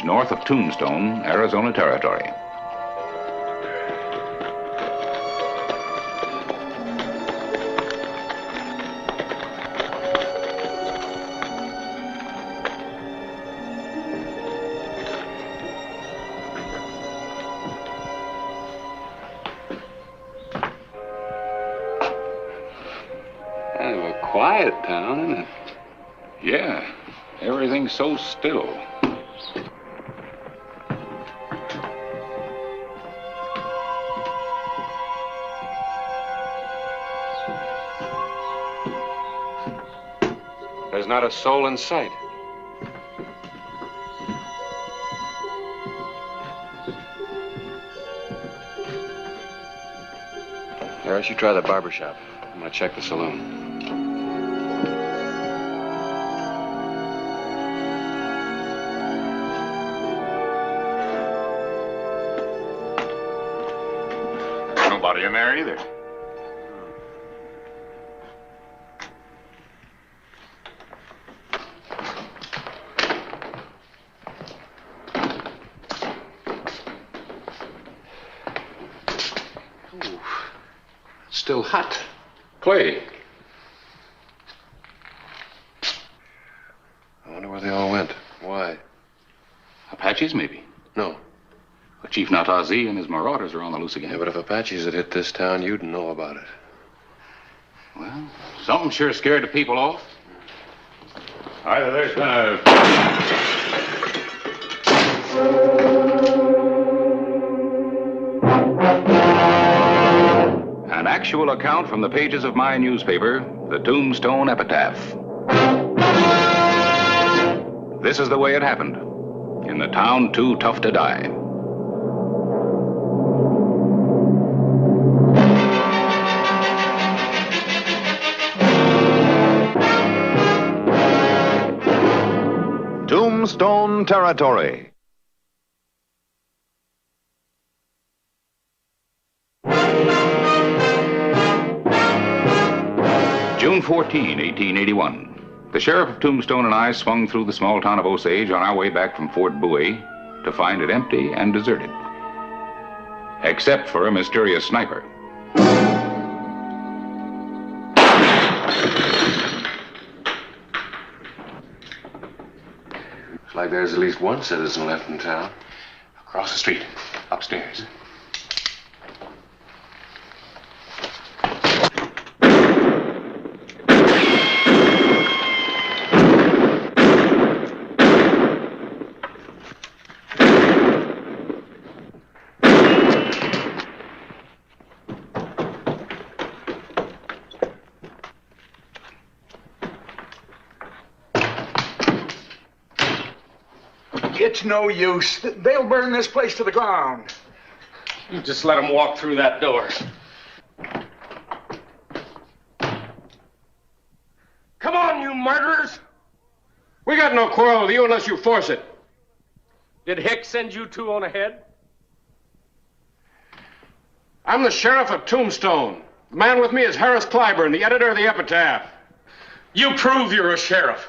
village north of Tombstone, Arizona Territory. Kind of a quiet town, isn't it? Yeah, everything's so still. There's not a soul in sight. Harris, you try the barber shop. I'm gonna check the saloon. Nobody in there either. Still hot. Clay. I wonder where they all went. Why? Apaches, maybe. No. But Chief Natazi and his marauders are on the loose again. Yeah, but if Apaches had hit this town, you'd know about it. Well, something sure scared the people off. Either there's been a... An actual account from the pages of my newspaper, the Tombstone Epitaph. This is the way it happened, in the town too tough to die. Tombstone Territory. June 14, 1881. The sheriff of Tombstone and I swung through the small town of Osage on our way back from Fort Bowie to find it empty and deserted. Except for a mysterious sniper. Looks like there's at least one citizen left in town. Across the street, upstairs. It's no use. They'll burn this place to the ground. You just let them walk through that door. Come on, you murderers! We got no quarrel with you unless you force it. Did Hicks send you two on ahead? I'm the sheriff of Tombstone. The man with me is Harris Clyburn, the editor of the Epitaph. You prove you're a sheriff.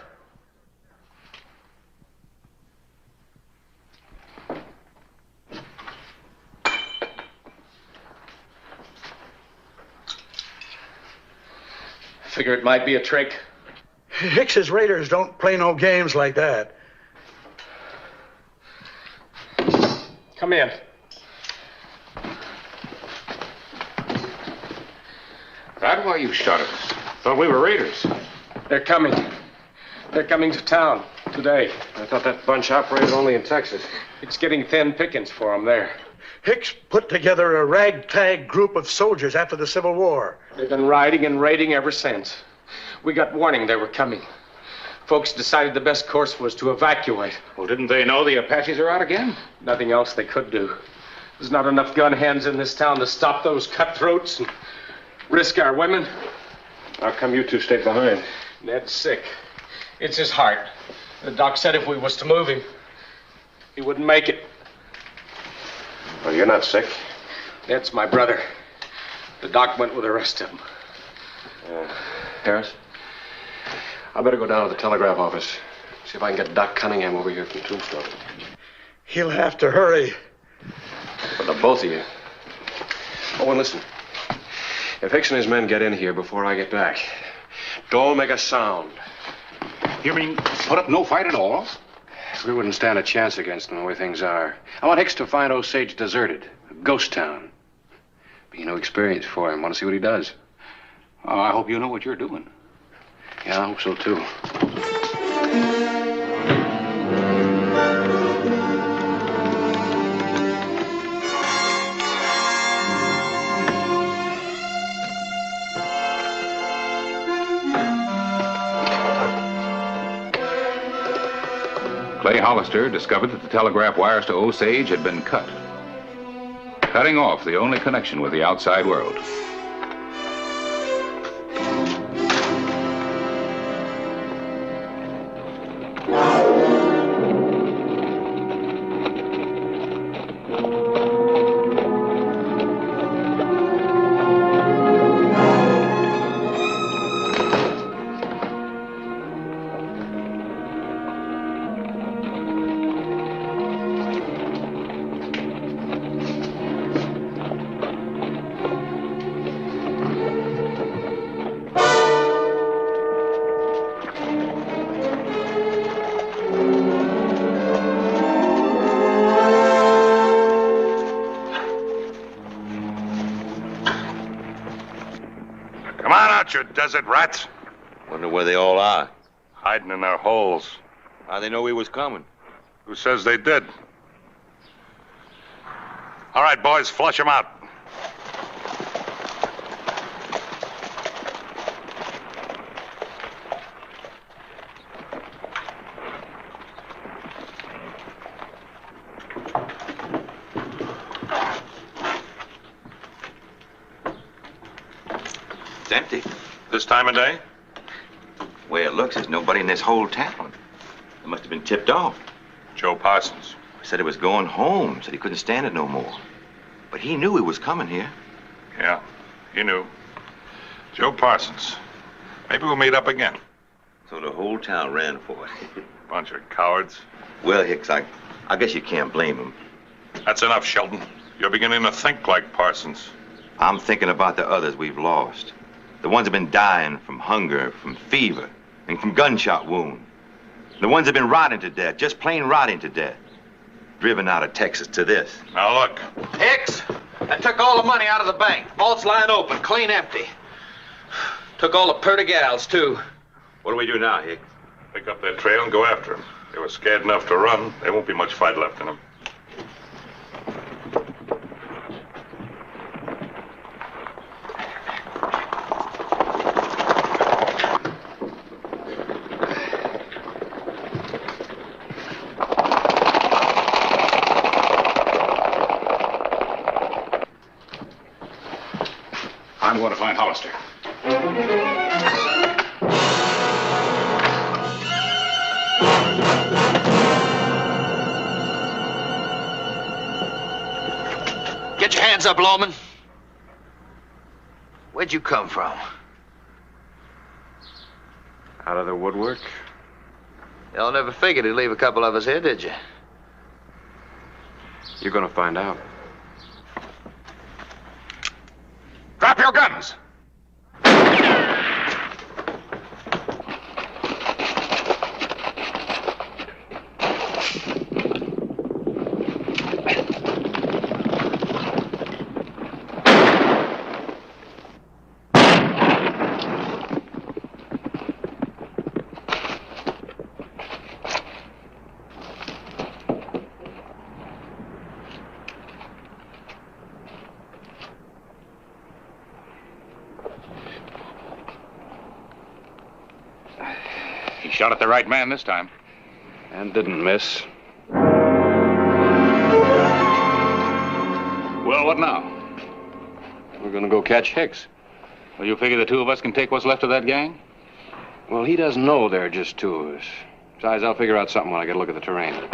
Figure it might be a trick. Hicks's raiders don't play no games like that. Come in. That why you shot at us? Thought we were raiders. They're coming. They're coming to town today. I thought that bunch operated only in Texas. It's getting thin pickings for them there. Hicks put together a ragtag group of soldiers after the Civil War. They've been riding and raiding ever since. We got warning they were coming. Folks decided the best course was to evacuate. Well, didn't they know the Apaches are out again? Nothing else they could do. There's not enough gun hands in this town to stop those cutthroats and risk our women. How come you two stayed behind? Ned's sick. It's his heart. The doc said if we was to move him, he wouldn't make it. Well, you're not sick. Ned's my brother. The doc went with the rest of them. Harris? I better go down to the telegraph office. See if I can get Doc Cunningham over here from Tombstone. He'll have to hurry. For the both of you. Oh, and listen. If Hicks and his men get in here before I get back, don't make a sound. You mean put up no fight at all? We wouldn't stand a chance against them the way things are. I want Hicks to find Osage deserted. A ghost town. Be no experience for him. Want to see what he does. Oh, I hope you know what you're doing. Yeah, I hope so, too. Clay Hollister discovered that the telegraph wires to Osage had been cut, cutting off the only connection with the outside world. You desert rats. Wonder where they all are. Hiding in their holes. How they know we was coming? Who says they did? All right, boys, flush them out. It's empty. This time of day? Way it looks, there's nobody in this whole town. It must have been tipped off. Joe Parsons. Said he was going home. Said he couldn't stand it no more. But he knew he was coming here. Yeah, he knew. Joe Parsons. Maybe we'll meet up again. So the whole town ran for it. Bunch of cowards. Well, Hicks, I guess you can't blame him. That's enough, Sheldon. You're beginning to think like Parsons. I'm thinking about the others we've lost. The ones that have been dying from hunger, from fever, and from gunshot wound. The ones that have been rotting to death, just plain rotting to death. Driven out of Texas to this. Now look. Hicks, I took all the money out of the bank. Vault's lying open, clean empty. Took all the purty gals, too. What do we do now, Hicks? Pick up their trail and go after them. They were scared enough to run. There won't be much fight left in them. I'm going to find Hollister. Get your hands up, Lawman. Where'd you come from? Out of the woodwork? Y'all never figured he'd leave a couple of us here, did you? You're gonna find out. Drop your guns! He shot at the right man this time. And didn't miss. Well, what now? We're gonna go catch Hicks. Well, you figure the two of us can take what's left of that gang? Well, he doesn't know there are just two of us. Besides, I'll figure out something when I get a look at the terrain.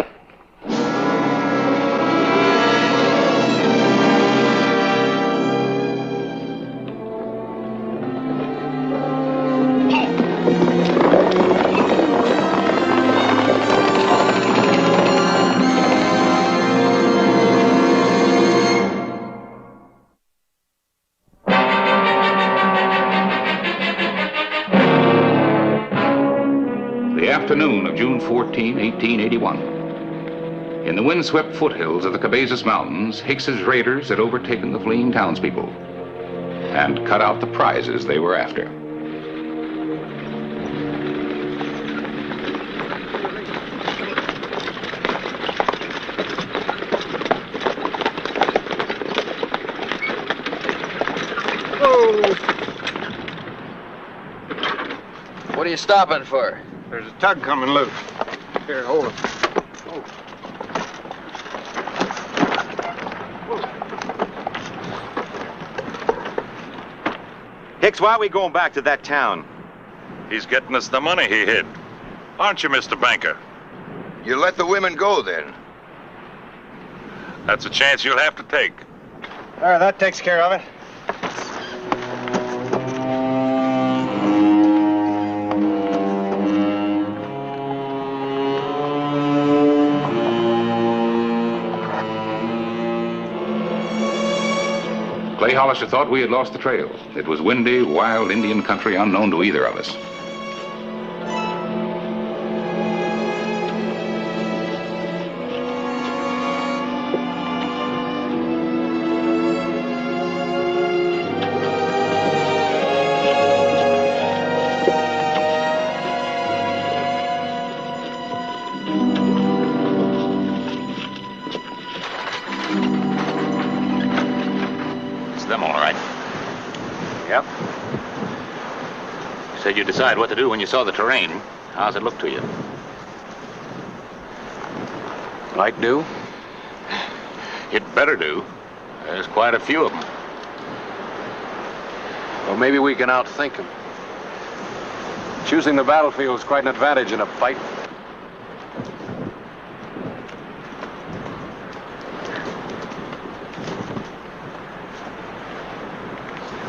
In the windswept foothills of the Cabezas Mountains, Hicks's raiders had overtaken the fleeing townspeople and cut out the prizes they were after. What are you stopping for? There's a tug coming loose. Here, hold it. Hicks, why are we going back to that town? He's getting us the money he hid. Aren't you, Mr. Banker? You let the women go, then? That's a chance you'll have to take. There, that takes care of it. Clay Hollister thought we had lost the trail. It was windy, wild Indian country unknown to either of us. Them all right? Yep. You said you'd decide what to do when you saw the terrain. How's it look to you? Like do? It better do. There's quite a few of them. Well, maybe we can outthink them. Choosing the battlefield is quite an advantage in a fight.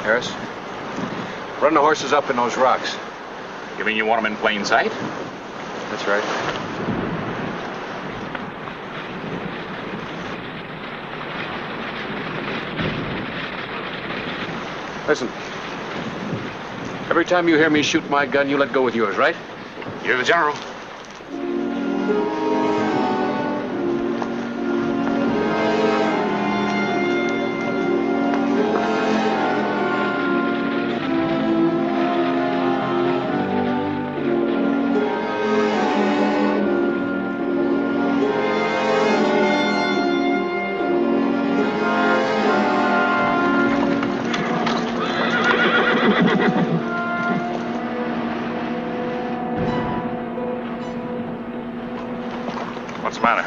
Harris, run the horses up in those rocks. You mean you want them in plain sight? That's right. Listen. Every time you hear me shoot my gun, you let go with yours, right? You're the general. What's the matter?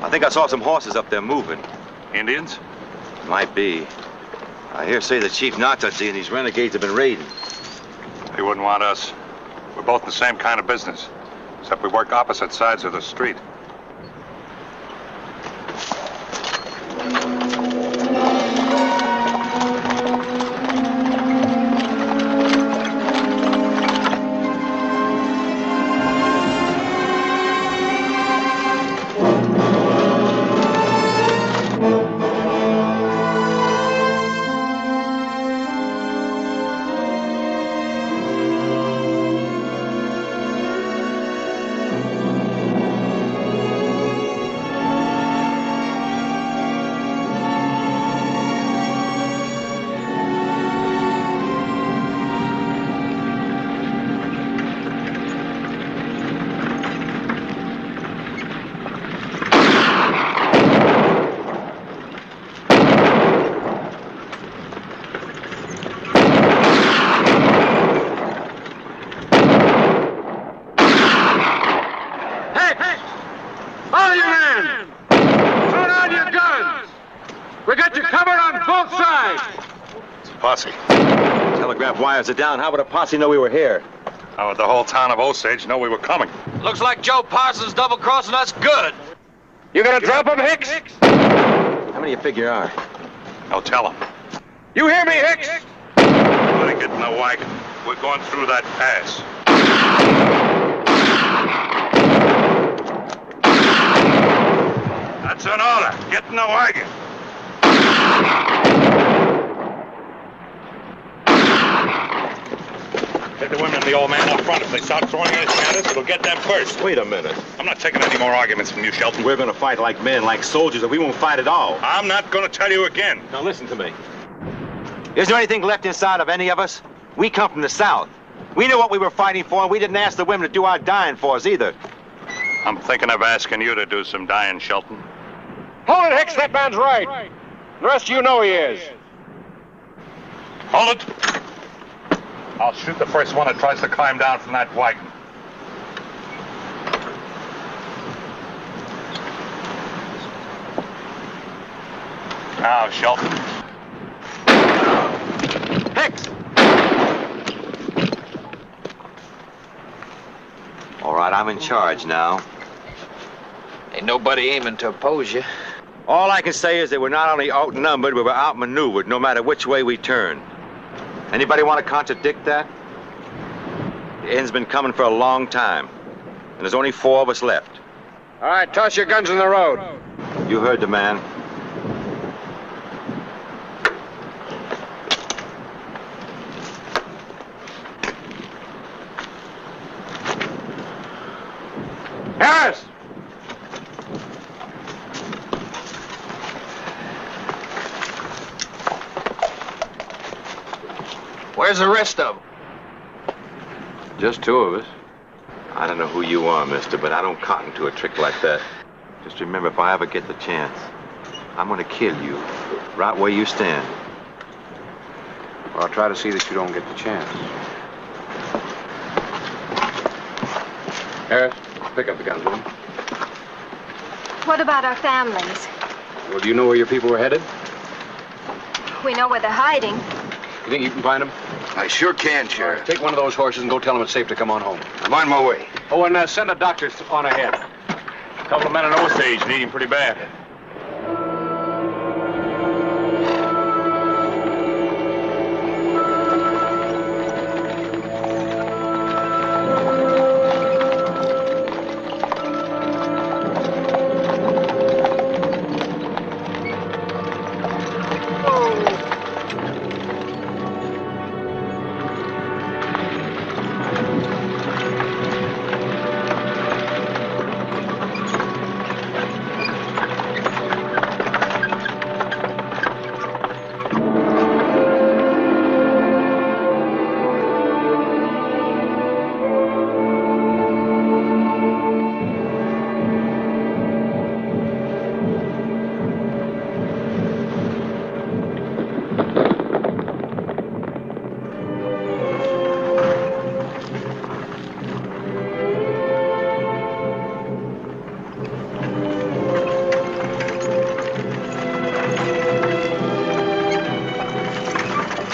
I think I saw some horses up there moving. Indians? Might be. I hear say that Chief Nataji and these renegades have been raiding. They wouldn't want us. We're both in the same kind of business, except we work opposite sides of the street. Posse. Telegraph wires are down. How would a posse know we were here? How would the whole town of Osage know we were coming? Looks like Joe Parsons double-crossing us good. You gonna drop him, Hicks? How many you figure are? No, tell them. You hear me, Hicks? Everybody get in the wagon. We're going through that pass. That's an order. Get in the wagon. Take the women and the old man up front. If they start throwing anything at us, it'll get them first. Wait a minute. I'm not taking any more arguments from you, Shelton. We're gonna fight like men, like soldiers, or we won't fight at all. I'm not going to tell you again. Now listen to me. Is there anything left inside of any of us? We come from the South. We knew what we were fighting for, and we didn't ask the women to do our dying for us either. I'm thinking of asking you to do some dying, Shelton. Hold it, Hicks. That man's right. The rest of you know he is. Hold it. I'll shoot the first one that tries to climb down from that wagon. Now, Shelton. Hicks! All right, I'm in charge now. Ain't nobody aiming to oppose you. All I can say is that we're not only outnumbered, but we're outmaneuvered no matter which way we turn. Anybody want to contradict that? The end's been coming for a long time, and there's only 4 of us left. All right, toss your guns in the road. You heard the man. Harris! Where's the rest of them? Just 2 of us. I don't know who you are, mister, but I don't cotton to a trick like that. Just remember, if I ever get the chance, I'm gonna kill you right where you stand. Well, I'll try to see that you don't get the chance. Harris, pick up the guns, will you? What about our families? Well, do you know where your people were headed? We know where they're hiding. You think you can find them? I sure can, Sheriff. Take one of those horses and go tell them it's safe to come on home. I'm on my way. Oh, and send a doctor on ahead. A couple of men in Osage need him pretty bad.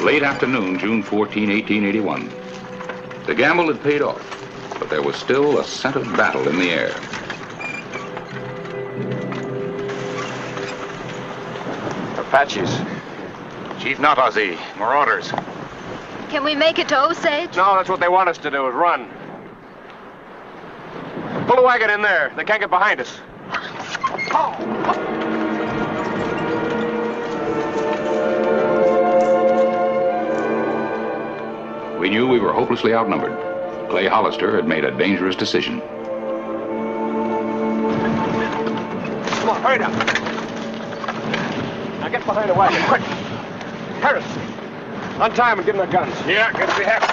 Late afternoon, June 14, 1881. The gamble had paid off, but there was still a scent of battle in the air. Apaches. Chief Natazi, marauders. Can we make it to Osage? No, that's what they want us to do, is run. Pull the wagon in there. They can't get behind us. We knew we were hopelessly outnumbered. Clay Hollister had made a dangerous decision. Come on, hurry up. Now get behind the wagon, quick. Harris, untie them and give them their guns. Yeah, guess we have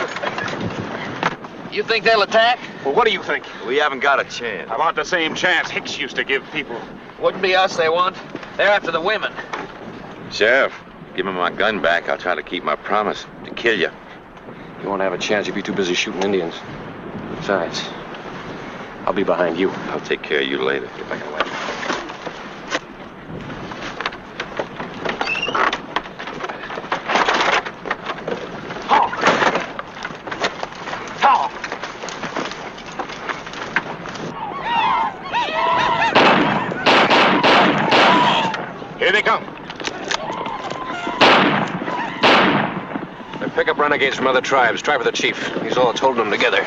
to. You think they'll attack? Well, what do you think? We haven't got a chance. About the same chance Hicks used to give people. Wouldn't be us they want. They're after the women. Sheriff, give me my gun back. I'll try to keep my promise to kill you. You won't have a chance. You'll be too busy shooting Indians. Besides, I'll be behind you. I'll take care of you later. Get back away. Here they come. They pick up renegades from other tribes. Try for the chief. He's all that's holding them together.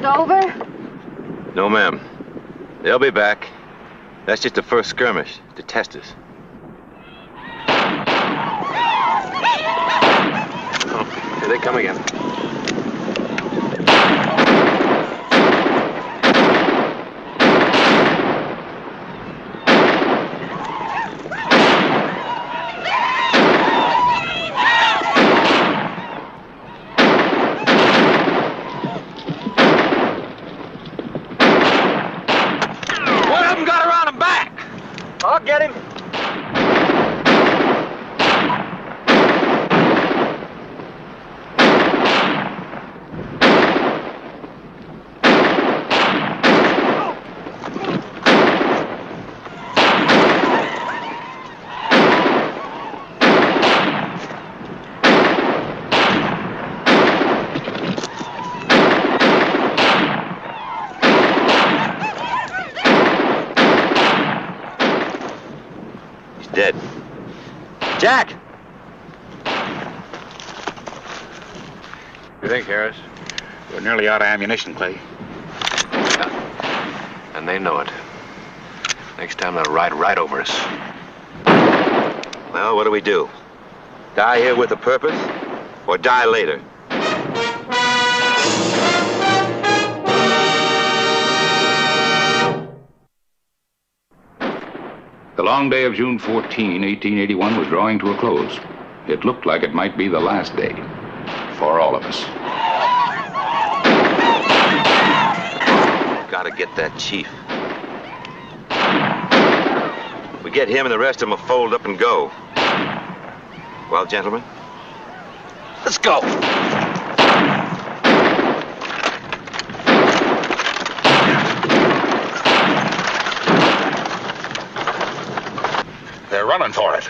it over? No, ma'am. They'll be back. That's just the first skirmish to test us. Oh, here they come again. I'll get him. Dead. Jack! You think, Harris? We're nearly out of ammunition, Clay. And they know it. Next time they'll ride right over us. Well, what do? Die here with a purpose? Or die later? The long day of June 14, 1881 was drawing to a close. It looked like it might be the last day for all of us. Gotta get that chief. We get him and the rest of them will fold up and go. Well, gentlemen? Let's go. They're running for it.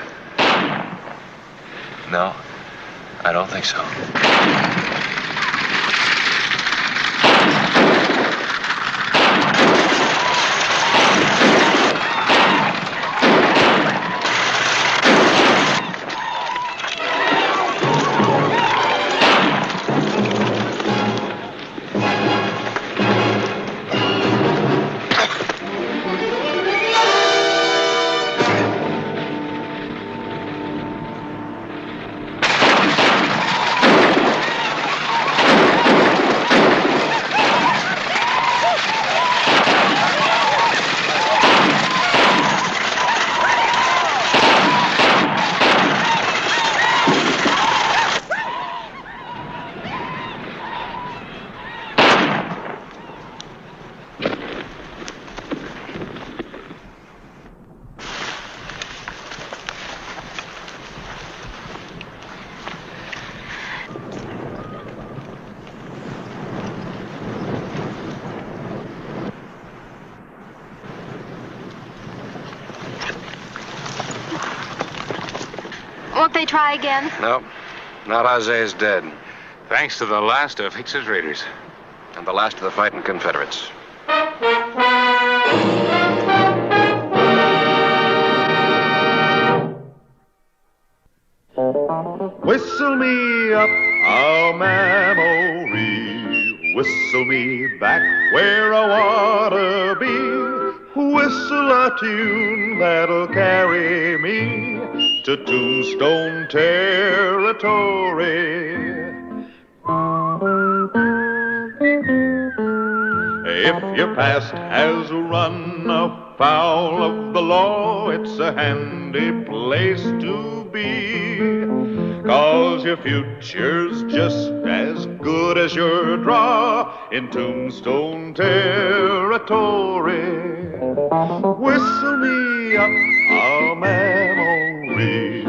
No, I don't think so. Won't they try again? No, not Isaiah's dead. Thanks to the last of Hicks's raiders. And the last of the fighting Confederates. Whistle me up a memory, whistle me back where I wanna be. Whistle a tune that'll carry me to Tombstone territory. If your past has run afoul of the law, it's a handy place to be. 'Cause your future's just as good as your draw in Tombstone territory. Whistle me up a memory,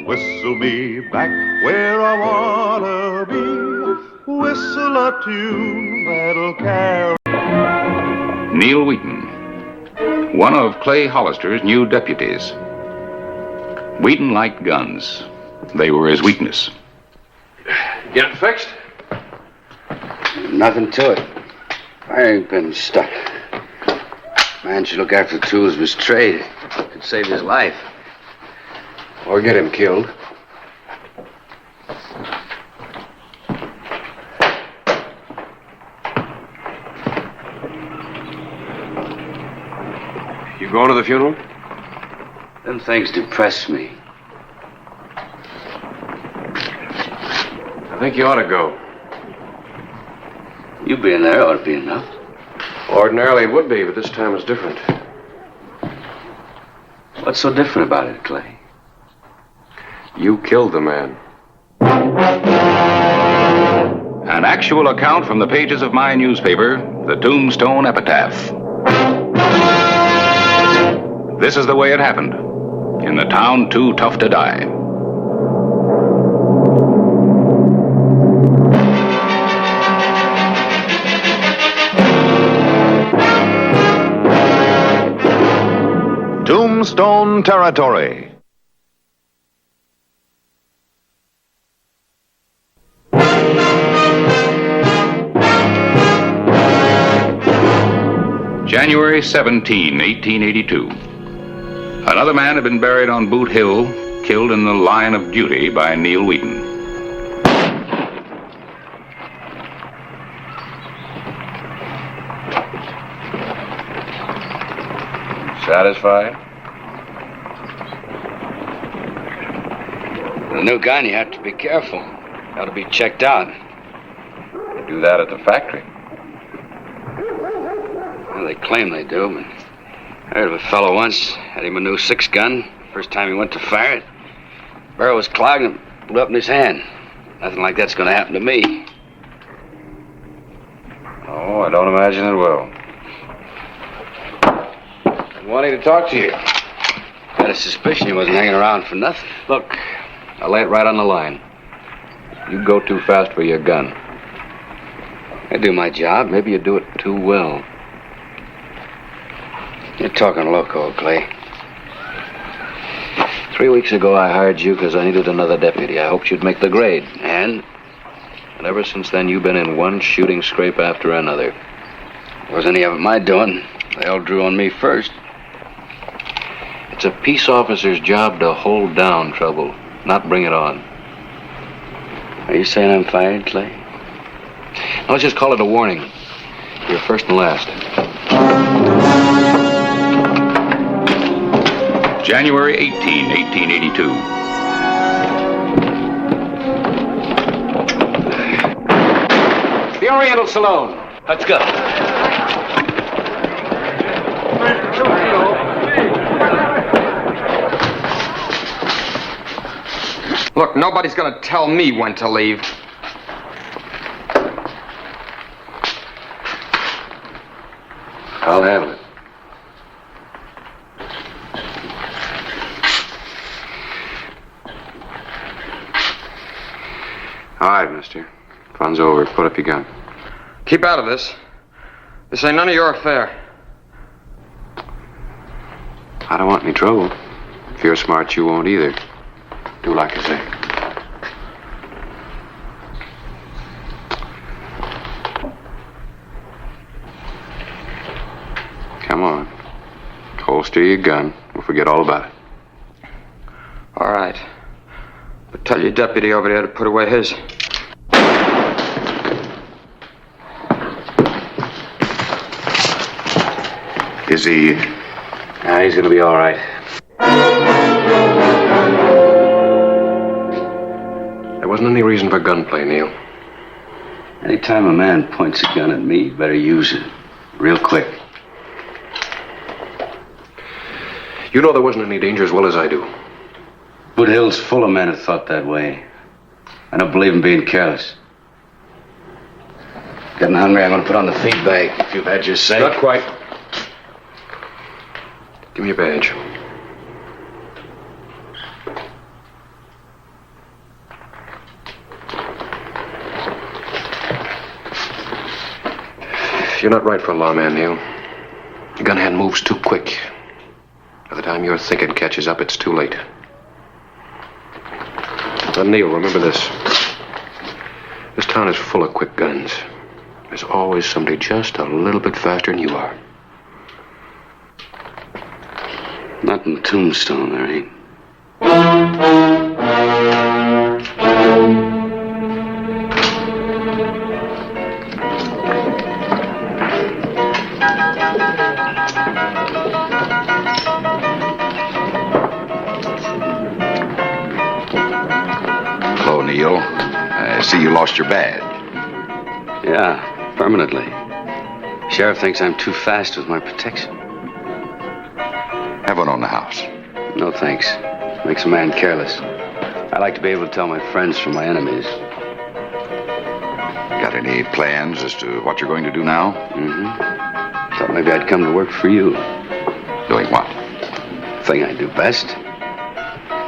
whistle me back where I wanna be. Whistle a tune that'll carry. Neil Wheaton, one of Clay Hollister's new deputies. Wheaton liked guns. They were his weakness. Get it fixed? Nothing to it. I ain't been stuck. Man should look after the tools of his trade. Could save his life. Or get him killed. You going to the funeral? Them things depress me. I think you ought to go. You being there ought to be enough. Ordinarily it would be, but this time is different. What's so different about it, Clay? You killed the man. An actual account from the pages of my newspaper, the Tombstone Epitaph. This is the way it happened. In the town too tough to die. Tombstone Territory. January 17, 1882. Another man had been buried on Boot Hill, killed in the line of duty by Neil Wheaton. Satisfied? With a new gun, you have to be careful. Got to be checked out. You do that at the factory. Well, they claim they do, but I heard of a fellow once, had him a new 6-gun. First time he went to fire it, barrel was clogged and blew up in his hand. Nothing like that's going to happen to me. Oh, I don't imagine it will. I'm wanting to talk to you. Got a suspicion he wasn't hanging around for nothing. Look, I'll lay it right on the line. You go too fast for your gun. I do my job. Maybe you do it too well. You're talking loco, Clay. 3 weeks ago, I hired you because I needed another deputy. I hoped you'd make the grade. And? And ever since then, you've been in one shooting scrape after another. Wasn't any of it my doing. They all drew on me first. It's a peace officer's job to hold down trouble, not bring it on. Are you saying I'm fired, Clay? Now, let's just call it a warning. You're first and last. January 18, 1882. The Oriental Saloon. Let's go. Look, nobody's gonna tell me when to leave. I'll handle it. All right, mister. Fun's over. Put up your gun. Keep out of this. This ain't none of your affair. I don't want any trouble. If you're smart, you won't either. Do like I say. Come on. Holster your gun. We'll forget all about it. All right. But tell your deputy over there to put away his. Is he... He's gonna be all right. There wasn't any reason for gunplay, Neil. Anytime a man points a gun at me, you better use it. Real quick. You know there wasn't any danger as well as I do. Boot Hill's full of men who thought that way. I don't believe in being careless. Getting hungry, I'm gonna put on the feed bag if you've had your say. Not quite. Give me your badge. You're not right for a lawman, Neil. Your gun hand moves too quick. By the time your thinking catches up, it's too late. But Neil, remember this. This town is full of quick guns. There's always somebody just a little bit faster than you are. Not in Tombstone, there ain't. see you lost your badge. Yeah, permanently. Sheriff thinks I'm too fast with my protection. Have one on the house. No, thanks. Makes a man careless. I like to be able to tell my friends from my enemies. Got any plans as to what you're going to do now? Mm-hmm. Thought maybe I'd come to work for you. Doing what? Thing I do best.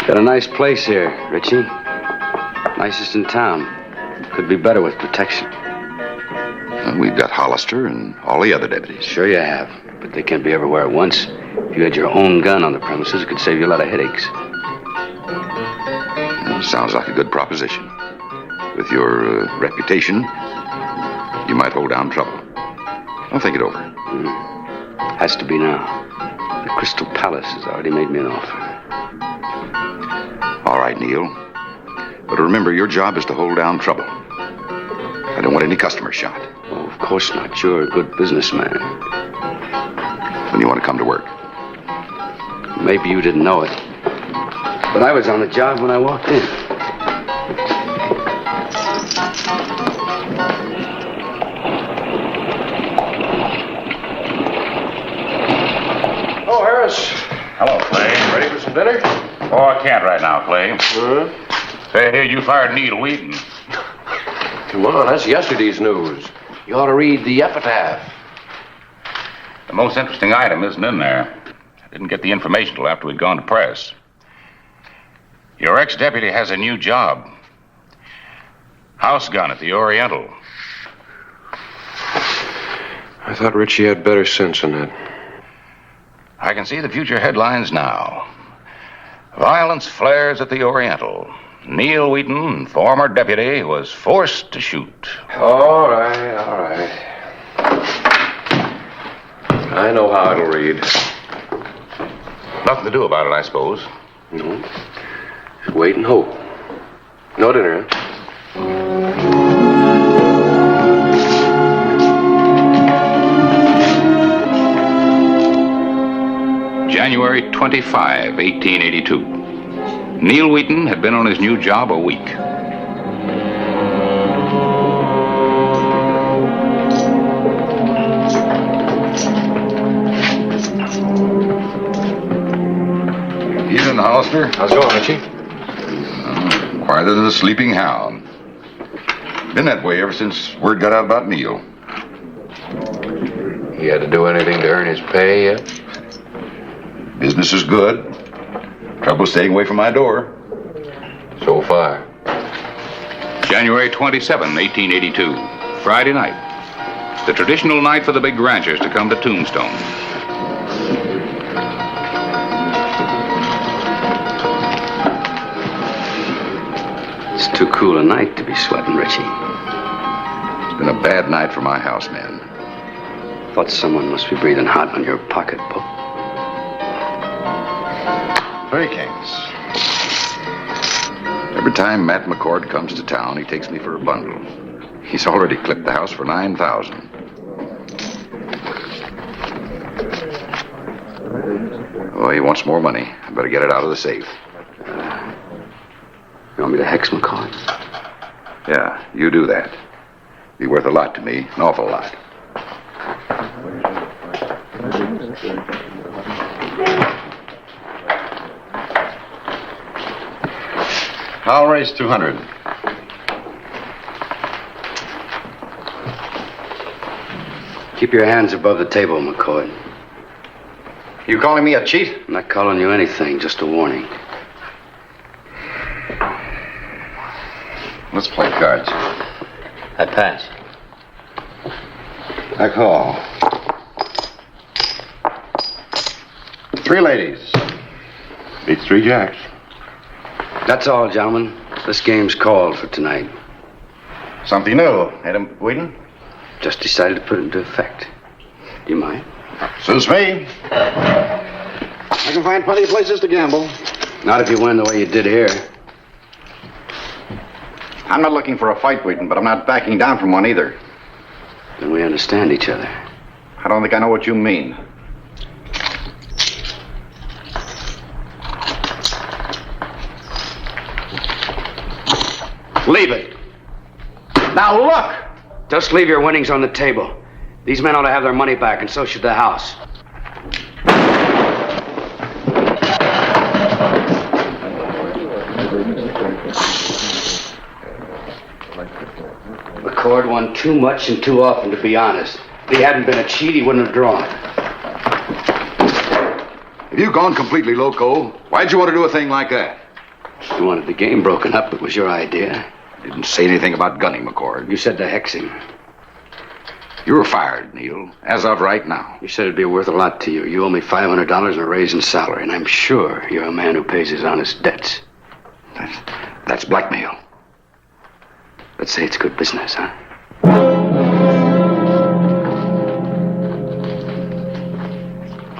Got a nice place here, Richie. Nicest in town. Could be better with protection. And we've got Hollister and all the other deputies. Sure you have, but they can't be everywhere at once. If you had your own gun on the premises, it could save you a lot of headaches. Sounds like a good proposition. With your reputation, you might hold down trouble. I'll think it over. Has to be now. The Crystal Palace has already made me an offer. All right, Neil. But remember, your job is to hold down trouble. I don't want any customers shot. Oh, of course not. You're a good businessman. When you want to come to work? Maybe you didn't know it. But I was on the job when I walked in. Oh, Harris. Hello, Clay. Ready for some dinner? Oh, I can't right now, Clay. Say, hey, you fired Neil Wheaton. Come on, that's yesterday's news. You ought to read the Epitaph. The most interesting item isn't in there. I didn't get the information till after we'd gone to press. Your ex-deputy has a new job. House gun at the Oriental. I thought Richie had better sense than that. I can see the future headlines now. Violence flares at the Oriental. Neil Wheaton, former deputy, was forced to shoot. All right. I know how it'll read. Nothing to do about it, I suppose. No. Just wait and hope. No dinner, huh? January 25, 1882. Neil Wheaton had been on his new job a week. Evening, Hollister. How's it going, Richie? Quieter than a sleeping hound. Been that way ever since word got out about Neil. He had to do anything to earn his pay yet? Business is good. Trouble staying away from my door. So far. January 27, 1882. Friday night. The traditional night for the big ranchers to come to Tombstone. It's too cool a night to be sweating, Richie. It's been a bad night for my house men. Thought someone must be breathing hot on your pocketbook. Breakings. Every time Matt McCord comes to town, he takes me for a bundle. He's already clipped the house for $9,000. Oh, he wants more money. I better get it out of the safe. You want me to hex McCord? Yeah, you do that. Be worth a lot to me, an awful lot. I'll raise 200. Keep your hands above the table, McCord. You calling me a cheat? I'm not calling you anything, just a warning. Let's play cards. I pass. I call. 3 ladies. Beats 3 jacks. That's all, gentlemen. This game's called for tonight. Something new, Adam Wheaton? Just decided to put it into effect. Do you mind? Suits me. I can find plenty of places to gamble. Not if you win the way you did here. I'm not looking for a fight, Wheaton, but I'm not backing down from one either. Then we understand each other. I don't think I know what you mean. Leave it. Now look! Just leave your winnings on the table. These men ought to have their money back, and so should the house. McCord won too much and too often, to be honest. If he hadn't been a cheat, he wouldn't have drawn. Have you gone completely loco? Why'd you want to do a thing like that? You wanted the game broken up. It was your idea. Didn't say anything about gunning McCord. You said to hex him. You were fired, Neil, as of right now. You said it'd be worth a lot to you. You owe me $500 and a raise in salary, and I'm sure you're a man who pays his honest debts. That's blackmail. Let's say it's good business, huh?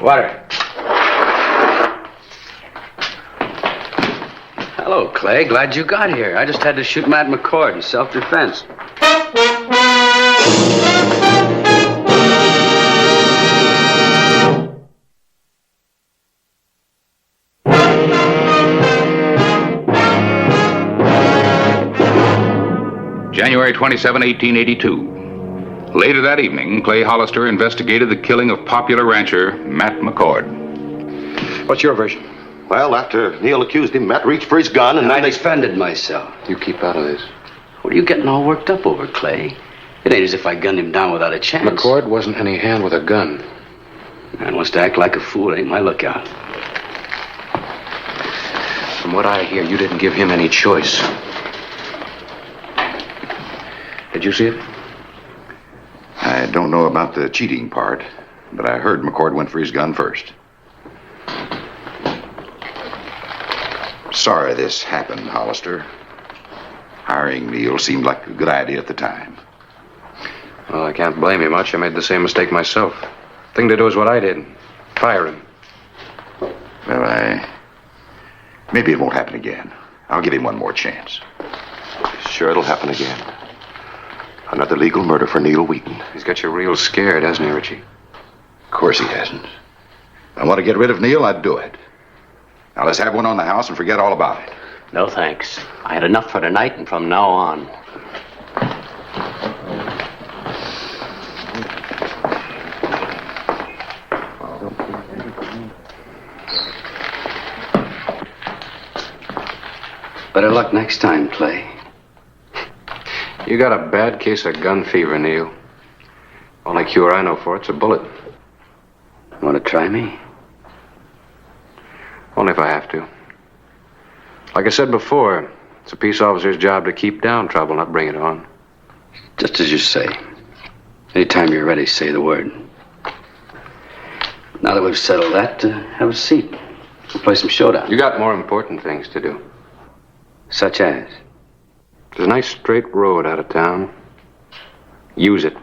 Water. Hello, Clay. Glad you got here. I just had to shoot Matt McCord in self-defense. January 27, 1882. Later that evening, Clay Hollister investigated the killing of popular rancher Matt McCord. What's your version? Well, after Neil accused him, Matt reached for his gun and I then they... defended myself. You keep out of this. What are you getting all worked up over, Clay? It ain't as if I gunned him down without a chance. McCord wasn't any hand with a gun. Man wants to act like a fool. It ain't my lookout. From what I hear, you didn't give him any choice. Did you see it? I don't know about the cheating part, but I heard McCord went for his gun first. Sorry this happened, Hollister. Hiring Neil seemed like a good idea at the time. Well, I can't blame you much. I made the same mistake myself. Thing to do is what I did. Fire him. Well, maybe it won't happen again. I'll give him one more chance. Sure, it'll happen again. Another legal murder for Neil Wheaton. He's got you real scared, hasn't he, Richie? Of course he hasn't. If I want to get rid of Neil, I'd do it. Now let's have one on the house and forget all about it. No, thanks. I had enough for tonight and from now on. Better luck next time, Clay. You got a bad case of gun fever, Neil. Only cure I know for it's a bullet. Want to try me? Only if I have to. Like I said before, it's a peace officer's job to keep down trouble, not bring it on. Just as you say. Anytime you're ready, say the word. Now that we've settled that, have a seat. We'll play some showdown. You got more important things to do. Such as? There's a nice straight road out of town. Use it.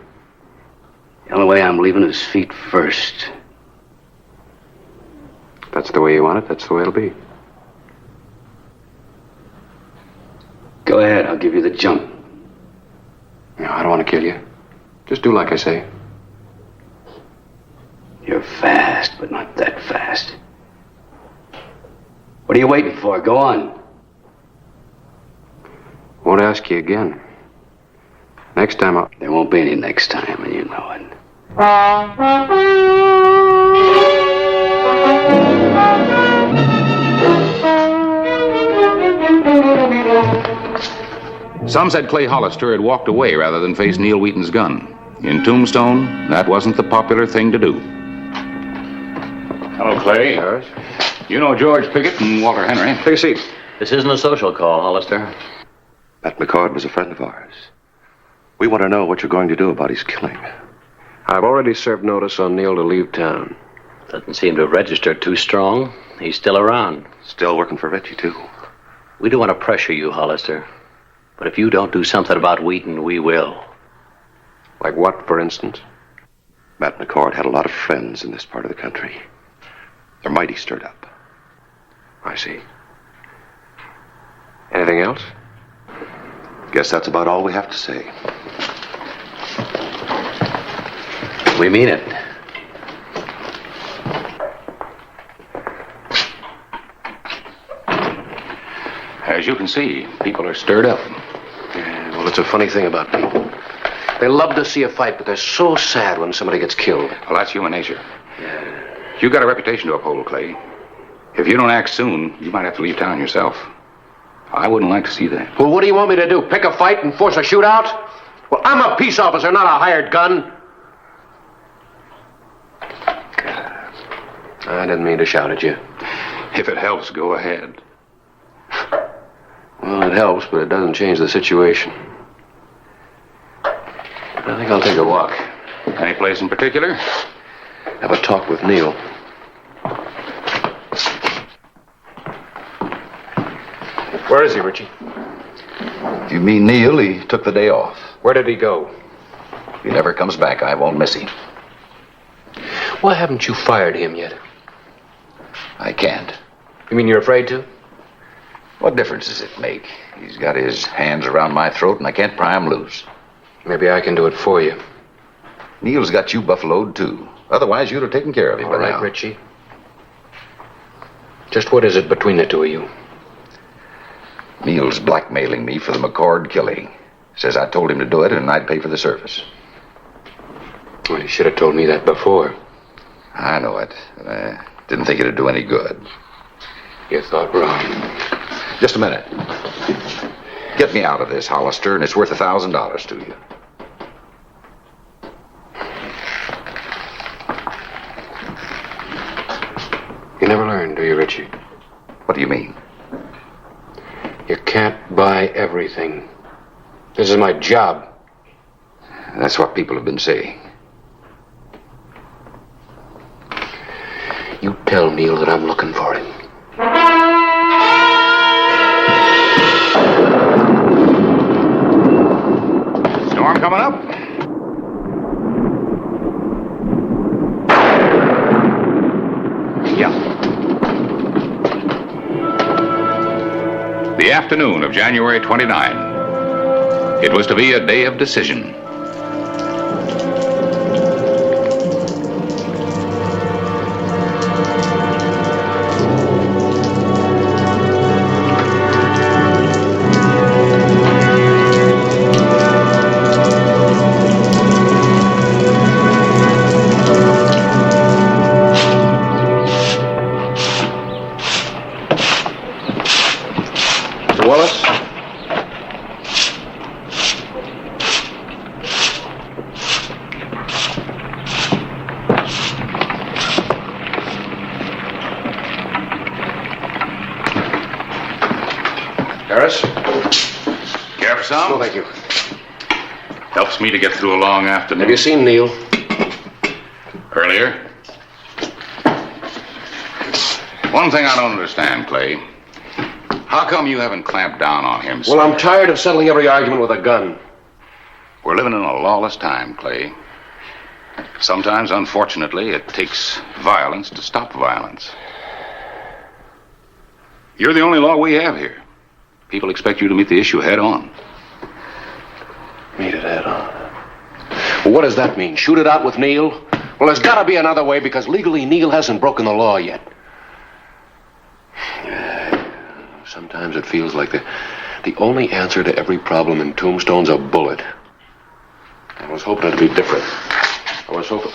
The only way I'm leaving is feet first. If that's the way you want it, that's the way it'll be. Go ahead, I'll give you the jump. No, I don't want to kill you. Just do like I say. You're fast, but not that fast. What are you waiting for? Go on. Won't ask you again. Next time I'll... There won't be any next time, and you know it. Some said Clay Hollister had walked away rather than face Neil Wheaton's gun. In Tombstone, that wasn't the popular thing to do. Hello, Clay. Yes? You know George Pickett and Walter Henry. Take a seat. This isn't a social call, Hollister. Matt McCord was a friend of ours. We want to know what you're going to do about his killing. I've already served notice on Neil to leave town. Doesn't seem to have registered too strong. He's still around. Still working for Reggie, too. We don't want to pressure you, Hollister. But if you don't do something about Wheaton, we will. Like what, for instance? Matt McCord had a lot of friends in this part of the country. They're mighty stirred up. I see. Anything else? Guess that's about all we have to say. We mean it. As you can see, people are stirred up. Yeah, well, that's a funny thing about people. They love to see a fight, but they're so sad when somebody gets killed. Well, that's human nature. You got a reputation to uphold, Clay. If you don't act soon, you might have to leave town yourself. I wouldn't like to see that. Well, what do you want me to do? Pick a fight and force a shootout? Well, I'm a peace officer, not a hired gun. I didn't mean to shout at you. If it helps, go ahead. Well, it helps, but it doesn't change the situation. I think I'll take a walk. Any place in particular? Have a talk with Neil. Where is he, Richie? If you mean Neil, he took the day off. Where did he go? If he never comes back, I won't miss him. Why haven't you fired him yet? I can't. You mean you're afraid to? What difference does it make? He's got his hands around my throat, and I can't pry him loose. Maybe I can do it for you. Neil's got you buffaloed, too. Otherwise, you'd have taken care of him All by right, now. Richie. Just what is it between the two of you? Neil's blackmailing me for the McCord killing. Says I told him to do it, and I'd pay for the service. Well, you should have told me that before. I know it. I didn't think it'd do any good. You thought wrong. Just a minute. Get me out of this, Hollister, and it's worth $1,000 to you. You never learn, do you, Richie? What do you mean? You can't buy everything. This is my job. That's what people have been saying. You tell Neil that I'm looking for him. Storm coming up? Yeah. The afternoon of January 29. It was to be a day of decision. Wallace? Harris? Care for some? No, thank you. Helps me to get through a long afternoon. Have you seen Neil? Earlier? One thing I don't understand, Clay. How come you haven't clamped down on him? Well, I'm tired of settling every argument with a gun. We're living in a lawless time, Clay. Sometimes, unfortunately, it takes violence to stop violence. You're the only law we have here. People expect you to meet the issue head on. Meet it head on. Well, what does that mean? Shoot it out with Neil? Well, there's got to be another way because legally Neil hasn't broken the law yet. Sometimes it feels like the only answer to every problem in Tombstone's a bullet. I was hoping it'd be different. I was hoping...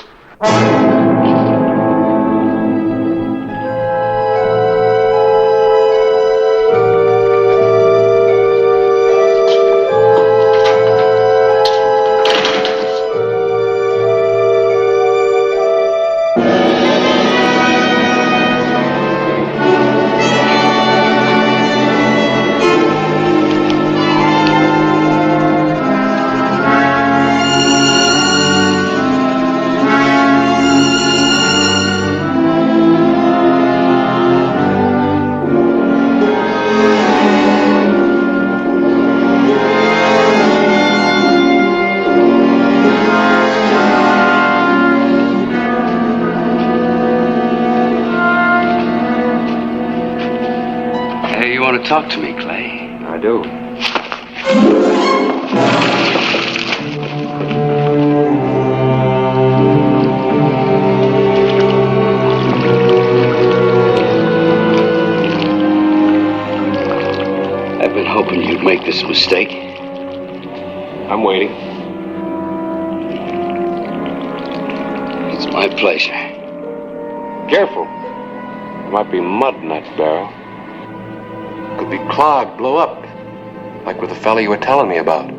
Talk to me, Clay. I do. I've been hoping you'd make this mistake. I'm waiting. It's my pleasure. Careful. There might be mud in that barrel. Could be clogged, blow up. Like with the fella you were telling me about.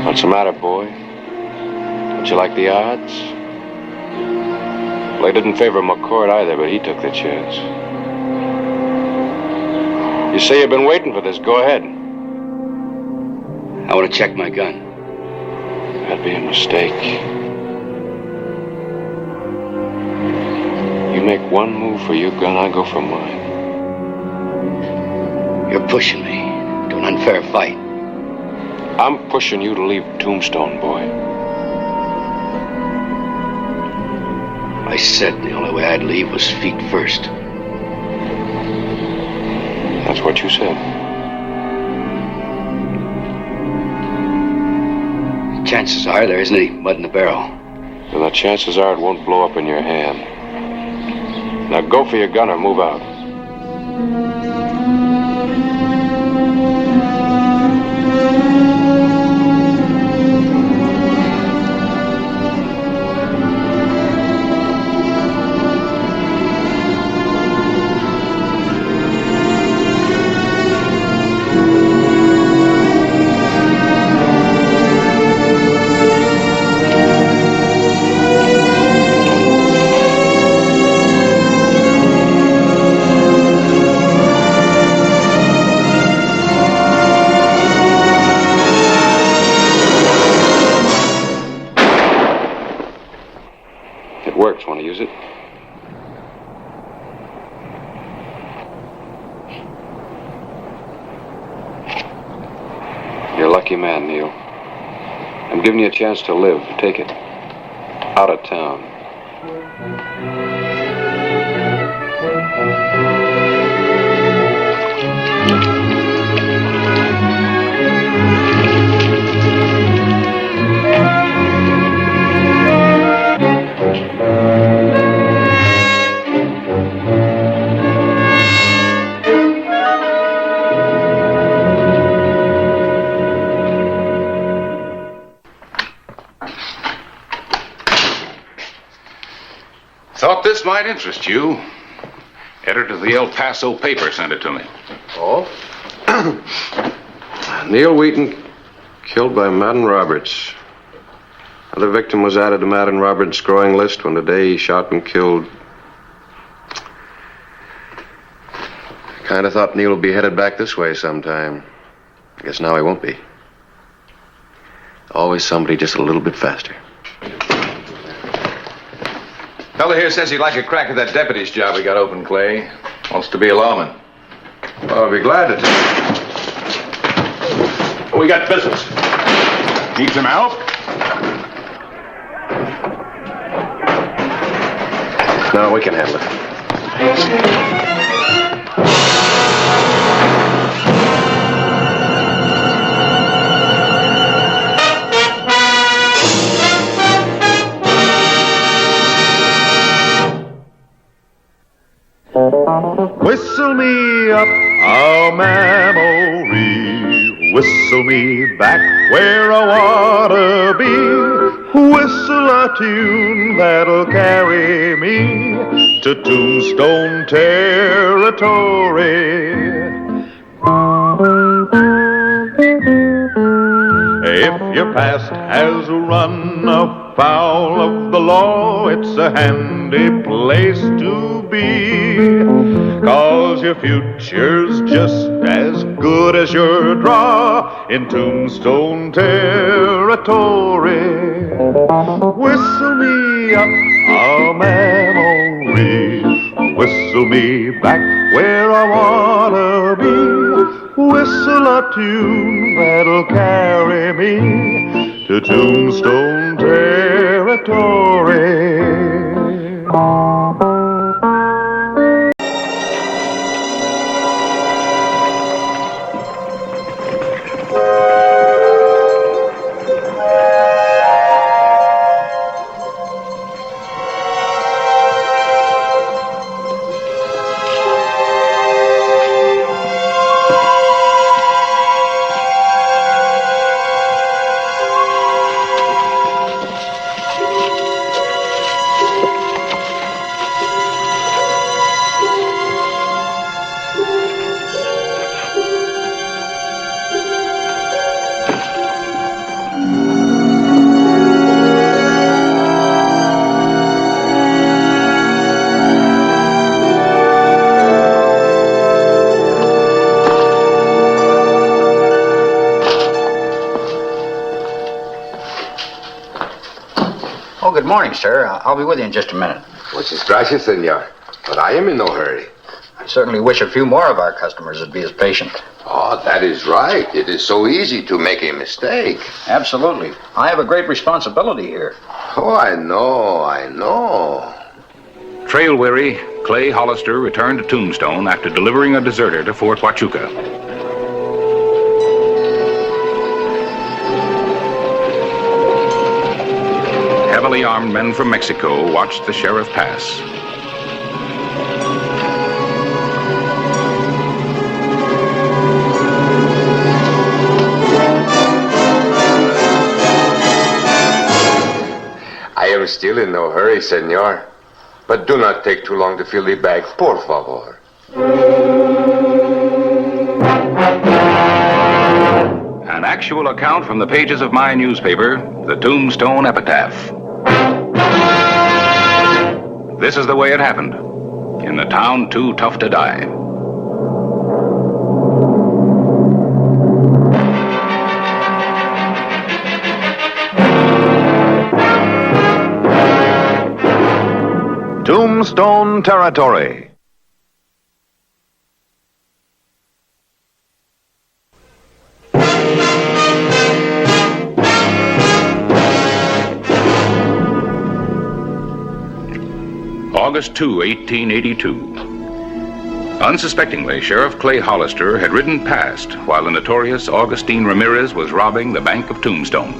What's the matter, boy? Don't you like the odds? Well, they didn't favor McCord either, but he took the chance. You say you've been waiting for this. Go ahead. I want to check my gun. That'd be a mistake. You make one move for your gun, I go for mine. You're pushing me to an unfair fight. I'm pushing you to leave Tombstone, boy. I said the only way I'd leave was feet first. That's what you said. Chances are there isn't any mud in the barrel. And the chances are it won't blow up in your hand. Now go for your gun or move out. Works. Want to use it? You're a lucky man, Neil. I'm giving you a chance to live. Take it. Out of town. Thought this might interest you. Editor of the El Paso paper sent it to me. Oh? Neil Wheaton killed by Madden Roberts. Another victim was added to Madden Roberts' growing list when today he shot and killed. I kind of thought Neil would be headed back this way sometime. I guess now he won't be. Always somebody just a little bit faster. Fella here says he'd like a crack at that deputy's job we got open, Clay. Wants to be a lawman. Well, I'll be glad to take. We got business. Need some help? No, we can handle it. Whistle me up a memory, whistle me back where I wanna be, whistle a tune that'll carry me to Tombstone territory. If your past has run afoul of the law, it's a handy place to be, 'cause your future's just as good as your draw in Tombstone territory. Whistle me up a memory, whistle me back where I wanna be, whistle a tune that'll carry me to Tombstone territory. Oh, good morning, sir. I'll be with you in just a minute. Muchas gracias, senor. But I am in no hurry. I certainly wish a few more of our customers would be as patient. Oh, that is right. It is so easy to make a mistake. Absolutely. I have a great responsibility here. Oh, I know. Trail-weary, Clay Hollister returned to Tombstone after delivering a deserter to Fort Huachuca. Heavily armed men from Mexico watched the sheriff pass. I am still in no hurry, senor. But do not take too long to fill the bag, por favor. An actual account from the pages of my newspaper, the Tombstone Epitaph. This is the way it happened, in the town too tough to die. Tombstone Territory. August 2, 1882. Unsuspectingly, Sheriff Clay Hollister had ridden past while the notorious Augustine Ramirez was robbing the Bank of Tombstone.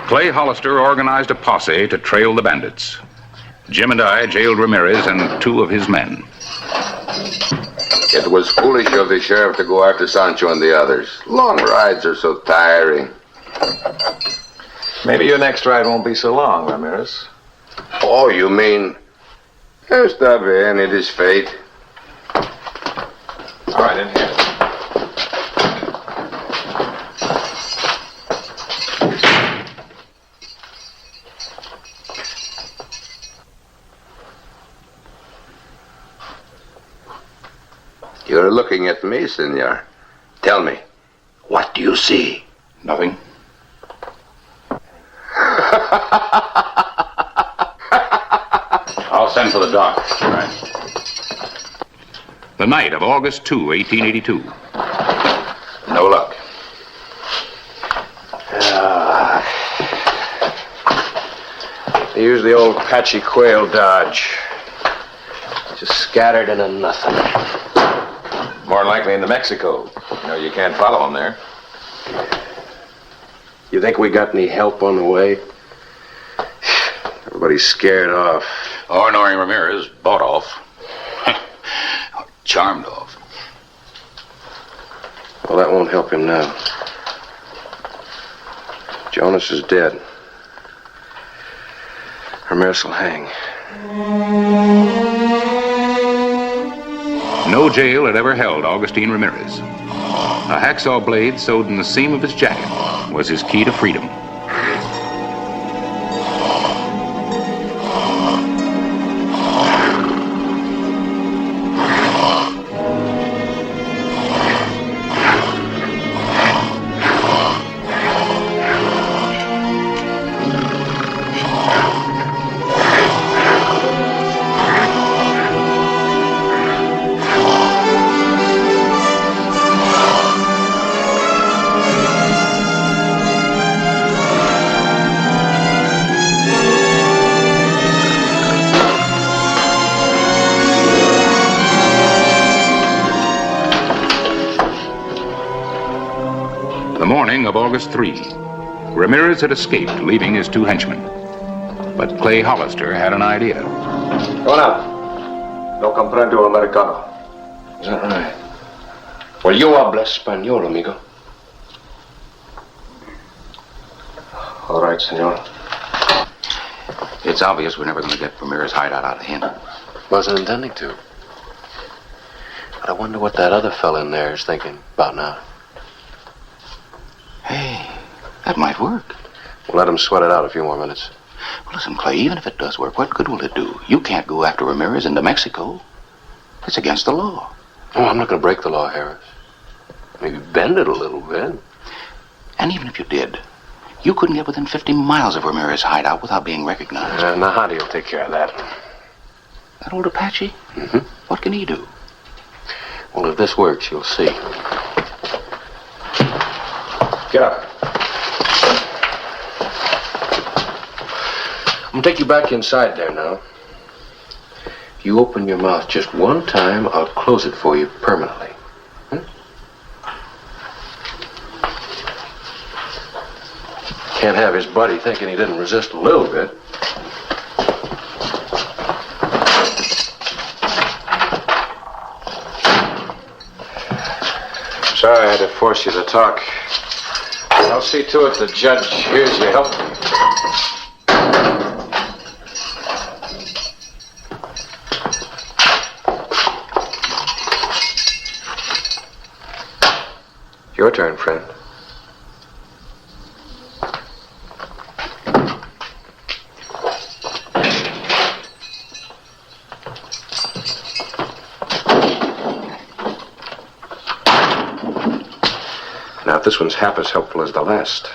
Clay Hollister organized a posse to trail the bandits. Jim and I jailed Ramirez and two of his men. It was foolish of the sheriff to go after Sancho and the others. Long rides are so tiring. Maybe your next ride won't be so long, Ramirez. Oh, you mean... Está bien, it is fate. All right, in here. You're looking at me, senor. Tell me, what do you see? Nothing. I'll send for the doc. All right. The night of August 2, 1882. No luck. They use the old patchy quail dodge. Just scattered into nothing. More likely into Mexico. You know, you can't follow them there. You think we got any help on the way? Everybody's scared off. Or knowing Ramirez, bought off. Or charmed off. Well, that won't help him now. Jonas is dead. Ramirez will hang. No jail had ever held Augustine Ramirez. A hacksaw blade sewed in the seam of his jacket was his key to freedom. The morning of August 3, Ramirez had escaped, leaving his two henchmen. But Clay Hollister had an idea. Hola. No comprendo americano. Is that right? Well, yo habla español, amigo. All right, senor. It's obvious we're never going to get Ramirez's hideout out of him. Wasn't intending to. But I wonder what that other fella in there is thinking about now. Hey, that might work. We'll let him sweat it out a few more minutes. Well, listen, Clay, even if it does work, what good will it do? You can't go after Ramirez into Mexico. It's against the law. Oh, I'm not going to break the law, Harris. Maybe bend it a little bit. And even if you did, you couldn't get within 50 miles of Ramirez's hideout without being recognized. Nahadi will take care of that. That old Apache? Mm-hmm. What can he do? Well, if this works, you'll see. Get up. I'm going to take you back inside there now. If you open your mouth just one time, I'll close it for you permanently. Can't have his buddy thinking he didn't resist a little bit. Sorry I had to force you to talk. I'll see to it the judge hears you help me. Your turn, friend. Now, if this one's half as helpful as the last.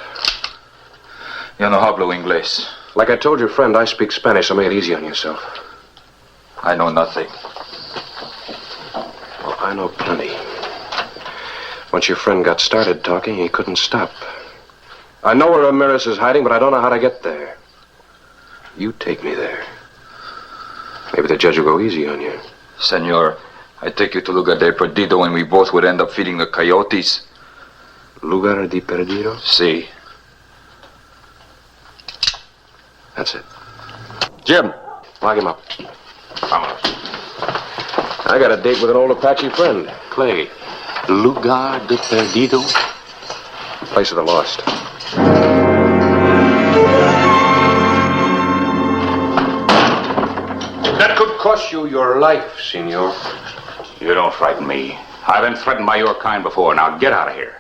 Yo no hablo inglés. Like I told your friend, I speak Spanish, so make it easy on yourself. I know nothing. Well, I know plenty. Once your friend got started talking, he couldn't stop. I know where Ramirez is hiding, but I don't know how to get there. You take me there. Maybe the judge will go easy on you. Senor, I take you to Lugar de Perdido and we both would end up feeding the coyotes. Lugar de Perdido? Si. That's it. Jim, lock him up. Vamos. I got a date with an old Apache friend. Clay, Lugar de Perdido? Place of the lost. That could cost you your life, senor. You don't frighten me. I've been threatened by your kind before. Now get out of here.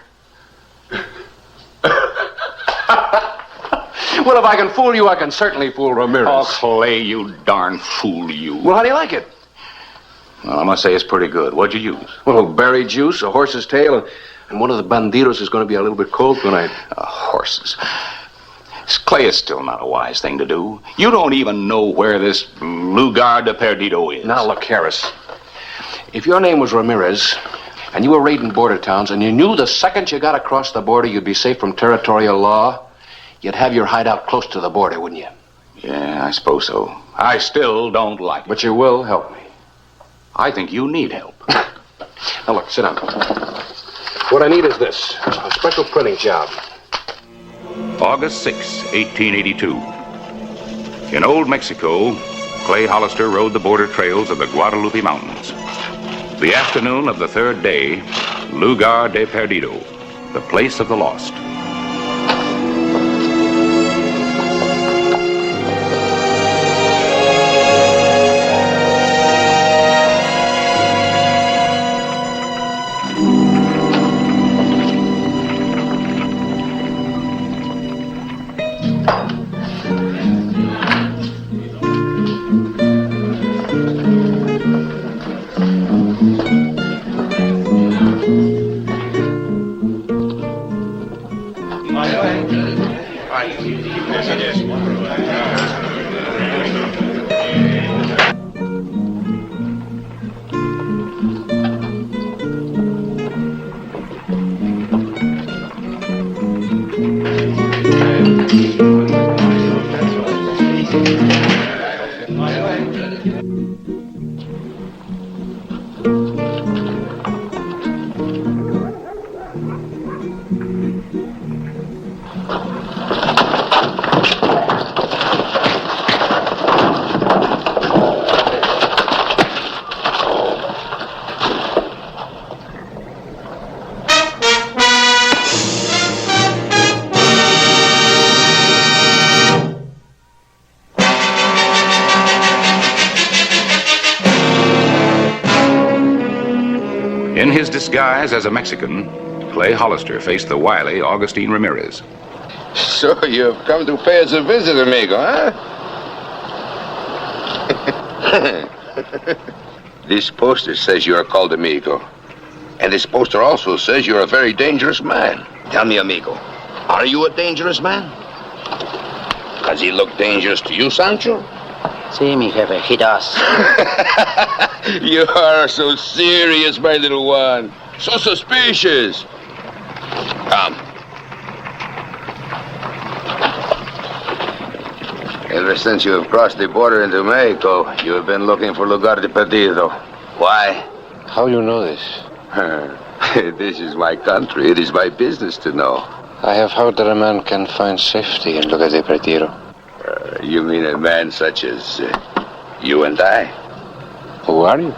Well, if I can fool you, I can certainly fool Ramirez. Oh, Clay, you darn fool, you. Well, how do you like it? Well, I must say it's pretty good. What'd you use? Well, berry juice, a horse's tail, and one of the bandidos is going to be a little bit cold tonight. Horses. Clay is still not a wise thing to do. You don't even know where this Lugar de Perdido is. Now, look, Harris. If your name was Ramirez, and you were raiding border towns, and you knew the second you got across the border you'd be safe from territorial law, you'd have your hideout close to the border, wouldn't you? Yeah, I suppose so. I still don't like it. But you will help me. I think you need help. Now, look, sit down. What I need is this, a special printing job. August 6, 1882. In Old Mexico, Clay Hollister rode the border trails of the Guadalupe Mountains. The afternoon of the third day, Lugar de Perdido, the place of the lost. In his disguise as a Mexican, Clay Hollister faced the wily Augustine Ramirez. So you've come to pay us a visit, amigo, huh? This poster says you are called amigo. And this poster also says you're a very dangerous man. Tell me, amigo, are you a dangerous man? Does he look dangerous to you, Sancho? Sí, mi jefe, he does. You are so serious, my little one. So suspicious. Come. Ever since you have crossed the border into Mexico, you have been looking for lugar de perdido. Why? How you know this? This is my country. It is my business to know. I have heard that a man can find safety in lugar de perdido. You mean a man such as you and I? Who are you?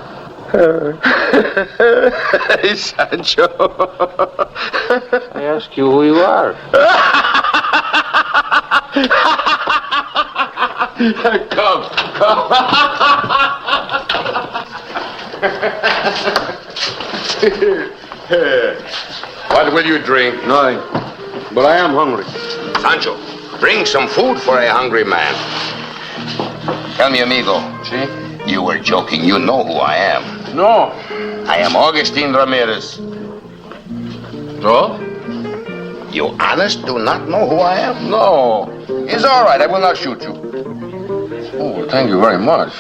Sancho. I ask you who you are. Come. What will you drink? Nothing. But I am hungry. Sancho, bring some food for a hungry man. Tell me, amigo. See? You were joking. You know who I am. No. I am Augustine Ramirez. No? You honest do not know who I am? No. It's all right. I will not shoot you. Oh, thank you very much.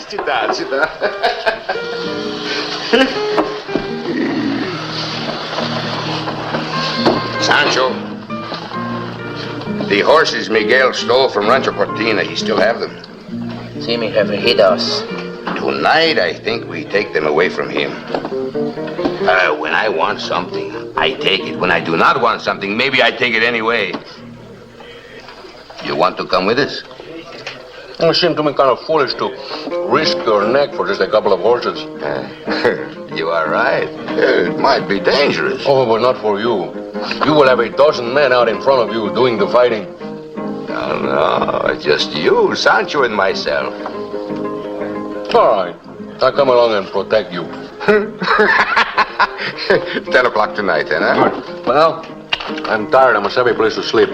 Sit down, sit down. Sancho, the horses Miguel stole from Rancho Cortina, he still have them? Sí, mi jefe, he does. Tonight, I think we take them away from him. When I want something, I take it. When I do not want something, maybe I take it anyway. You want to come with us? You seem to me kind of foolish to risk your neck for just a couple of horses. You are right. It might be dangerous. Oh, but not for you. You will have a dozen men out in front of you doing the fighting. No, just you, Sancho, and myself. All right. I'll come along and protect you. 10 o'clock tonight, then, huh? Good. Well, I'm tired. I must have a place to sleep.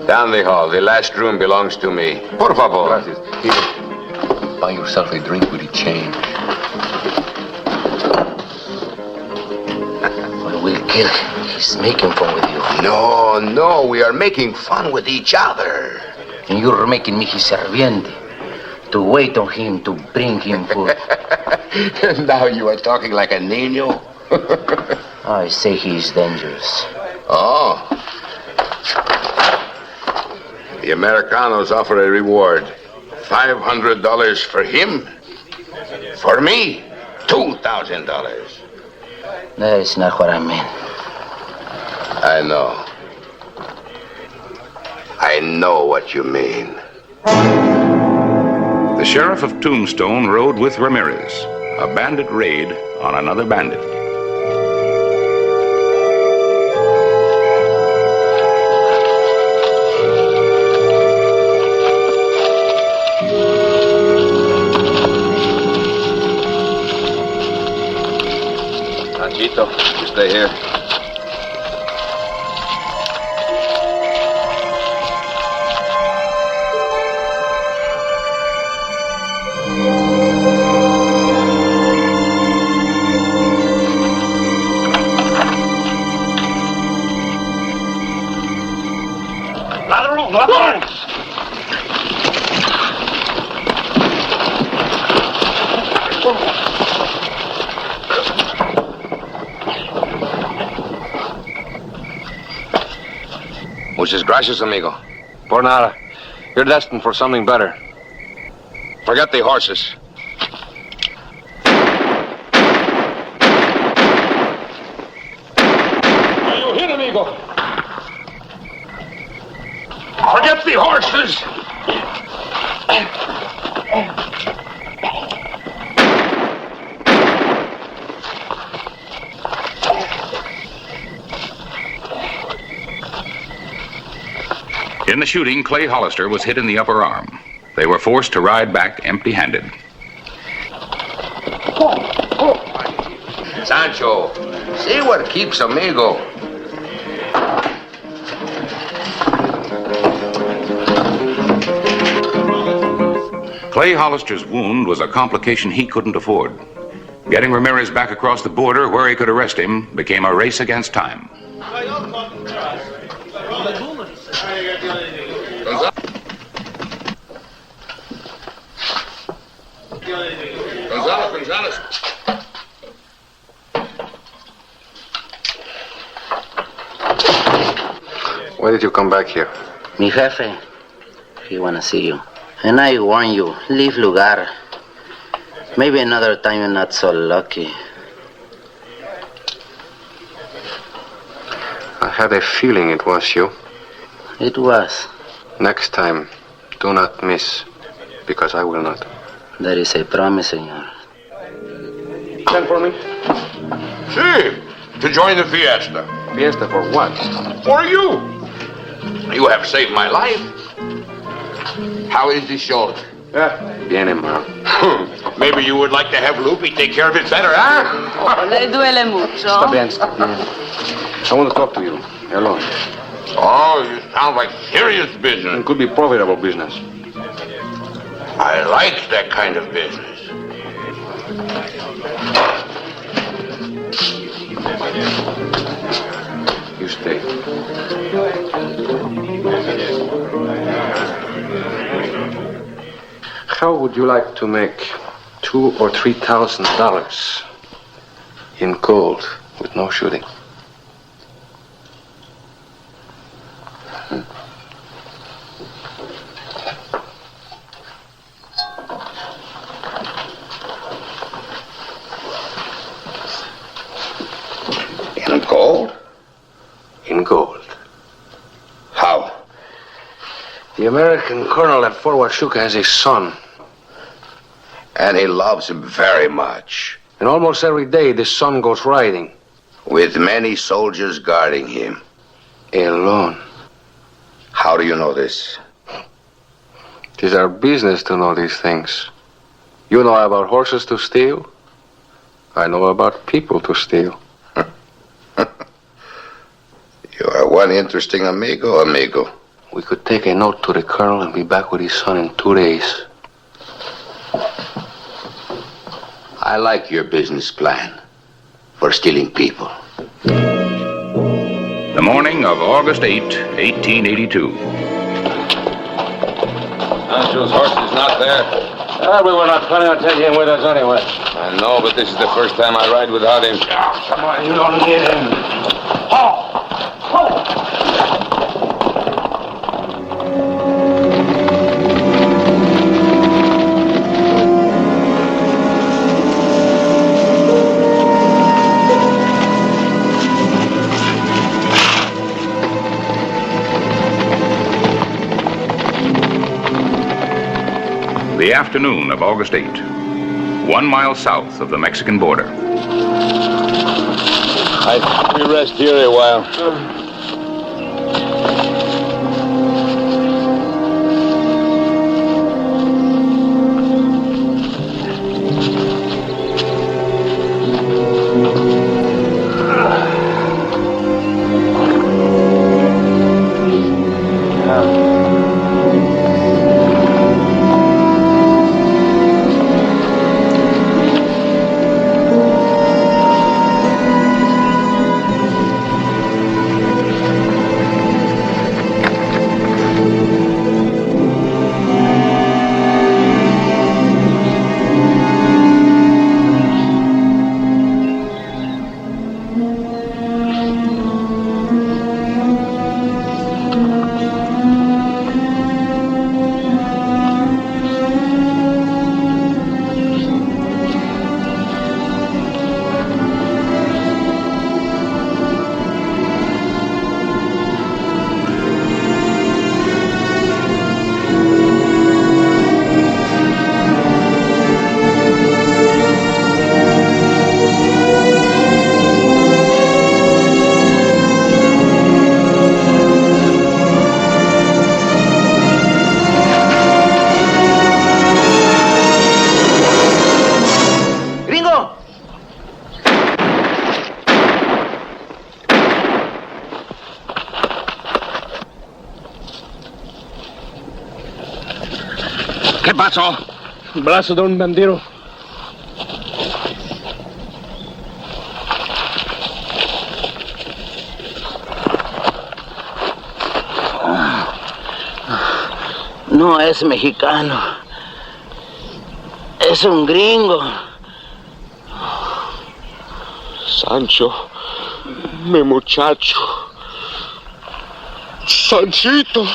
Down the hall. The last room belongs to me. Por favor. Gracias. Here. Buy yourself a drink with the change. We'll kill him. He's making fun with you. No. We are making fun with each other. And you're making me his serviente. To wait on him, to bring him food. Now you are talking like a niño. I say he's dangerous. Oh. The Americanos offer a reward. $500 for him. For me, $2,000. That is not what I meant. I know. I know what you mean. The sheriff of Tombstone rode with Ramirez, a bandit raid on another bandit. Nachito, you stay here. Muchas gracias, amigo. Por nada. You're destined for something better. Forget the horses. Here, amigo. Forget the horses. In the shooting, Clay Hollister was hit in the upper arm. They were forced to ride back empty-handed. Sancho, see what keeps amigo. Clay Hollister's wound was a complication he couldn't afford. Getting Ramirez back across the border where he could arrest him became a race against time. Gonzalez. Why did you come back here? Mi jefe, he wanna see you. And I warn you, leave lugar. Maybe another time you're not so lucky. I had a feeling it was you. It was. Next time, do not miss, because I will not. That is a promise, senor. Send for me? See, to join the fiesta. Fiesta for what? For you. You have saved my life. How is the shoulder? Bien, hermano. Maybe you would like to have Lupe take care of it better, huh? Le duele mucho. Está bien, está bien. I want to talk to you, alone. Oh, you sound like serious business. It could be profitable business. I like that kind of business. You stay. How would you like to make $2,000 or $3,000 in gold with no shooting? In gold? In gold. How? The American colonel at Fort Huachuca has a son. And he loves him very much. And almost every day the son goes riding. With many soldiers guarding him. Alone. How do you know this? It is our business to know these things. You know about horses to steal. I know about people to steal. You are one interesting amigo. We could take a note to the colonel and be back with his son in 2 days. I like your business plan for stealing people. The morning of August 8, 1882. Sancho's horse is not there. We were not planning on taking him with us anyway. I know, but this is the first time I ride without him. Come on, you don't need him. The afternoon of August 8, 1 mile south of the Mexican border. I think we rest here a while. ¿Qué pasó? El brazo de un bandido. No es mexicano. Es un gringo. Sancho, mi muchacho. Sanchito.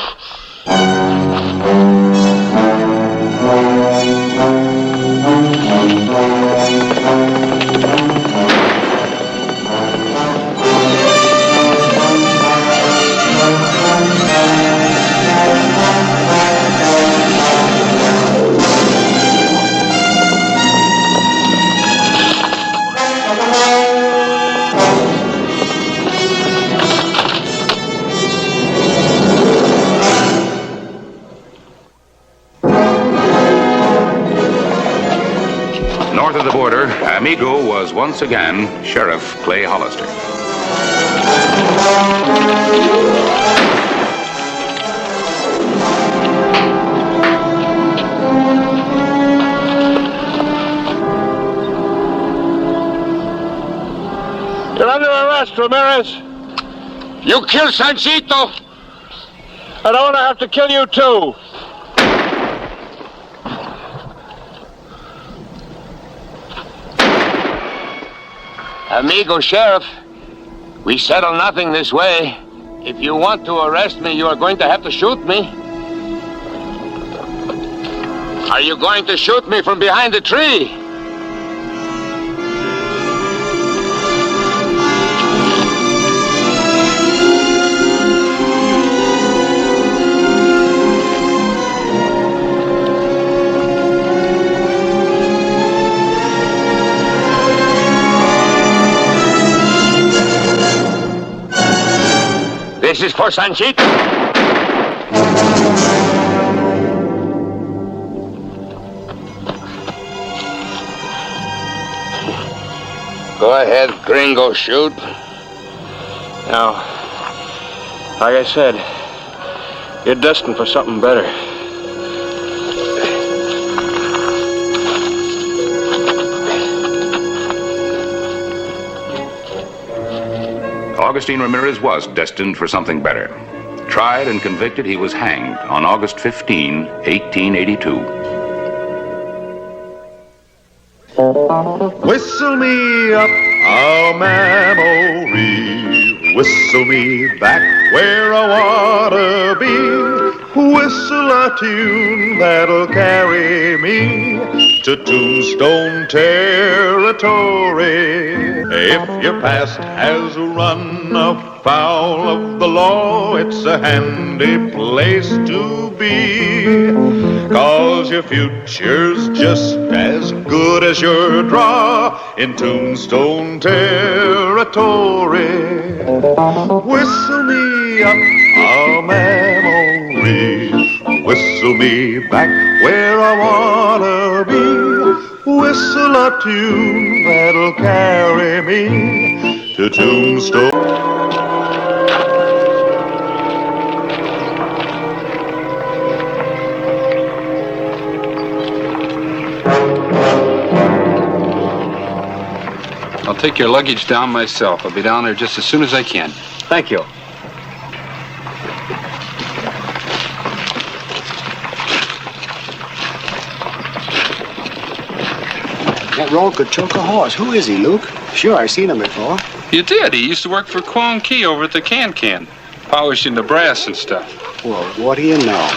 North of the border, Amigo was once again Sheriff Clay Hollister. You're under arrest, Ramirez. You killed Sanchito. I don't want to have to kill you, too. Amigo Sheriff, we settle nothing this way. If you want to arrest me, you are going to have to shoot me. Are you going to shoot me from behind the tree? This is for Sanchito. Go ahead, gringo, shoot. Now, like I said, you're destined for something better. Augustine Ramirez was destined for something better. Tried and convicted, he was hanged on August 15, 1882. Whistle me up a memory, whistle me back where I wanna be, whistle a tune that'll carry me to Tombstone territory. If your past has run afoul of the law, it's a handy place to be, 'cause your future's just as good as your draw in Tombstone territory. Whistle me up a memory, whistle me back where I wanna be, whistle a tune that'll carry me to Tombstone. I'll take your luggage down myself. I'll be down there just as soon as I can. Thank you. That road could choke a horse. Who is he, Luke? Sure, I've seen him before. You did. He used to work for Kwong Key over at the Can-Can, polishing the brass and stuff. Well, what do you know?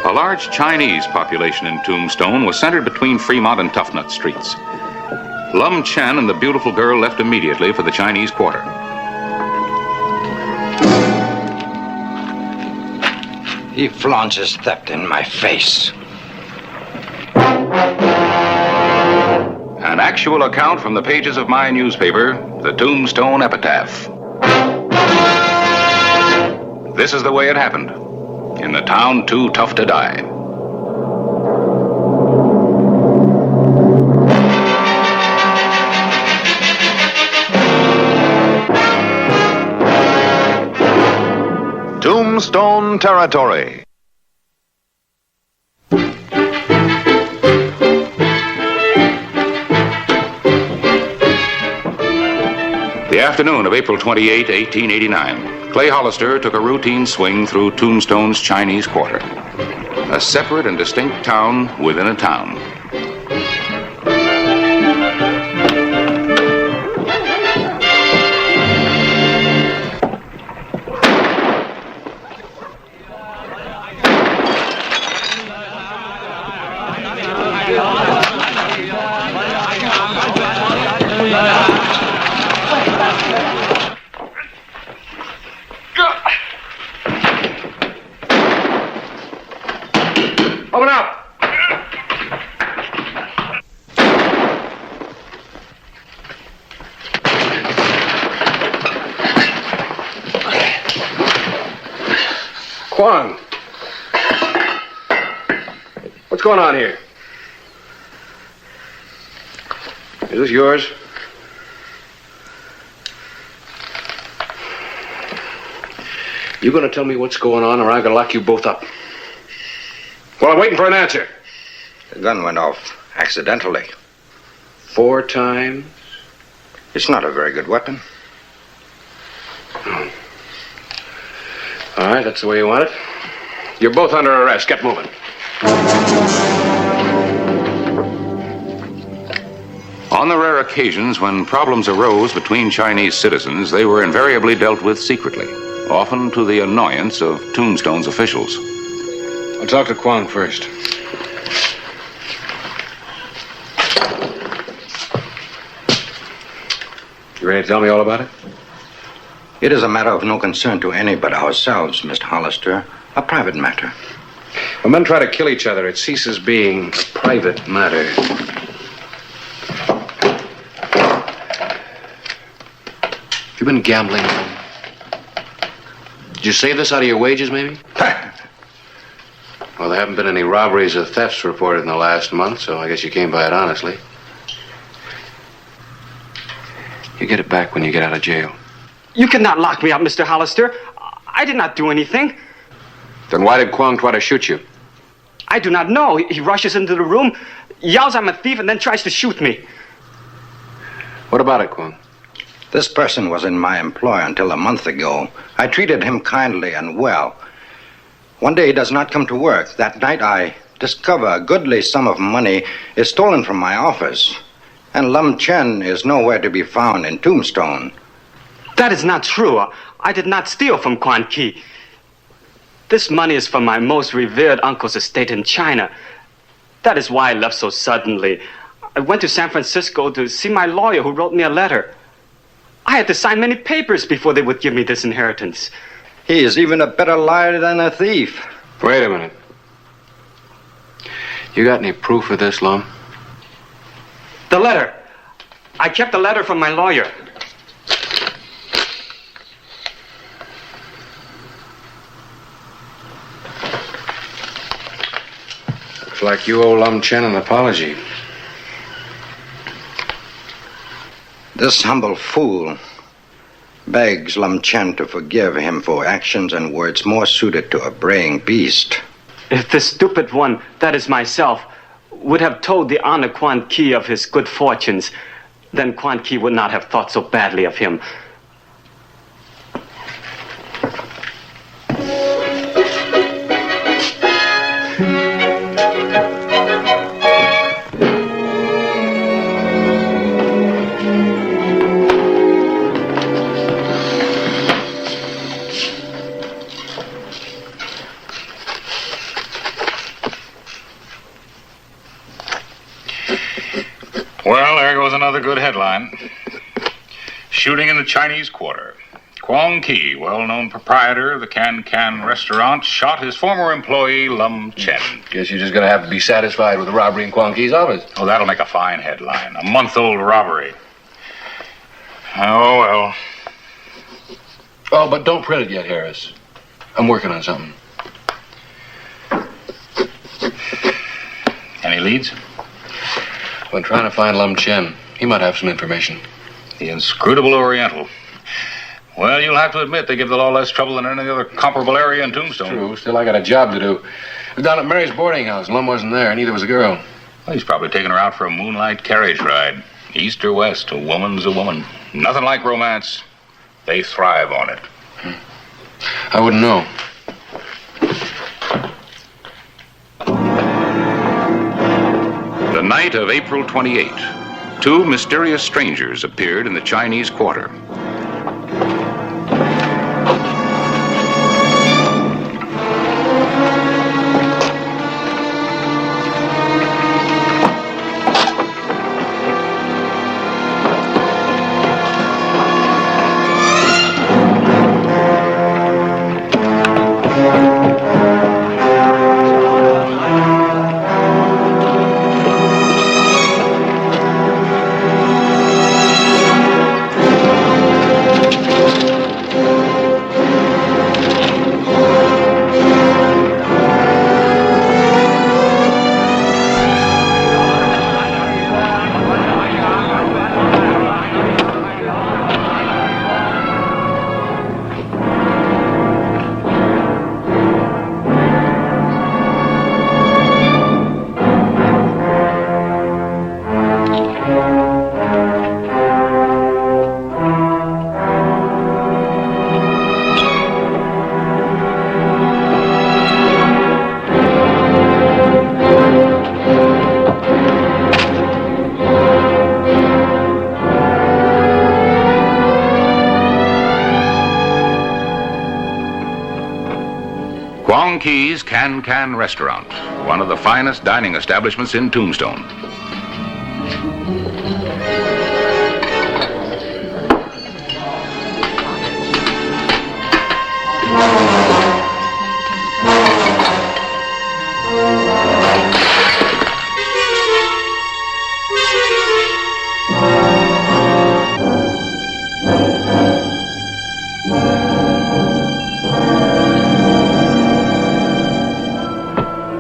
A large Chinese population in Tombstone was centered between Fremont and Toughnut Streets. Lum Chen and the beautiful girl left immediately for the Chinese Quarter. He flaunts his theft in my face. An actual account from the pages of my newspaper, the Tombstone Epitaph. This is the way it happened, in the town too tough to die. Tombstone territory. The afternoon of April 28, 1889, Clay Hollister took a routine swing through Tombstone's Chinese Quarter, a separate and distinct town within a town. Open up! Kwong. What's going on here? Is this yours? You gonna tell me what's going on, or I'm gonna lock you both up? Well, I'm waiting for an answer. The gun went off accidentally. 4 times? It's not a very good weapon. Oh. All right, that's the way you want it. You're both under arrest. Get moving. On the rare occasions when problems arose between Chinese citizens, they were invariably dealt with secretly, often to the annoyance of Tombstone's officials. I'll talk to Kwong first. You ready to tell me all about it? It is a matter of no concern to any but ourselves, Mr. Hollister. A private matter. When men try to kill each other, it ceases being a private matter. You been gambling? Did you save this out of your wages, maybe? Well, there haven't been any robberies or thefts reported in the last month, so I guess you came by it honestly. You get it back when you get out of jail. You cannot lock me up, Mr. Hollister. I did not do anything. Then why did Kwong try to shoot you? I do not know. He rushes into the room, yells I'm a thief, and then tries to shoot me. What about it, Kwong? This person was in my employ until a month ago. I treated him kindly and well. One day he does not come to work. That night I discover a goodly sum of money is stolen from my office. And Lum Chen is nowhere to be found in Tombstone. That is not true. I did not steal from Quan Ki. This money is from my most revered uncle's estate in China. That is why I left so suddenly. I went to San Francisco to see my lawyer who wrote me a letter. I had to sign many papers before they would give me this inheritance. He is even a better liar than a thief. Wait a minute. You got any proof of this, Lum? The letter. I kept the letter from my lawyer. Looks like you owe Lum Chen an apology. This humble fool begs Lum Chen to forgive him for actions and words more suited to a braying beast. If the stupid one, that is myself, would have told the honor Quan Ki of his good fortunes, then Quan Ki would not have thought so badly of him. Well, there goes another good headline. Shooting in the Chinese Quarter. Kwong Ki, well-known proprietor of the Can restaurant, shot his former employee, Lum Chen. Guess you're just gonna have to be satisfied with the robbery in Kwong Ki's office. Oh, that'll make a fine headline. A month-old robbery. Oh, well. Oh, but don't print it yet, Harris. I'm working on something. Any leads? Been trying to find Lum Chen. He might have some information. The inscrutable Oriental. Well, you'll have to admit they give the law less trouble than any other comparable area in Tombstone. True. Still, I got a job to do. I was down at Mary's boarding house. Lum wasn't there, and neither was the girl. Well, he's probably taking her out for a moonlight carriage ride. East or west, a woman's a woman. Nothing like romance. They thrive on it. I wouldn't know. The night of April 28, two mysterious strangers appeared in the Chinese quarter. Quang Ki's Can Restaurant, one of the finest dining establishments in Tombstone.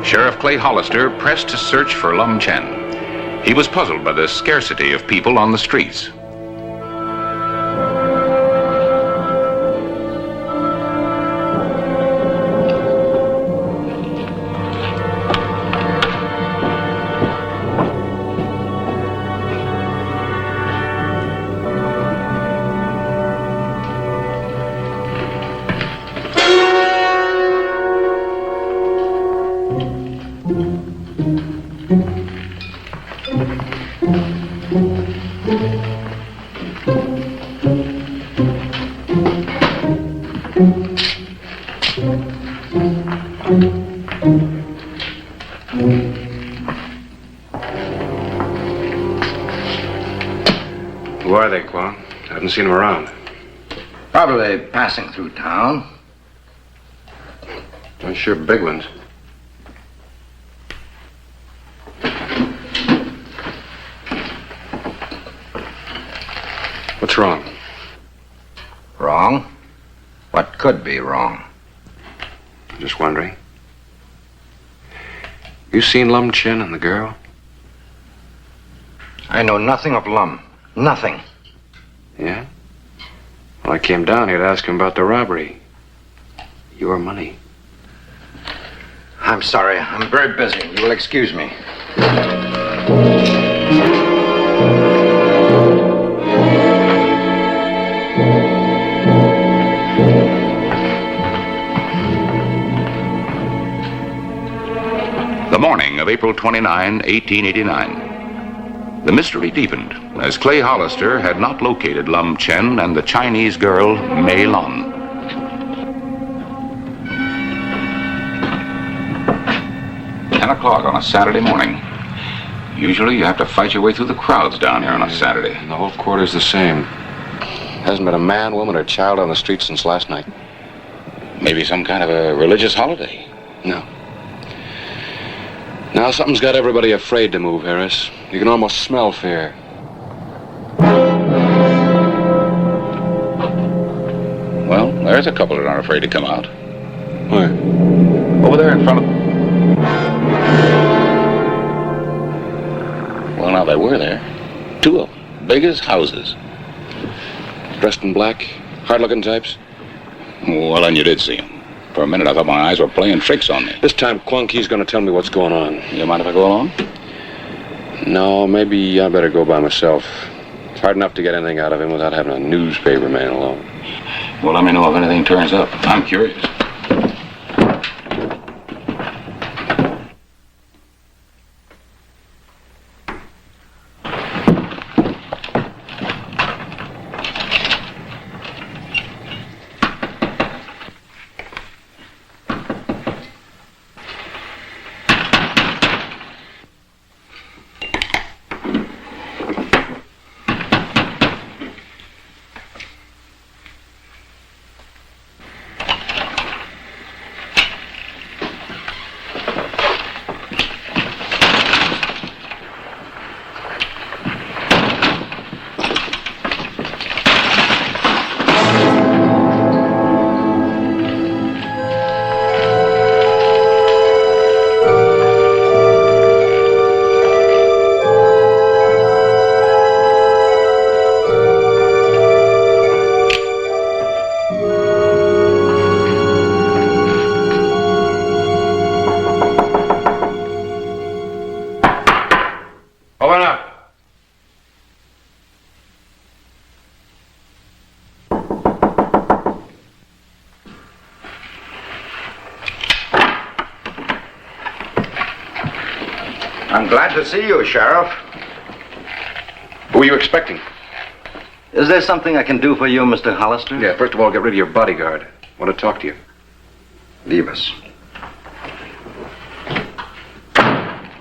Sheriff Clay Hollister pressed to search for Lum Chen. He was puzzled by the scarcity of people on the streets. Who are they, Quang? I haven't seen them around. Probably passing through town. They're sure big ones. What's wrong? Wrong? What could be wrong? I'm just wondering. You seen Lum Chen and the girl? I know nothing of Lum. Nothing. Yeah? Well, I came down here to ask him about the robbery. Your money. I'm sorry. I'm very busy. You will excuse me. The morning of April 29, 1889. The mystery deepened as Clay Hollister had not located Lum Chen and the Chinese girl, Mei Lun. $10 on a Saturday morning. Usually you have to fight your way through the crowds down here on a Saturday. And the whole quarter's the same. Hasn't been a man, woman, or child on the street since last night. Maybe some kind of a religious holiday. No. Now something's got everybody afraid to move, Harris. You can almost smell fear. Well, there's a couple that aren't afraid to come out. Where? Over there in front of... Well, now they were there. Two of them. Big as houses. Dressed in black? Hard-looking types? Well, then you did see them. For a minute, I thought my eyes were playing tricks on me. This time, Quang Ki's going to tell me what's going on. You mind if I go along? No, maybe I better go by myself. It's hard enough to get anything out of him without having a newspaper man along. Well, let me know if anything turns up. I'm curious. Open up. I'm glad to see you, Sheriff. Who are you expecting? Is there something I can do for you, Mr. Hollister? Yeah, first of all, get rid of your bodyguard. I want to talk to you. Leave us.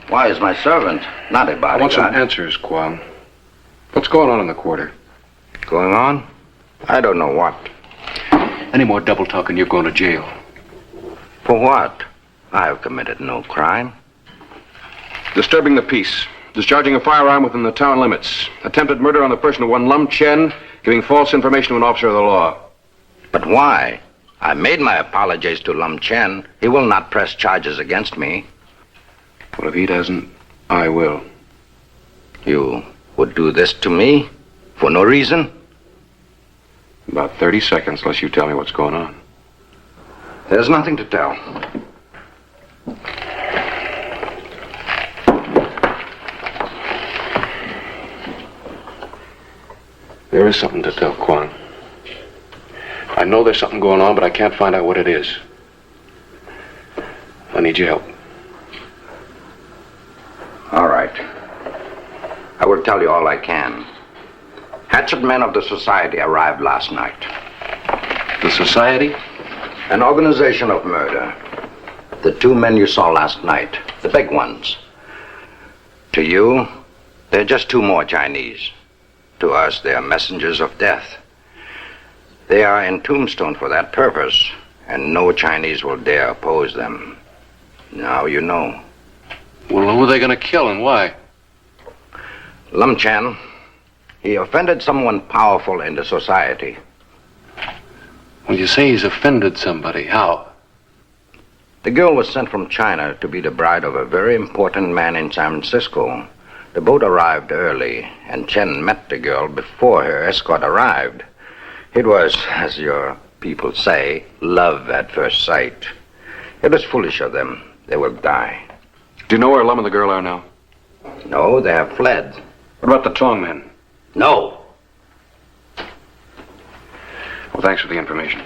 Why is my servant not a bodyguard? I want some answers, Kwan. What's going on in the quarter? Going on? I don't know what. Any more double talk and you're going to jail. For what? I have committed no crime. Disturbing the peace. Discharging a firearm within the town limits. Attempted murder on the person of one Lum Chen. Giving false information to an officer of the law. But why? I made my apologies to Lum Chen. He will not press charges against me. Well, if he doesn't, I will. You would do this to me? For no reason? About 30 seconds, unless you tell me what's going on. There's nothing to tell. There is something to tell, Kwan. I know there's something going on, but I can't find out what it is. I need your help. All right. I will tell you all I can. Hatchet men of the Society arrived last night. The Society? An organization of murder. The two men you saw last night, the big ones. To you, they're just two more Chinese. To us, they are messengers of death. They are in Tombstone for that purpose, and no Chinese will dare oppose them. Now you know. Well, who are they going to kill and why? Lum Chen. He offended someone powerful in the society. When you say he's offended somebody, how? The girl was sent from China to be the bride of a very important man in San Francisco. The boat arrived early, and Chen met the girl before her escort arrived. It was, as your people say, love at first sight. It was foolish of them. They will die. Do you know where Lum and the girl are now? No, they have fled. What about the Tong men? No. Well, thanks for the information.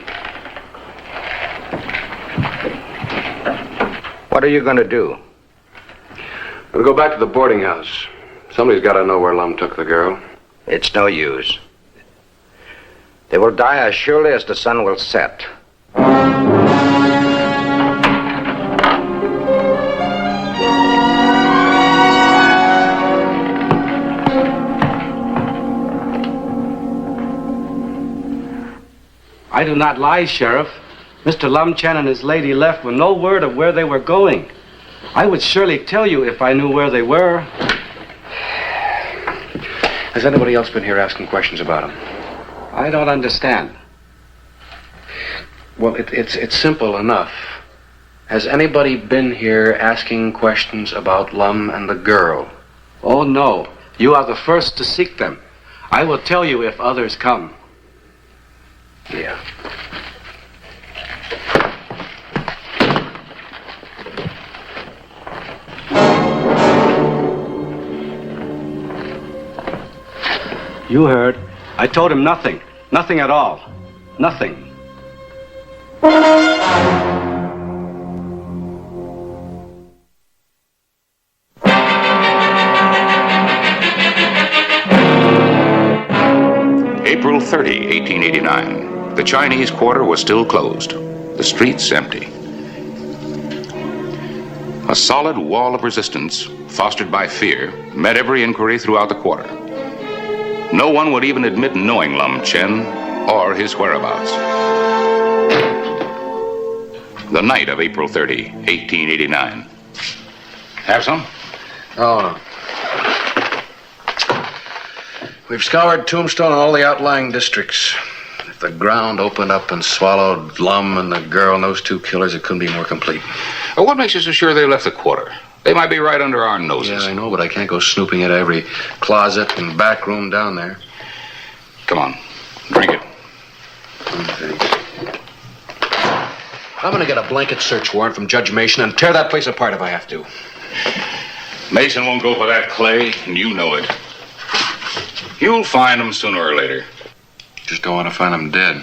What are you going to do? We'll go back to the boarding house. Somebody's got to know where Lum took the girl. It's no use. They will die as surely as the sun will set. I do not lie, Sheriff. Mr. Lum Chen and his lady left with no word of where they were going. I would surely tell you if I knew where they were. Has anybody else been here asking questions about him? I don't understand. Well, it's simple enough. Has anybody been here asking questions about Lum and the girl? Oh, no. You are the first to seek them. I will tell you if others come. Yeah. You heard. I told him nothing. Nothing at all. Nothing. April 30, 1889. The Chinese quarter was still closed. The streets empty. A solid wall of resistance, fostered by fear, met every inquiry throughout the quarter. No one would even admit knowing Lum Chen or his whereabouts. The night of April 30, 1889. Have some? Oh, no. We've scoured Tombstone and all the outlying districts. If the ground opened up and swallowed Lum and the girl and those two killers, it couldn't be more complete. Well, what makes you so sure they left the quarter? They might be right under our noses. Yeah, I know, but I can't go snooping into every closet and back room down there. Come on, drink it. I'm going to get a blanket search warrant from Judge Mason and tear that place apart if I have to. Mason won't go for that, Clay, and you know it. You'll find them sooner or later. Just don't want to find them dead.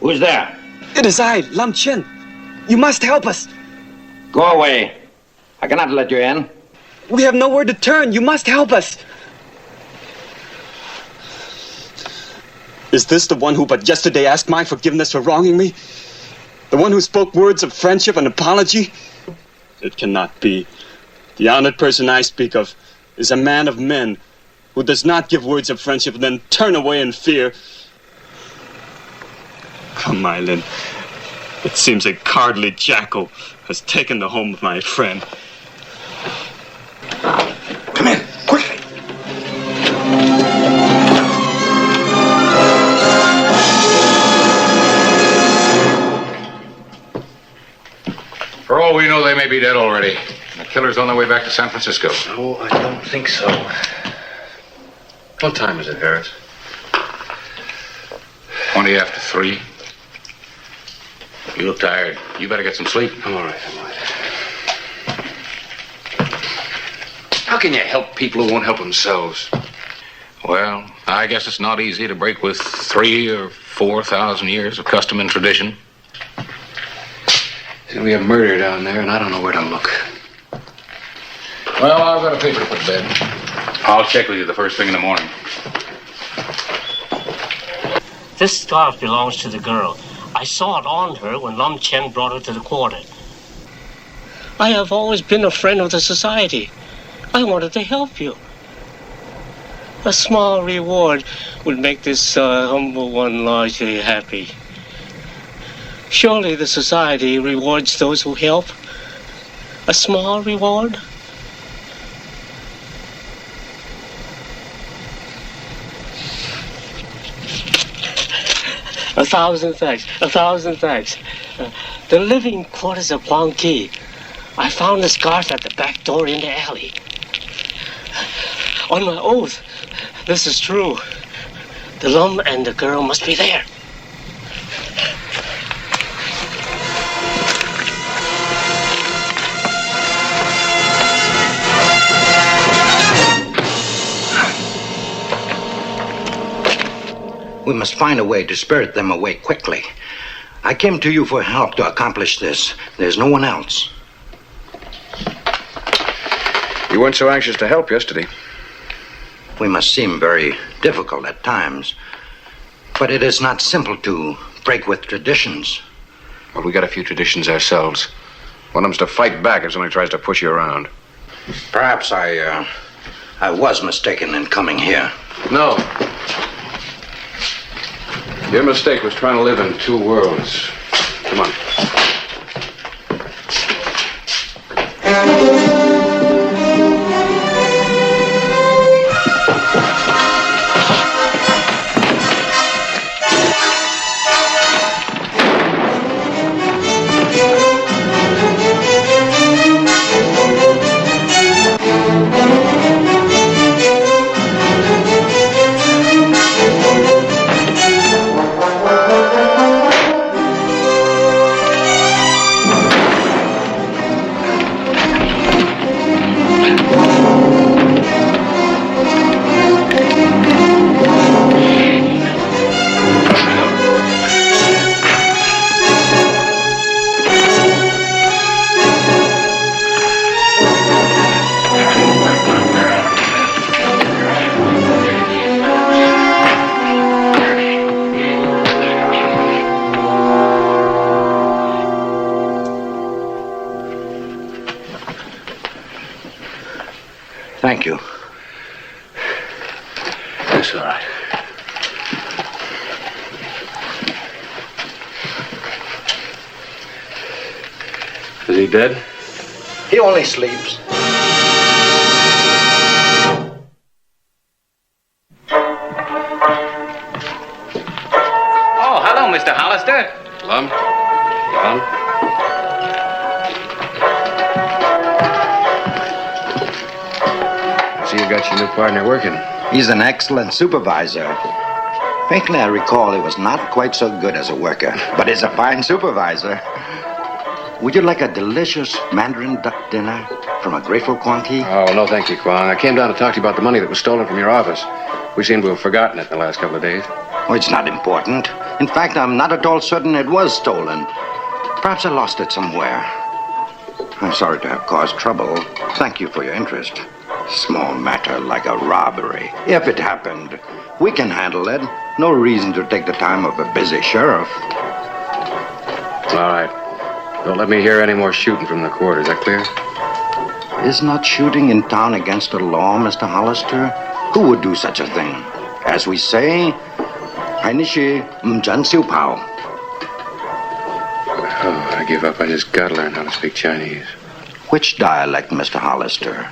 Who's there? It is I, Lum Chen. You must help us. Go away. I cannot let you in. We have nowhere to turn. You must help us. Is this the one who but yesterday asked my forgiveness for wronging me? The one who spoke words of friendship and apology? It cannot be. The honored person I speak of is a man of men who does not give words of friendship and then turn away in fear. Come, Mylin. It seems a cowardly jackal has taken the home of my friend. Come in, quickly. For all we know, they may be dead already. The killer's on their way back to San Francisco. No, I don't think so. What time is it, Harris? 20 after 3. You look tired. You better get some sleep. I'm all right. How can you help people who won't help themselves? Well, I guess it's not easy to break with 3,000 or 4,000 years of custom and tradition. There's gonna be a murder down there, and I don't know where to look. Well, I've got a paper to put to bed. I'll check with you the first thing in the morning. This scarf belongs to the girl. I saw it on her when Lum Chen brought her to the quarter. I have always been a friend of the society. I wanted to help you. A small reward would make this humble one largely happy. Surely the society rewards those who help. A small reward? A thousand thanks. The living quarters of Huang Ki. I found the scarf at the back door in the alley. On my oath, this is true. The Lum and the girl must be there. We must find a way to spirit them away quickly. I came to you for help to accomplish this. There's no one else. You weren't so anxious to help yesterday. We must seem very difficult at times. But it is not simple to break with traditions. Well, we got a few traditions ourselves. One of them's to fight back if somebody tries to push you around. Perhaps I was mistaken in coming here. No. Your mistake was trying to live in two worlds. Come on. That's all right. Is he dead? He only sleeps. Oh, hello, Mr. Hollister. Lum? See, you got your new partner working. He's an excellent supervisor. Faintly, I recall he was not quite so good as a worker, but he's a fine supervisor. Would you like a delicious mandarin duck dinner from a grateful Quanky? Oh, no, thank you, Kwong. I came down to talk to you about the money that was stolen from your office. We seem to have forgotten it in the last couple of days. Oh, it's not important. In fact, I'm not at all certain it was stolen. Perhaps I lost it somewhere. I'm sorry to have caused trouble. Thank you for your interest. Small matter like a robbery. If it happened, we can handle it. No reason to take the time of a busy sheriff. All right. Don't let me hear any more shooting from the court. Is that clear? Is not shooting in town against the law, Mr. Hollister? Who would do such a thing? As we say, Hainishi Mjan Siu Pao. Oh, I give up. I just gotta learn how to speak Chinese. Which dialect, Mr. Hollister?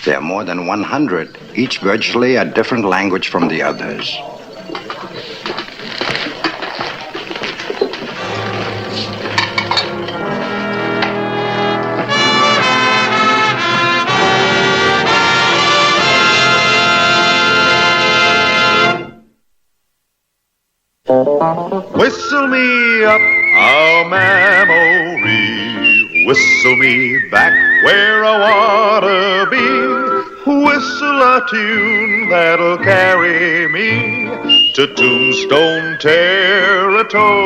There are more than 100, each virtually a different language from the others. Whistle me up a memory, whistle me back where I wanna be, whistle a tune that'll carry me to Tombstone territory.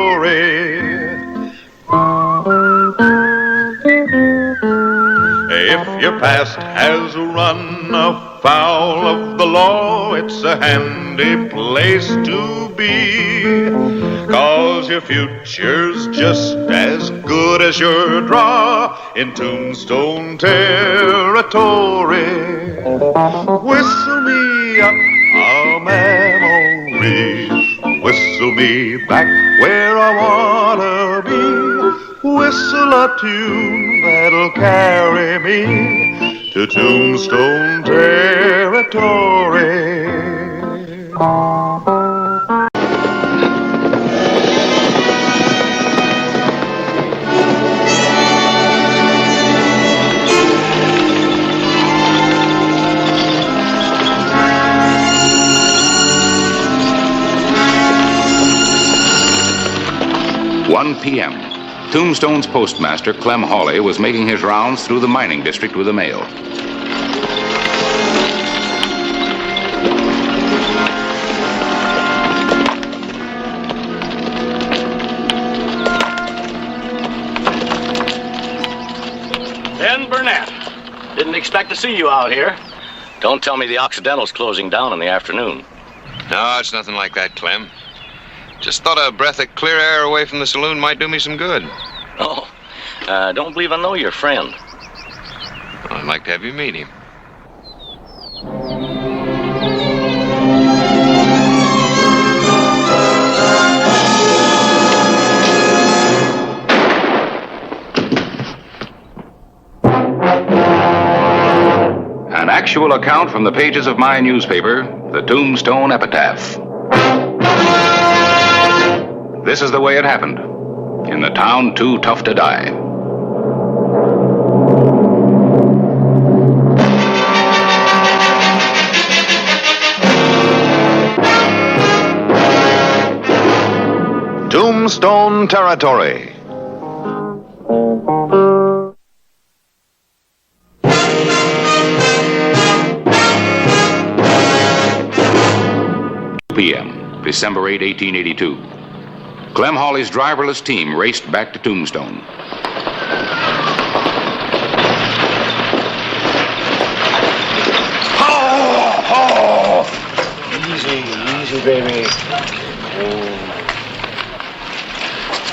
If your past has run afoul of the law, it's a handy place to be, 'cause your future's just as good as your draw in Tombstone territory. Whistle me up a memory, whistle me back where I wanna be, whistle a tune that'll carry me to Tombstone territory. One p.m. Tombstone's postmaster, Clem Hawley, was making his rounds through the mining district with the mail. Ben Burnett. Didn't expect to see you out here. Don't tell me the Occidental's closing down in the afternoon. No, it's nothing like that, Clem. Just thought a breath of clear air away from the saloon might do me some good. Oh, don't believe I know your friend. Well, I'd like to have you meet him. An actual account from the pages of my newspaper, the Tombstone Epitaph. This is the way it happened, in the town too tough to die. Tombstone Territory. p.m., December 8, 1882. Clem Hawley's driverless team raced back to Tombstone. Easy, baby.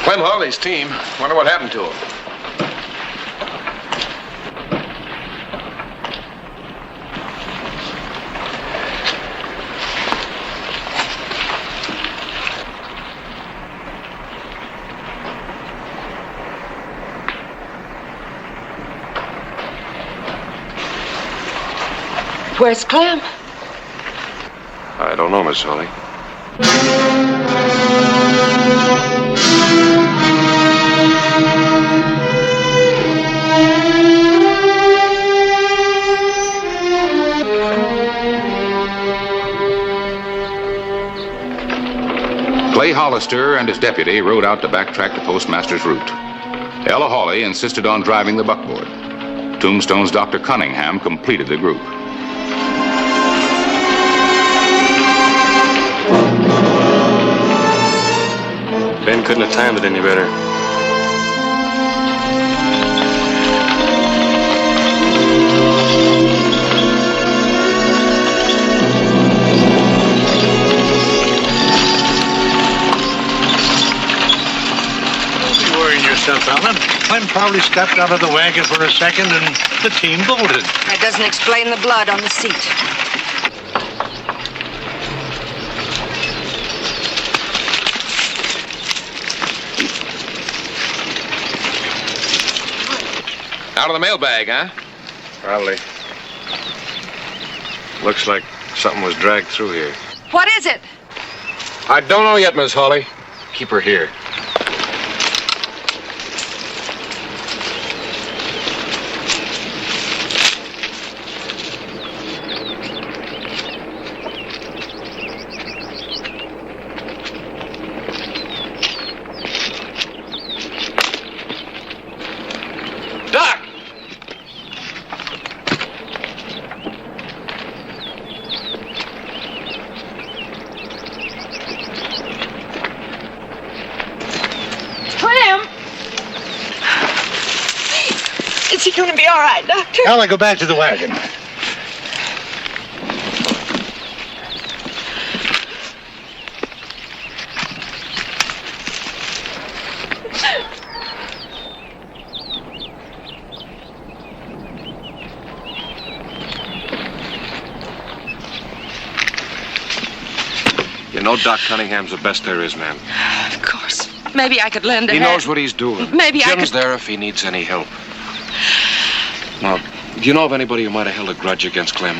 Clem Hawley's team. Wonder what happened to him. Where's Clem? I don't know, Miss Holly. Clay Hollister and his deputy rode out to backtrack the postmaster's route. Ella Hawley insisted on driving the buckboard. Tombstone's Dr. Cunningham completed the group. Ben couldn't have timed it any better. Alan. Clem probably stepped out of the wagon for a second and the team bolted. That doesn't explain the blood on the seat. Out of the mailbag, huh? Probably. Looks like something was dragged through here. What is it? I don't know yet, Miss Hawley. Keep her here. Doctor? Ella, go back to the wagon. You know Doc Cunningham's the best there is, ma'am. Of course. Maybe I could lend a He hand. knows what he's doing. Maybe I Jim's could... there if he needs any help. Now, do you know of anybody who might have held a grudge against Clem?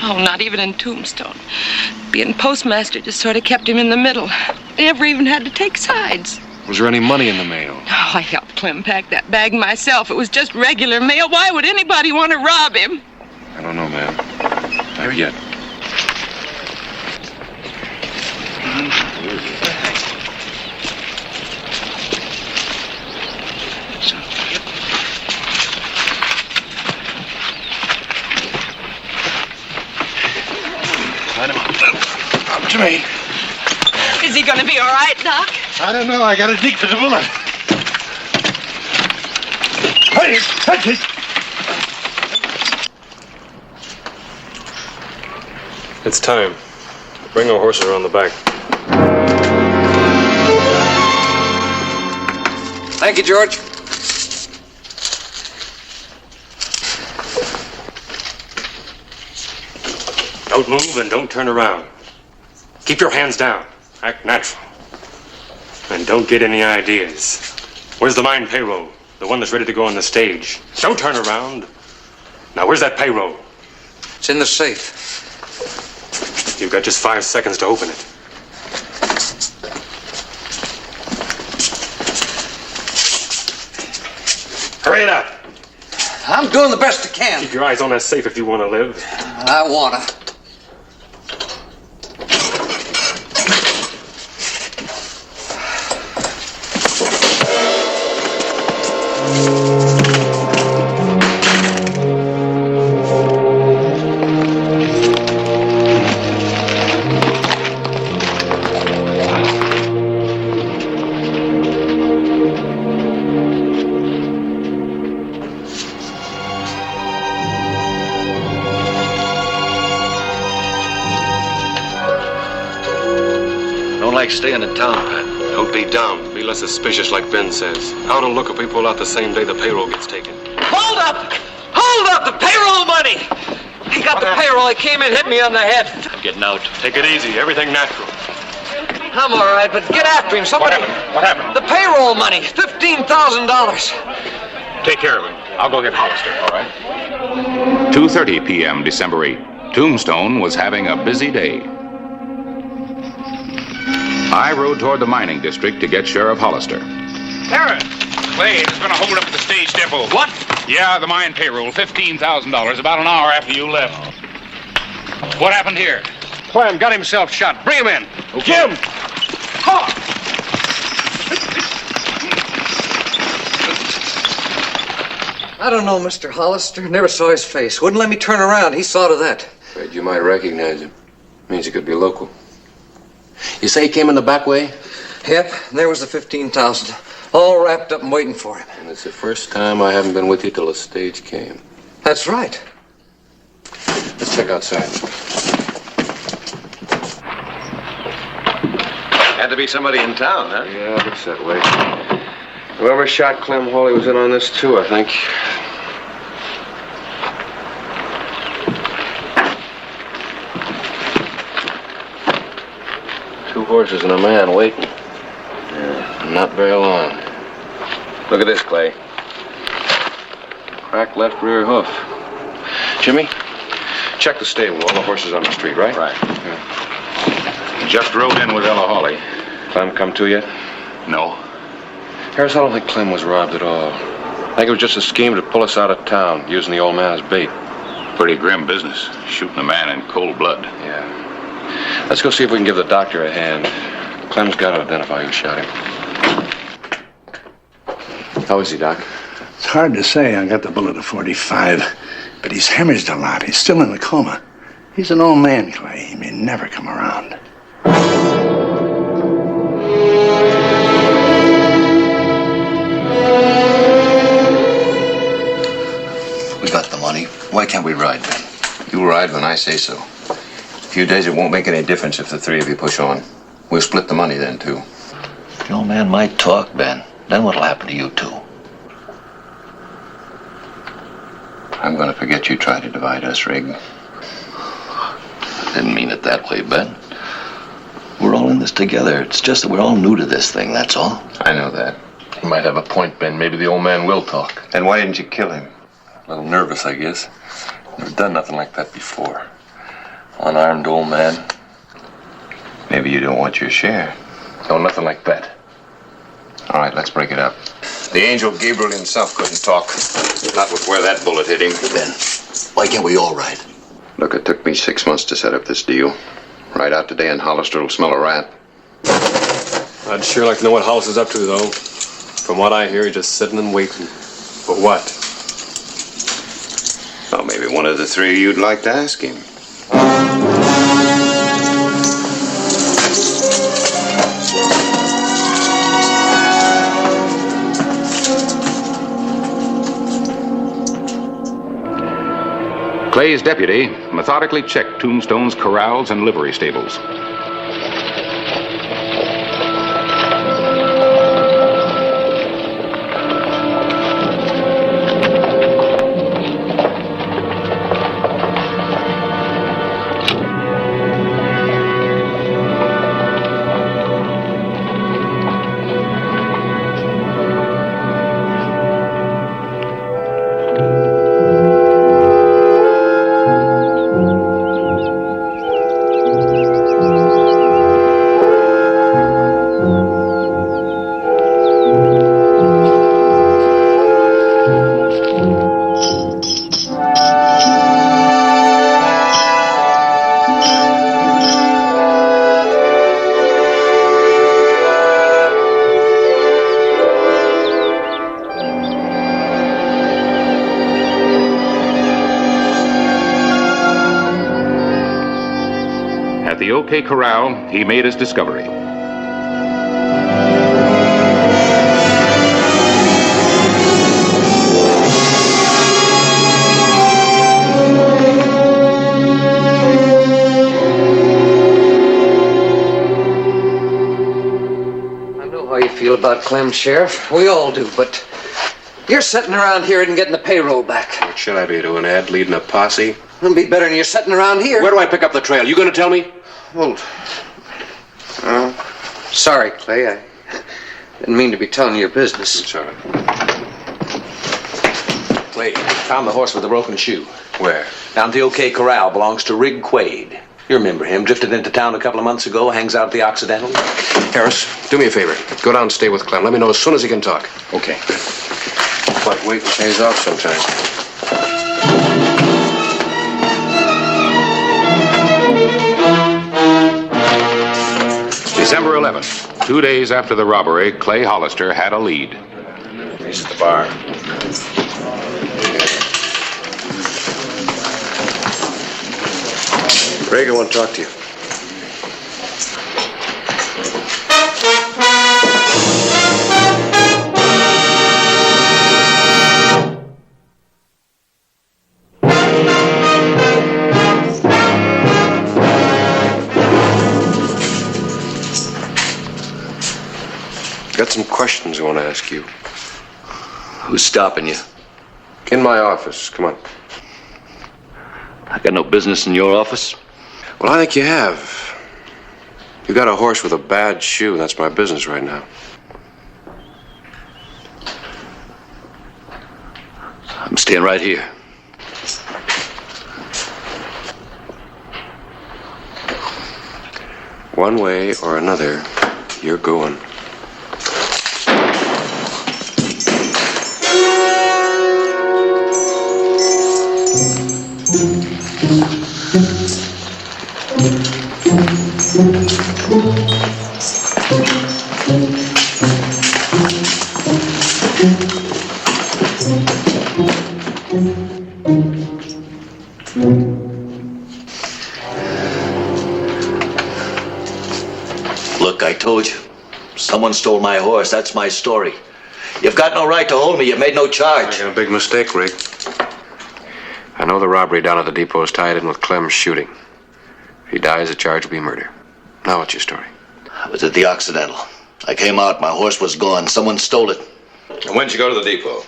Oh, not even in Tombstone. Being postmaster just sort of kept him in the middle. Never even had to take sides. Was there any money in the mail? Oh, I helped Clem pack that bag myself. It was just regular mail. Why would anybody want to rob him? I don't know, ma'am. Not yet. Up to me. Is he going to be all right, Doc? I don't know. I got a dig for the bullet. Hey, touch it. It's time. Bring our horses around the back. Thank you, George. Don't move and don't turn around. Keep your hands down. Act natural. And don't get any ideas. Where's the mine payroll? The one that's ready to go on the stage. Don't turn around. Now, where's that payroll? It's in the safe. You've got just 5 seconds to open it. Hurry it up. I'm doing the best I can. Keep your eyes on that safe if you want to live. I wanna. Staying in town, Pat. Don't be down. Be less suspicious like Ben says. How to look if we pull out the same day the payroll gets taken. Hold up! Hold up! The payroll money! He got the payroll. He came in, hit me on the head. I'm getting out. Take it easy. Everything natural. I'm all right, but get after him. Somebody. What happened? The payroll money. $15,000. Take care of him. I'll go get Hollister. All right. 2:30 p.m., December 8. Tombstone was having a busy day. I rode toward the mining district to get Sheriff Hollister. Harris! Clay, there's been a holdup at the stage depot. What? Yeah, the mine payroll, $15,000, about an hour after you left. What happened here? Clem got himself shot. Bring him in. Okay. Jim! I don't know, Mr. Hollister. Never saw his face. Wouldn't let me turn around. He saw to that. Afraid you might recognize him. Means he could be local. You say he came in the back way? Yep, and there was the 15,000. All wrapped up and waiting for him. And it's the first time I haven't been with you till the stage came. That's right. Let's check outside. Had to be somebody in town, huh? Yeah, it looks that way. Whoever shot Clem Hawley was in on this too, I think. Two horses and a man waiting. Yeah, not very long. Look at this, Clay. Cracked left rear hoof. Jimmy, check the stable. All the horses on the street, right? Right. Yeah. Just rode in with Ella Hawley. Clem come to yet? No. Harris, I don't think Clem was robbed at all. I think it was just a scheme to pull us out of town, using the old man as bait. Pretty grim business, shooting a man in cold blood. Yeah. Let's go see if we can give the doctor a hand. Clem's got to identify who shot him. How is he, Doc? It's hard to say. I got the bullet at 45, but he's hemorrhaged a lot. He's still in a coma. He's an old man, Clay. He may never come around. We got the money. Why can't we ride then? You ride when I say so. A few days it won't make any difference if the three of you push on. We'll split the money then, too. The old man might talk, Ben. Then what'll happen to you two? I'm going to forget you tried to divide us, Rig. Didn't mean it that way, Ben. We're all in this together. It's just that we're all new to this thing, that's all. I know that. You might have a point, Ben. Maybe the old man will talk. Then why didn't you kill him? A little nervous, I guess. Never done nothing like that before. Unarmed old man. Maybe you don't want your share. No, nothing like that. All right, let's break it up. The angel Gabriel himself couldn't talk. Not with where that bullet hit him. Ben, why can't we all ride? Look, it took me 6 months to set up this deal. Right out today and Hollister will smell a rat. I'd sure like to know what Hollis is up to, though. From what I hear, he's just sitting and waiting. For what? Well, maybe one of the three of you'd like to ask him. Clay's deputy methodically checked Tombstone's corrals and livery stables. At the OK Corral, he made his discovery. I know how you feel about Clem, Sheriff. We all do, but you're sitting around here and getting the payroll back. What should I be doing, Ed? Leading a posse? It'll be better than you're sitting around here. Where do I pick up the trail? You gonna tell me? Well, sorry, Clay. I didn't mean to be telling you your business. It's all right. Clay, found the horse with the broken shoe. Where? Down at the OK Corral. Belongs to Rig Quaid. You remember him. Drifted into town a couple of months ago. Hangs out at the Occidental. Harris, do me a favor. Go down and stay with Clem. Let me know as soon as he can talk. Okay. But waiting pays off sometimes. December 11th, 2 days after the robbery, Clay Hollister had a lead. He's at the bar. Greg, I want to talk to you. Got some questions I want to ask you. Who's stopping you? In my office. Come on. I got no business in your office. Well, I think you have. You got a horse with a bad shoe. That's my business right now. I'm staying right here. One way or another, you're going. Look, I told you. Someone stole my horse. That's my story. You've got no right to hold me. You've made no charge. Making a big mistake, Rick. I know the robbery down at the depot is tied in with Clem's shooting. If he dies, the charge will be murder. Now what's your story? I was at the Occidental. I came out. My horse was gone. Someone stole it. And when'd you go to the depot?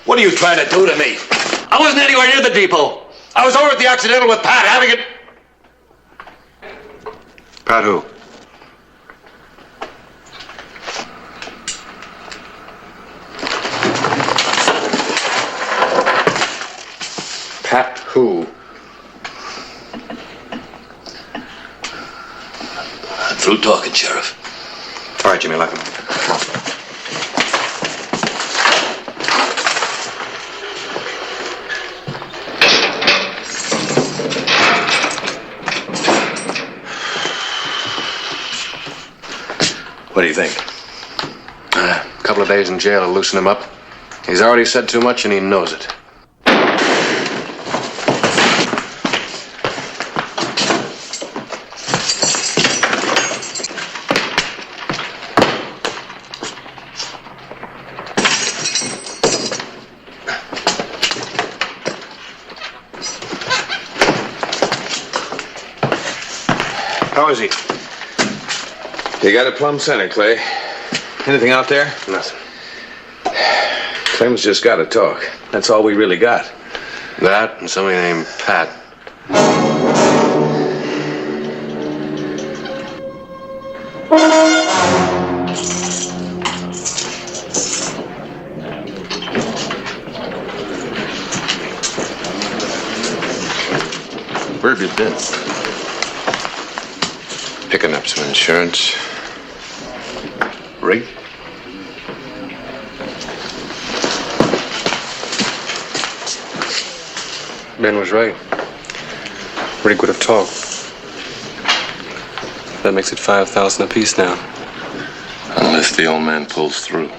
What are you trying to do to me? I wasn't anywhere near the depot. I was over at the Occidental with Pat having it. Pat who? Pat who? I'm through talking, Sheriff. All right, Jimmy, lock him. What do you think? A couple of days in jail will loosen him up. He's already said too much and he knows it. How is he? You got a plumb center, Clay. Anything out there? Nothing. Clem's just got to talk. That's all we really got. That and somebody named Pat. Where have you been? Picking up some insurance. Rig? Ben was right. Rig would have talked. That makes it 5,000 apiece now. Unless the old man pulls through.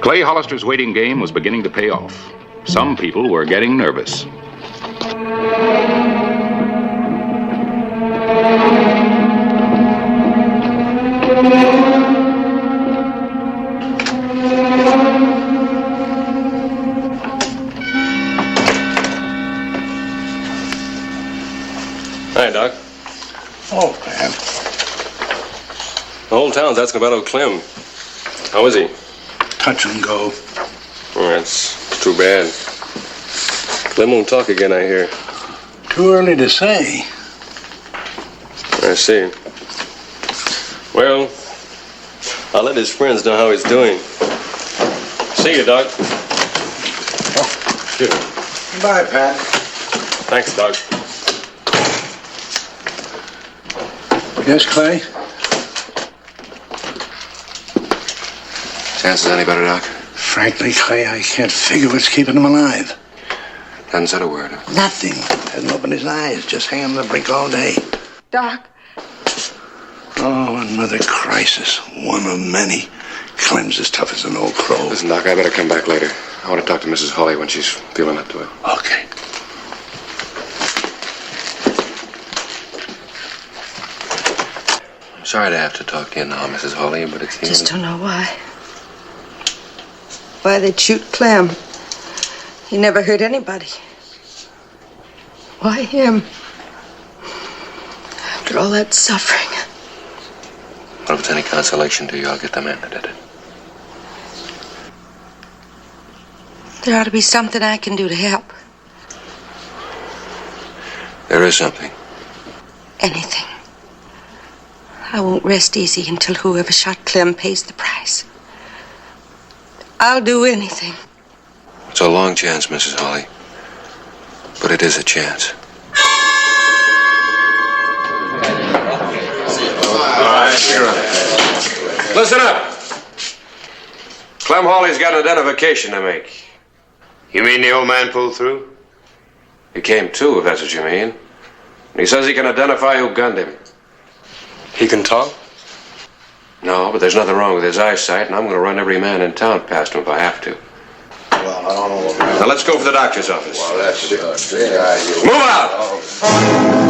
Clay Hollister's waiting game was beginning to pay off. Some people were getting nervous. Hi, Doc. Oh, man. The whole town's asking about old Clem. How is he? Touch and go. Oh, that's too bad. Clem won't talk again, I hear. Too early to say. I see. Well, I'll let his friends know how he's doing. See you, Doc. Sure. Bye, Pat. Thanks, Doc. Yes, Clay? Chances any better, Doc? Frankly, Clay, I can't figure what's keeping him alive. Hasn't said a word. Nothing. Hasn't opened his eyes. Just hanging on the brink all day. Doc. Oh, another crisis. One of many. Clem's as tough as an old crow. Listen, Doc, I better come back later. I want to talk to Mrs. Hawley when she's feeling up to it. Okay. I'm sorry to have to talk to you now, Mrs. Hawley, but it's the Just don't know why. Why they'd shoot Clem. He never hurt anybody. Why him? After all that suffering. Well, if it's any consolation to you, I'll get the man that did it. There ought to be something I can do to help. There is something. Anything. I won't rest easy until whoever shot Clem pays the price. I'll do anything. It's a long chance, Mrs. Hawley. But it is a chance. All right, sure. Listen up. Clem Hawley's got an identification to make. You mean the old man pulled through? He came to, if that's what you mean. And he says he can identify who gunned him. He can talk? No, but there's nothing wrong with his eyesight, and I'm going to run every man in town past him if I have to. Well, I don't know what... Now, let's go for the doctor's office. Well, that's it. Move out!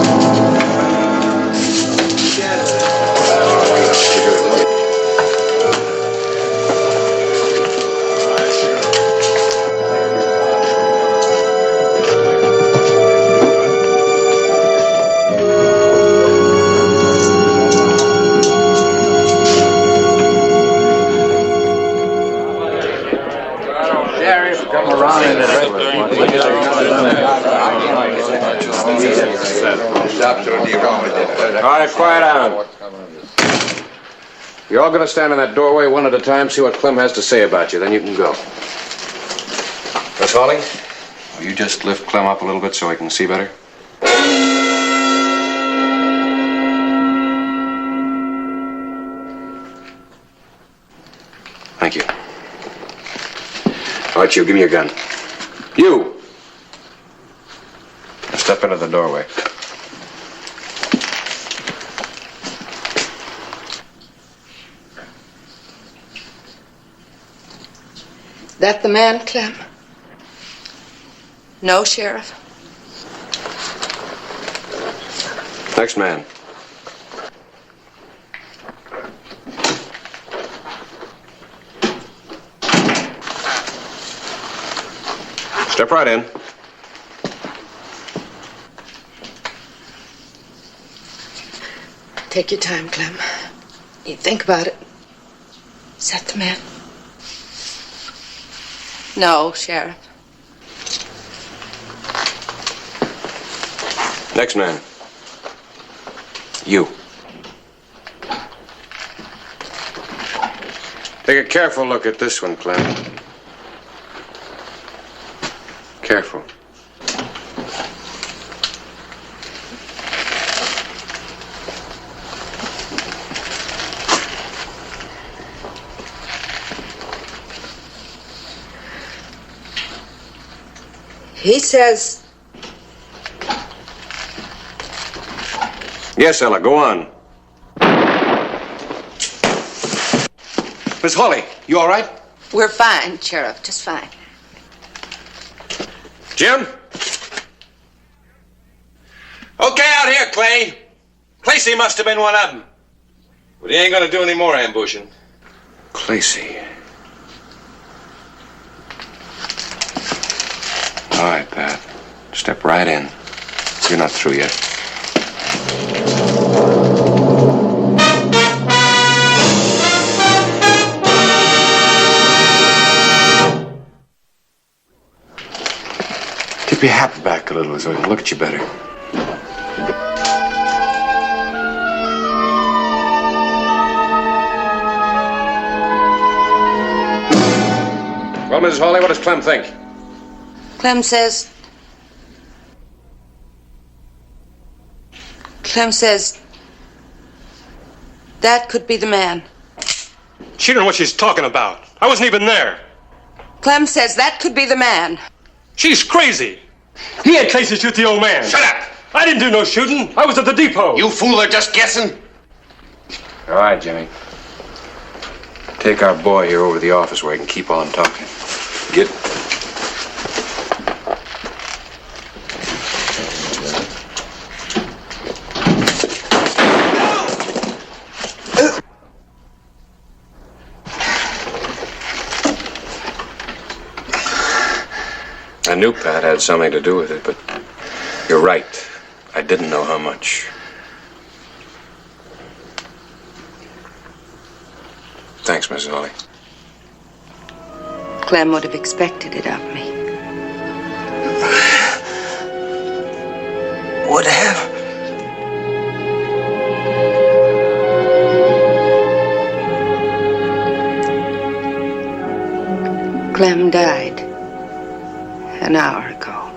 All right, quiet down. You're all going to stand in that doorway one at a time, see what Clem has to say about you. Then you can go. Miss Hawley, will you just lift Clem up a little bit so I can see better? Thank you. All right, you, give me your gun. You! Step into the doorway. That the man, Clem? No, Sheriff. Next man. Step right in. Take your time, Clem. You think about it. Is that the man? No, Sheriff. Next man. You. Take a careful look at this one, Clem. Careful. He says... Yes, Ella, go on. Miss Hawley, you all right? We're fine, Sheriff, just fine. Jim? Okay, out here, Clay. Clacy must have been one of them. But he ain't gonna do any more ambushing. Clacy. All right, Pat. Step right in. You're not through yet. Keep your hat back a little so I can look at you better. Mrs. Hawley, what does Clem think? Clem says that could be the man. She don't know what she's talking about. I wasn't even there. Clem says that could be the man. She's crazy. He had Casey shoot the old man. Shut up! I didn't do no shooting. I was at the depot. You fool are just guessing. All right, Jimmy. Take our boy here over to the office where he can keep on talking. Get. I knew Pat had something to do with it, but you're right. I didn't know how much. Thanks, Mrs. Hawley. Clem would have expected it of me. Would have? Clem died an hour ago.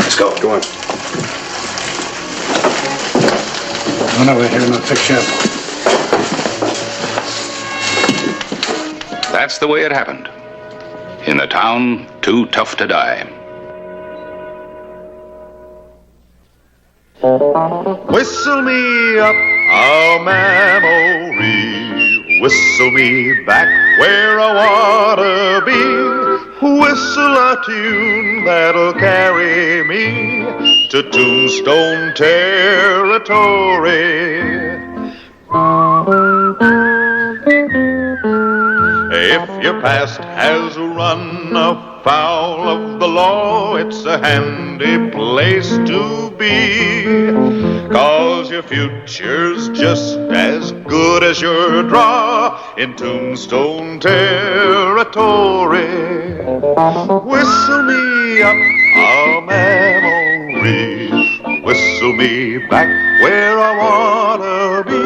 Let's go. Go on. Run over here and I'll fix you up. That's the way it happened. In the town, too tough to die. Whistle me up a memory, whistle me back where I wanna be, whistle a tune that'll carry me to Tombstone territory. If your past has run afoul of the law, it's a handy place to be, 'cause your future's just as good as your draw in Tombstone territory. Whistle me up a memory, whistle me back where I wanna be,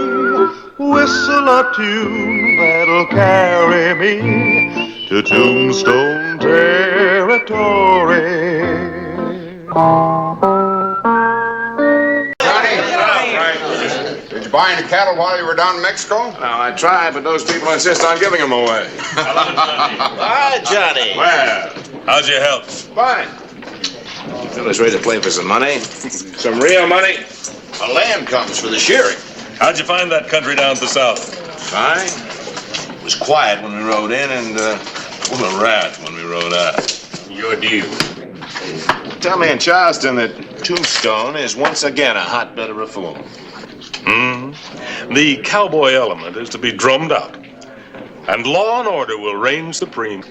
whistle a tune that'll carry me to Tombstone territory. Did you buy any cattle while you were down in Mexico? No, I tried, but those people insist on giving them away. Hi, Johnny. Well, How's your health? fine. Fellas ready to play for some money. Some real money. A land comes for the shearing. How'd you find that country down to the south? Fine. It was quiet when we rode in and full of rats when we rode out. Your deal. Tell me in Charleston that Tombstone is once again a hotbed of reform. The cowboy element is to be drummed out, and law and order will reign supreme.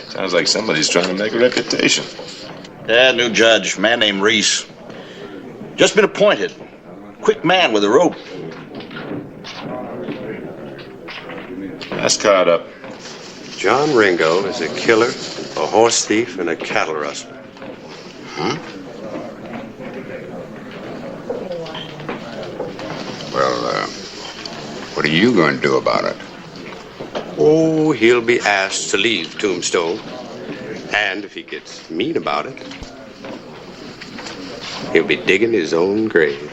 Sounds like somebody's trying to make a reputation. Yeah, new judge, man named Reese. Just been appointed. Quick man with a rope. That's caught up. John Ringo is a killer, a horse thief, and a cattle rustler. Well, what are you going to do about it? Oh, he'll be asked to leave Tombstone. And if he gets mean about it, he'll be digging his own grave.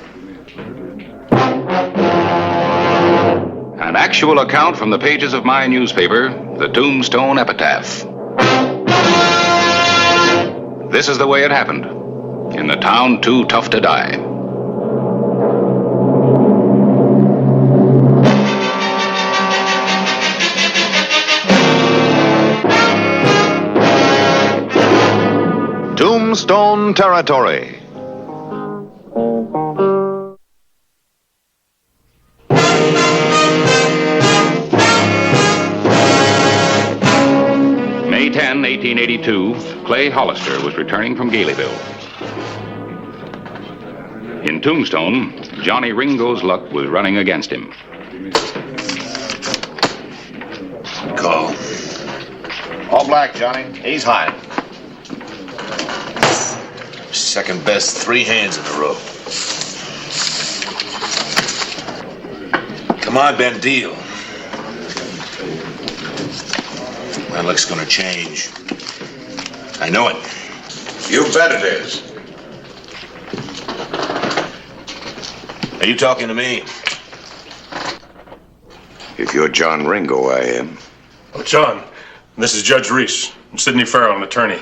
An actual account from the pages of my newspaper, the Tombstone Epitaph. This is the way it happened. In the town too tough to die. Tombstone territory. May 10, 1882, Clay Hollister was returning from Galeyville. In Tombstone, Johnny Ringo's luck was running against him. Call. All black, Johnny. He's hiding. second best 3 hands in a row. Come on, Ben, deal. My luck's gonna change. I know it. You bet it is. Are you talking to me? If you're John Ringo, I am. Oh, John, this is Judge Reese. I'm Sidney Farrell, an attorney.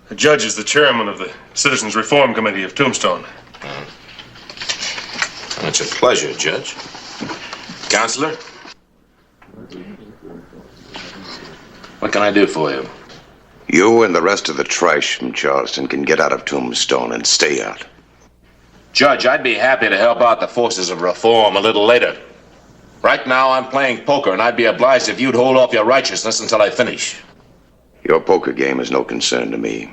The judge is the chairman of the Citizens Reform Committee of Tombstone. It's a pleasure, Judge. Counselor? What can I do for you? You and the rest of the trash from Charleston can get out of Tombstone and stay out. Judge, I'd be happy to help out the forces of reform a little later. Right now, I'm playing poker, and I'd be obliged if you'd hold off your righteousness until I finish. Your poker game is no concern to me.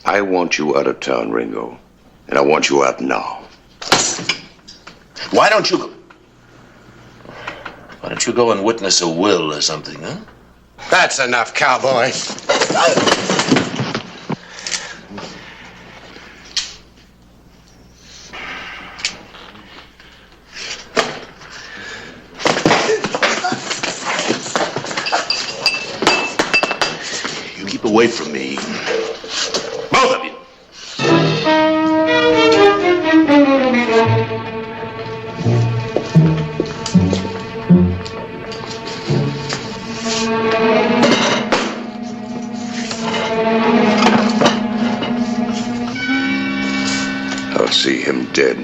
I want you out of town, Ringo. And I want you out now. Why don't you go and witness a will or something, huh? That's enough, cowboy. You keep away from me. Both of you. I'll see him dead.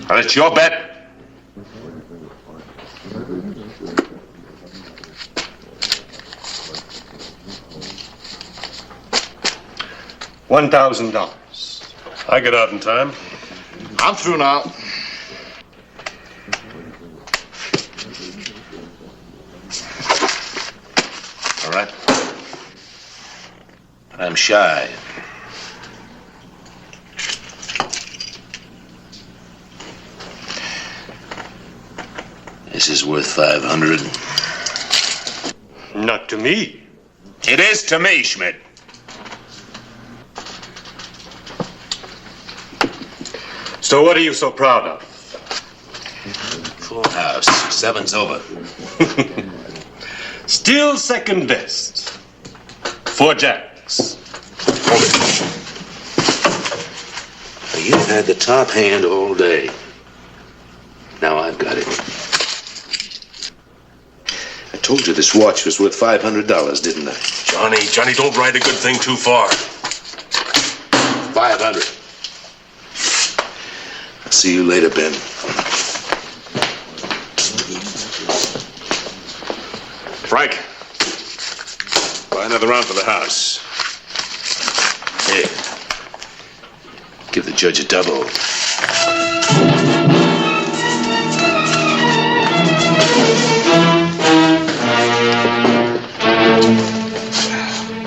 Well, it's your bet. $1,000. I get out in time. I'm through now. All right. I'm shy. This is worth 500. Not to me. It is to me, Schmidt. So what are you so proud of? Full house. 7's over. Still second best. 4 jacks. You've had the top hand all day. Now I've got it. I told you this watch was worth $500, didn't I? Johnny, don't ride a good thing too far. 500. I'll see you later, Ben. Frank, buy another round for the house. Hey, give the judge a double.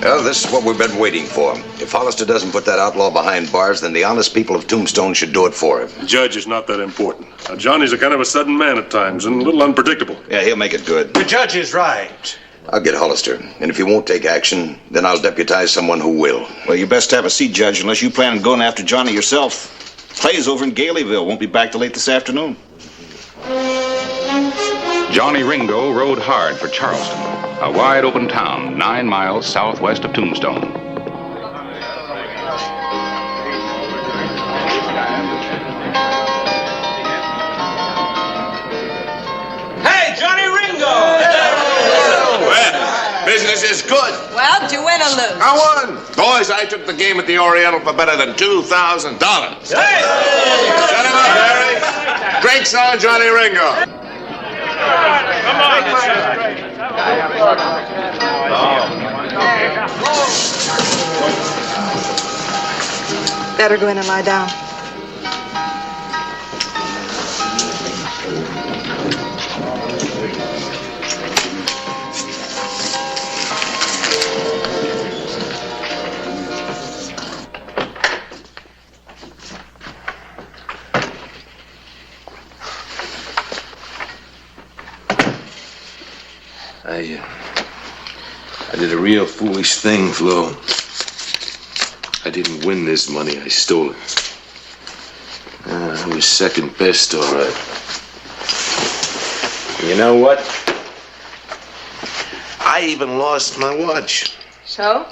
Well, this is what we've been waiting for. If Hollister doesn't put that outlaw behind bars, then the honest people of Tombstone should do it for him. The judge is not that important. Now, Johnny's a kind of a sudden man at times and a little unpredictable. Yeah, he'll make it good. The judge is right. I'll get Hollister, and if he won't take action, then I'll deputize someone who will. Well, you best have a seat, Judge, unless you plan on going after Johnny yourself. Clay's over in Galeyville. Won't be back till late this afternoon. Johnny Ringo rode hard for Charleston, a wide open town 9 miles southwest of Tombstone. Hey, Johnny Ringo! Well, business is good. Well, did you win or lose? I won. Boys, I took the game at the Oriental for better than $2,000. Hey! Shut him up, Harry. Drinks on Johnny Ringo. Come on, Better go in and lie down. I did a real foolish thing, Flo. I didn't win this money. I stole it. I was second best, all right. You know what? I even lost my watch. So?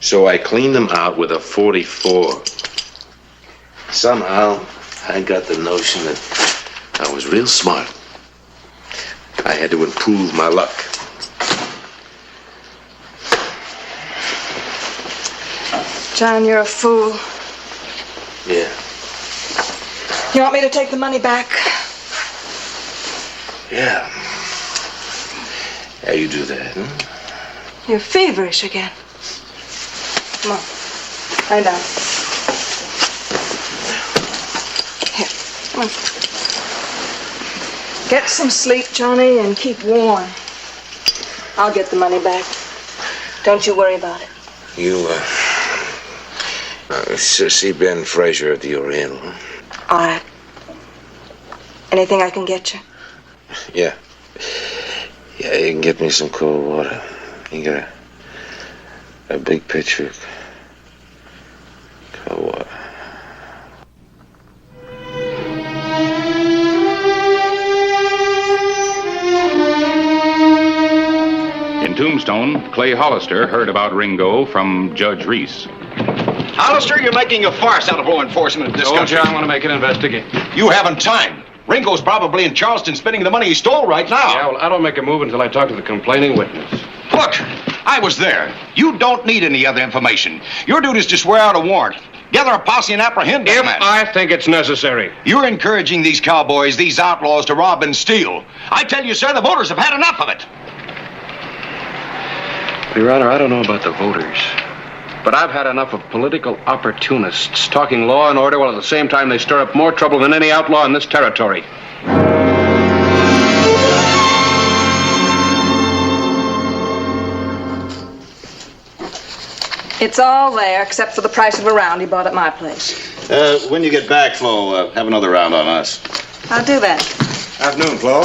So I cleaned them out with a 44. Somehow, I got the notion that I was real smart. I had to improve my luck. John, you're a fool. Yeah. You want me to take the money back? Yeah. How you do that, huh? You're feverish again. Come on. Lie down. Here, come on. Get some sleep, Johnny, and keep warm. I'll get the money back. Don't you worry about it. You, see Ben Fraser at the Oriental, huh? All right. Anything I can get you? Yeah. Yeah, you can get me some cold water. You got a big pitcher of cold water. In Tombstone, Clay Hollister heard about Ringo from Judge Reese. Hollister, you're making a farce out of law enforcement in this country. I want to make an investigation. You haven't time. Ringo's probably in Charleston spending the money he stole right now. Yeah, well, I don't make a move until I talk to the complaining witness. Look, I was there. You don't need any other information. Your duty is to swear out a warrant. Gather a posse and apprehend that man. I think it's necessary. You're encouraging these cowboys, these outlaws, to rob and steal. I tell you, sir, the voters have had enough of it. Your Honor, I don't know about the voters, but I've had enough of political opportunists talking law and order while at the same time they stir up more trouble than any outlaw in this territory. It's all there, except for the price of a round he bought at my place. When you get back, Flo, have another round on us. I'll do that. Afternoon, Flo.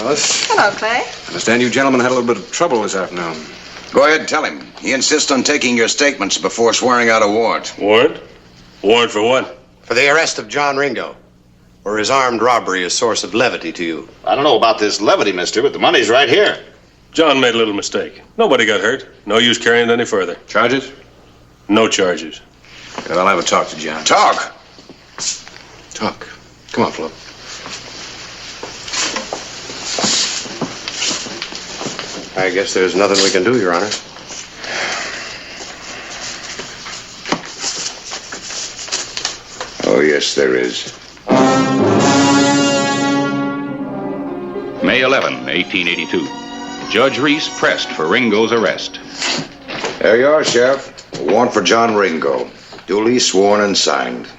Alice. Hello, Clay. I understand you gentlemen had a little bit of trouble this afternoon. Go ahead and tell him. He insists on taking your statements before swearing out a warrant. Warrant? Warrant for what? For the arrest of John Ringo. Or his armed robbery a source of levity to you? I don't know about this levity, mister, but the money's right here. John made a little mistake. Nobody got hurt. No use carrying it any further. Charges? No charges. Good, I'll have a talk to John. Talk? Talk. Come on, Flo. I guess there's nothing we can do, Your Honor. Oh, yes, there is. May 11, 1882. Judge Reese pressed for Ringo's arrest. There you are, Sheriff. A warrant for John Ringo. Duly sworn and signed.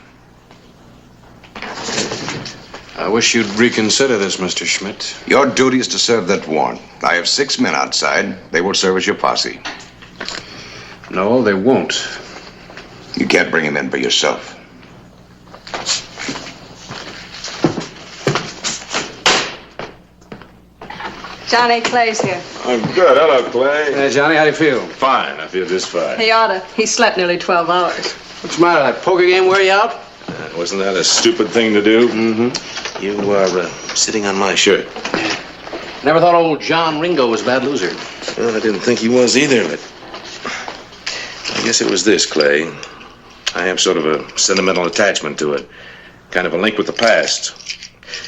I wish you'd reconsider this, Mr. Schmidt. Your duty is to serve that warrant. I have 6 men outside. They will serve as your posse. No, they won't. You can't bring him in by yourself. Johnny, Clay's here. I'm good. Hello, Clay. Hey, Johnny, how do you feel? Fine. I feel just fine. He oughta. He slept nearly 12 hours. What's the matter? That poker game wear you out? Wasn't that a stupid thing to do? Mm-hmm. You are sitting on my shirt. Never thought old John Ringo was a bad loser. Well, I didn't think he was either, but I guess it was this, Clay. I have sort of a sentimental attachment to it. Kind of a link with the past.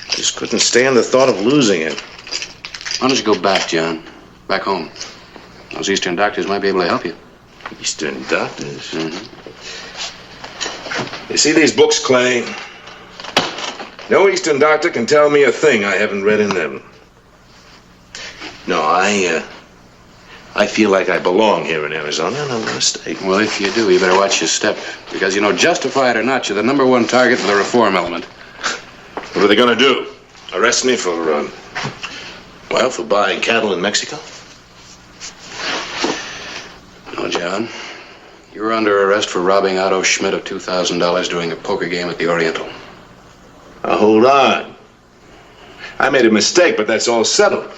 I just couldn't stand the thought of losing it. Why don't you go back, John? Back home. Those Eastern doctors might be able to help you. Eastern doctors? Mm-hmm. You see these books, Clay? No Eastern doctor can tell me a thing I haven't read in them. No, I feel like I belong here in Arizona, and I'm a mistake. Well, if you do, you better watch your step. Because, justify it or not, you're the #1 target for the reform element. What are they going to do? Arrest me for, for buying cattle in Mexico? No, John. You're under arrest for robbing Otto Schmidt of $2,000 during a poker game at the Oriental. Now, hold on. I made a mistake, but that's all settled.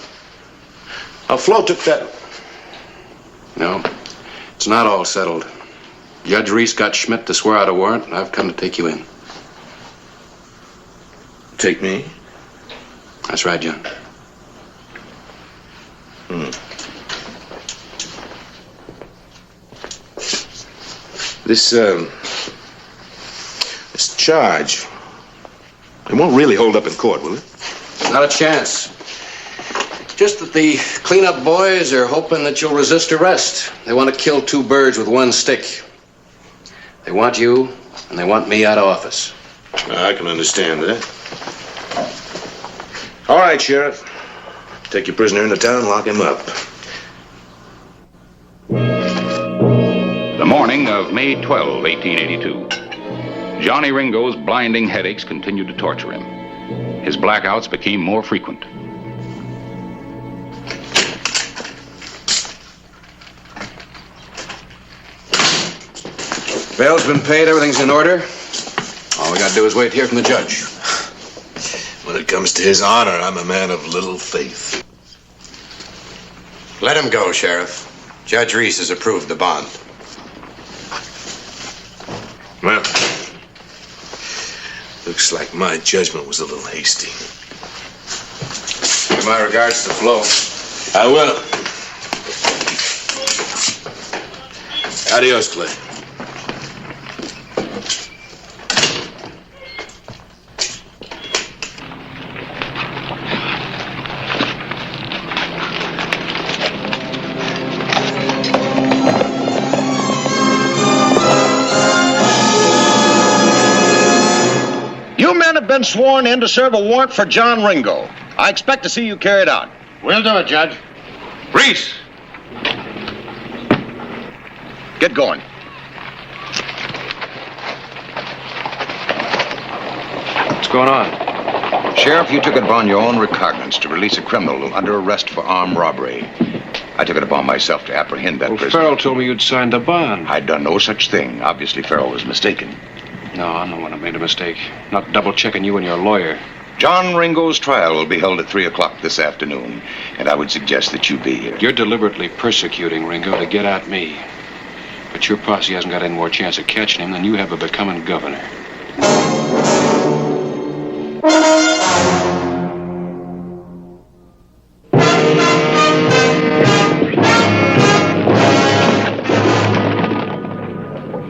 Now, Flo took that... No, it's not all settled. Judge Reese got Schmidt to swear out a warrant, and I've come to take you in. Take me? That's right, John. This charge, it won't really hold up in court, will it? Not a chance. Just that the cleanup boys are hoping that you'll resist arrest. They want to kill two birds with one stick. They want you, and they want me out of office. I can understand that. All right, Sheriff. Take your prisoner into town and lock him up. The morning of May 12, 1882. Johnny Ringo's blinding headaches continued to torture him. His blackouts became more frequent. Bail's been paid, everything's in order. All we gotta do is wait to hear from the judge. When it comes to his honor, I'm a man of little faith. Let him go, Sheriff. Judge Reese has approved the bond. Well, looks like my judgment was a little hasty. Give my regards to Flo. I will. Adios, Clay. Been sworn in to serve a warrant for John Ringo. I expect to see you carried out. We'll do it, Judge. Reese! Get going. What's going on? Sheriff, you took it upon your own recognizance to release a criminal under arrest for armed robbery. I took it upon myself to apprehend that prisoner. Farrell told me you'd signed a bond. I'd done no such thing. Obviously, Farrell was mistaken. No, I'm the one who made a mistake. Not double-checking you and your lawyer. John Ringo's trial will be held at 3 o'clock this afternoon, and I would suggest that you be here. You're deliberately persecuting Ringo to get at me. But your posse hasn't got any more chance of catching him than you have of becoming governor.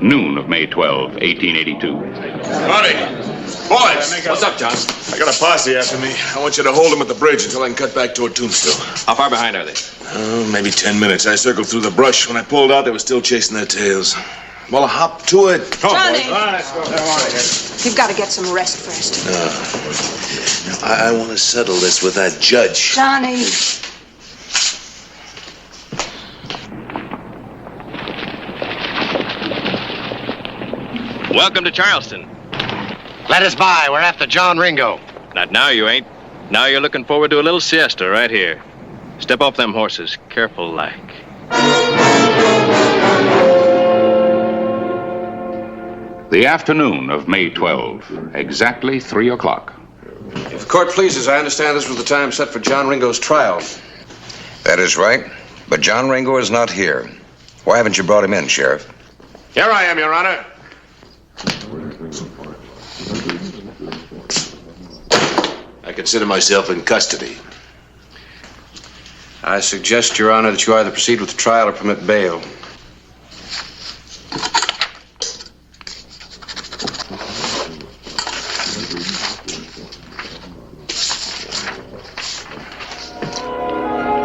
Noon of May 12, 1882. Howdy. Boys! What's up, John? I got a posse after me. I want you to hold them at the bridge until I can cut back toward Tombstone. How far behind are they? Oh, maybe 10 minutes. I circled through the brush. When I pulled out, they were still chasing their tails. Well, hop to it. Johnny! All right, let's go. You've got to get some rest first. No. I want to settle this with that judge. Johnny! Welcome to Charleston. Let us by. We're after John Ringo. Not now, you ain't. Now you're looking forward to a little siesta right here. Step off them horses, careful like. The afternoon of May 12, exactly 3 o'clock. If the court pleases, I understand this was the time set for John Ringo's trial. That is right, but John Ringo is not here. Why haven't you brought him in, Sheriff? Here I am, Your Honor. I consider myself in custody. I suggest, Your Honor, that you either proceed with the trial or permit bail.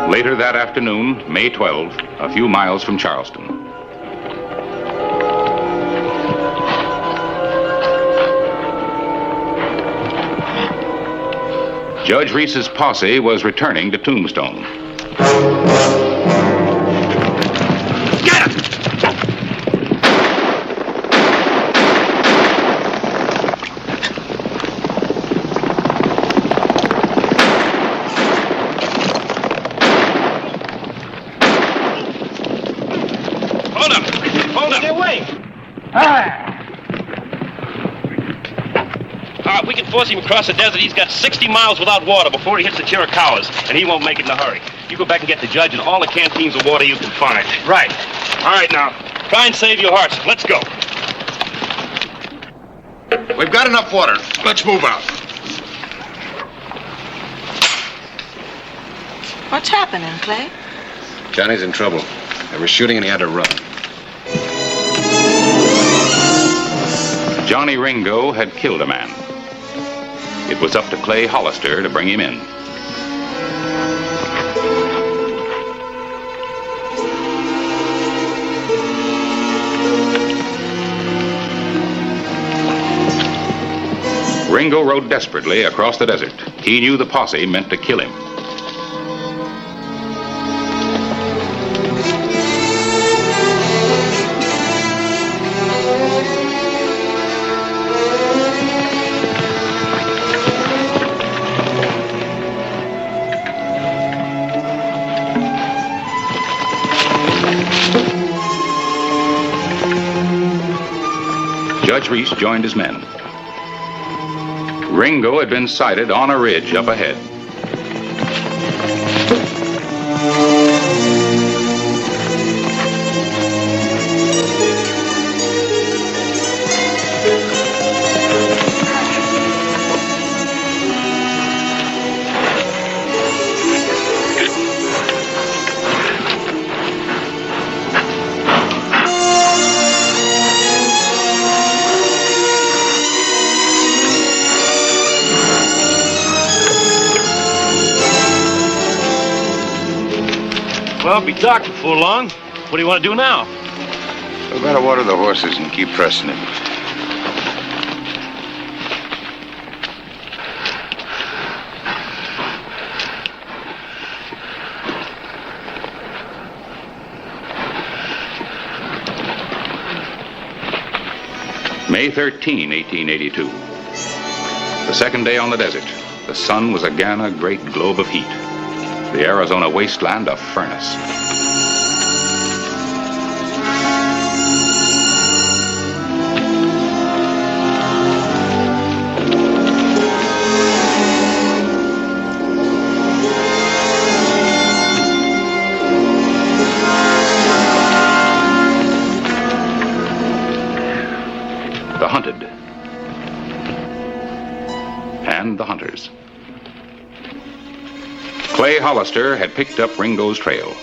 Later that afternoon, May 12, a few miles from Charleston. Judge Reese's posse was returning to Tombstone. Get him! Hold him! Hold him! Get away! We can force him across the desert. He's got 60 miles without water before he hits the Chiricahuas, and he won't make it in a hurry. You go back and get the judge and all the canteens of water you can find. Right. All right, now. Try and save your hearts. Let's go. We've got enough water. Let's move out. What's happening, Clay? Johnny's in trouble. They were shooting and he had to run. Johnny Ringo had killed a man. It was up to Clay Hollister to bring him in. Ringo rode desperately across the desert. He knew the posse meant to kill him. Judge Reese joined his men. Ringo had been sighted on a ridge up ahead. Well, be dark before long. What do you want to do now? We better water the horses and keep pressing him. May 13, 1882. The second day on the desert. The sun was again a great globe of heat. The Arizona wasteland a furnace. The hunted and the hunters. Clay Hollister had picked up Ringo's trail.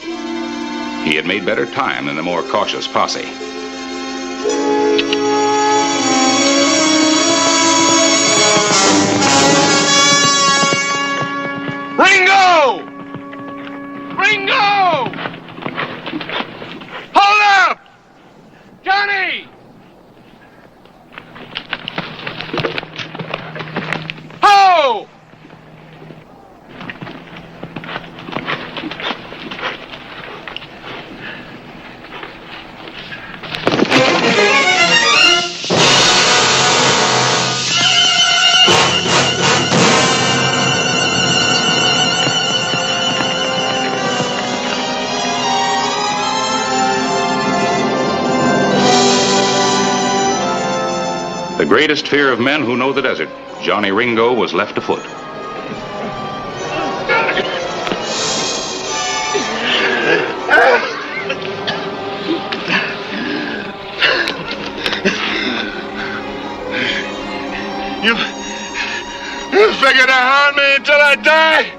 He had made better time than the more cautious posse. Ringo! Ringo! Hold up! Johnny! Ho! The greatest fear of men who know the desert, Johnny Ringo was left afoot. You figure to hound me until I die?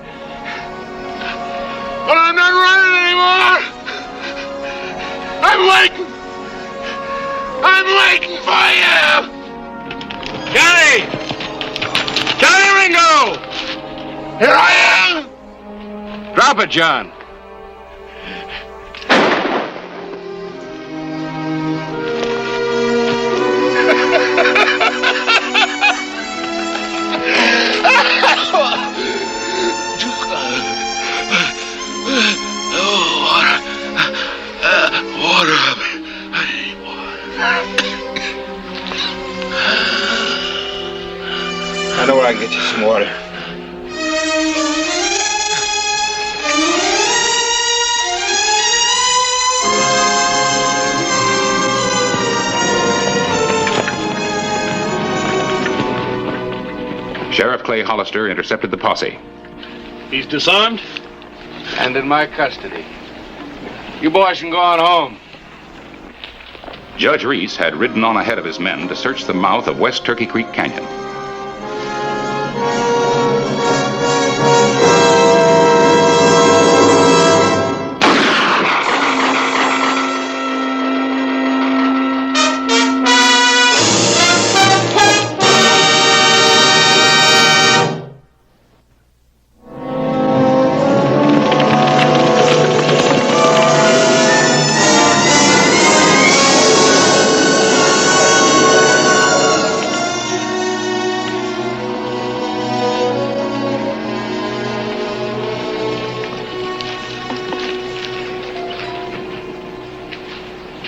Well, I'm not running anymore. I'm waiting. I'm waiting for you. Johnny! Johnny Ringo! Here I am! Drop it, John. Water. I need water. I know where I can get you some water. Sheriff Clay Hollister intercepted the posse. He's disarmed? And in my custody. You boys can go on home. Judge Reese had ridden on ahead of his men to search the mouth of West Turkey Creek Canyon.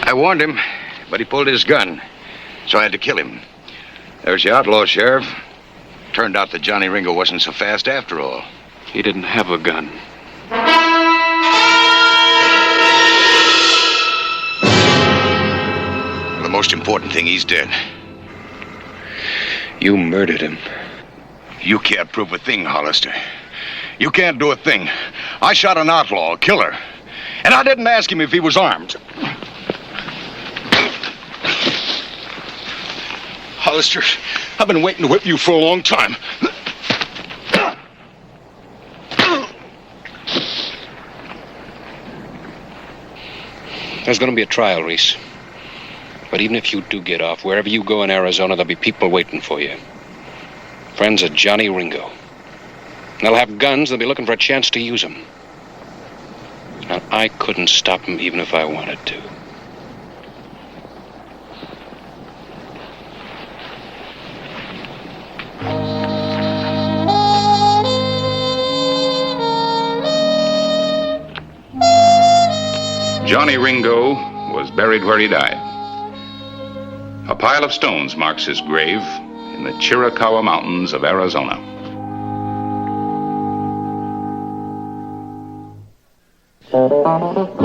I warned him, but he pulled his gun, so I had to kill him. There's the outlaw, Sheriff. Turned out that Johnny Ringo wasn't so fast after all. He didn't have a gun. The most important thing, he's dead. You murdered him. You can't prove a thing, Hollister. You can't do a thing. I shot an outlaw, a killer. And I didn't ask him if he was armed. Hollister, I've been waiting to whip you for a long time. There's going to be a trial, Reese. But even if you do get off, wherever you go in Arizona, there'll be people waiting for you. Friends of Johnny Ringo. They'll have guns. They'll be looking for a chance to use them. Now, I couldn't stop them even if I wanted to. Johnny Ringo was buried where he died. A pile of stones marks his grave in the Chiricahua Mountains of Arizona.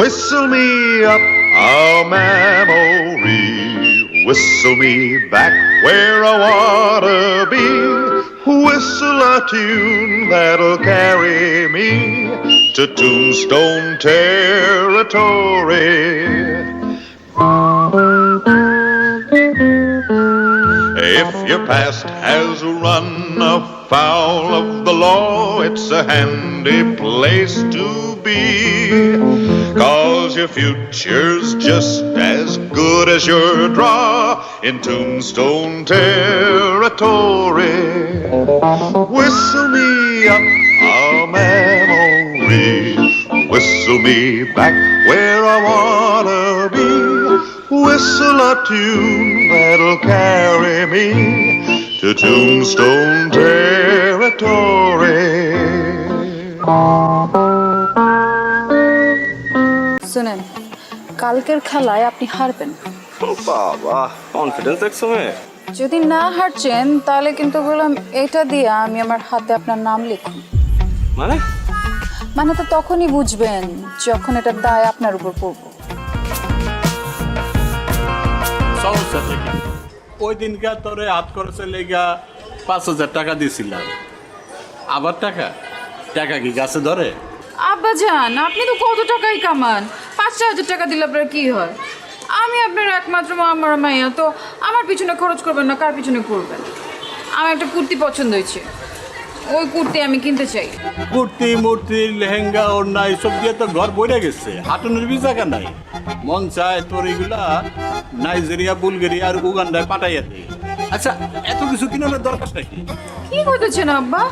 Whistle me up a memory, whistle me back where I wanna be. Whistle a tune that'll carry me to Tombstone territory. If your past has run afoul of the law, it's a handy place to be, 'cause your future's just as good as your draw in Tombstone territory. Whistle me up a memory, whistle me back where I wanna be. Whistle a tune that'll carry me to Tombstone territory. শুনেন, কালকের খেলায় আপনি হারবেন। বাবা, confidence দেখছো মেয়ে? যদি না হারছেন তাহলে কিন্তু বললাম এটা দিয়ে আমি আমার হাতে আপনার নাম লিখুন। মানে তো তখনই বুঝবেন যখন এটা দায় আপনার উপর পড়বো। ওই দিনকা তোরে হাত খরচের লেগা 5,000 টাকা দিয়েছিলাম। আবার টাকা কি গাছে ধরে? আব্বা জান, আপনি তো কত টাকাই কামান, 5,000 টাকা দিলে আপনার কি হয়? আমি আপনার একমাত্র আমার মাইয়া, তো আমার পিছনে খরচ করবেন না, কার পিছনে করবেন? আমার একটা কুর্তি পছন্দ হয়েছে, ওই কুর্তি আমি কিনতে চাই। কুর্তি মূর্তি লেহেঙ্গা ওড়না এসব দিয়ে তো ঘর বইরে গেছে, হাঁটুনের বি জায়গা নাই। মন চায় তোর এগুলা নাইজেরিয়া, বুলগেরিয়া আর উগান্ডায় পাঠাইয়া দেয়। আচ্ছা, এত কিছু কিনানোর দরকার নাকি? কি করতেছেন আব্বা?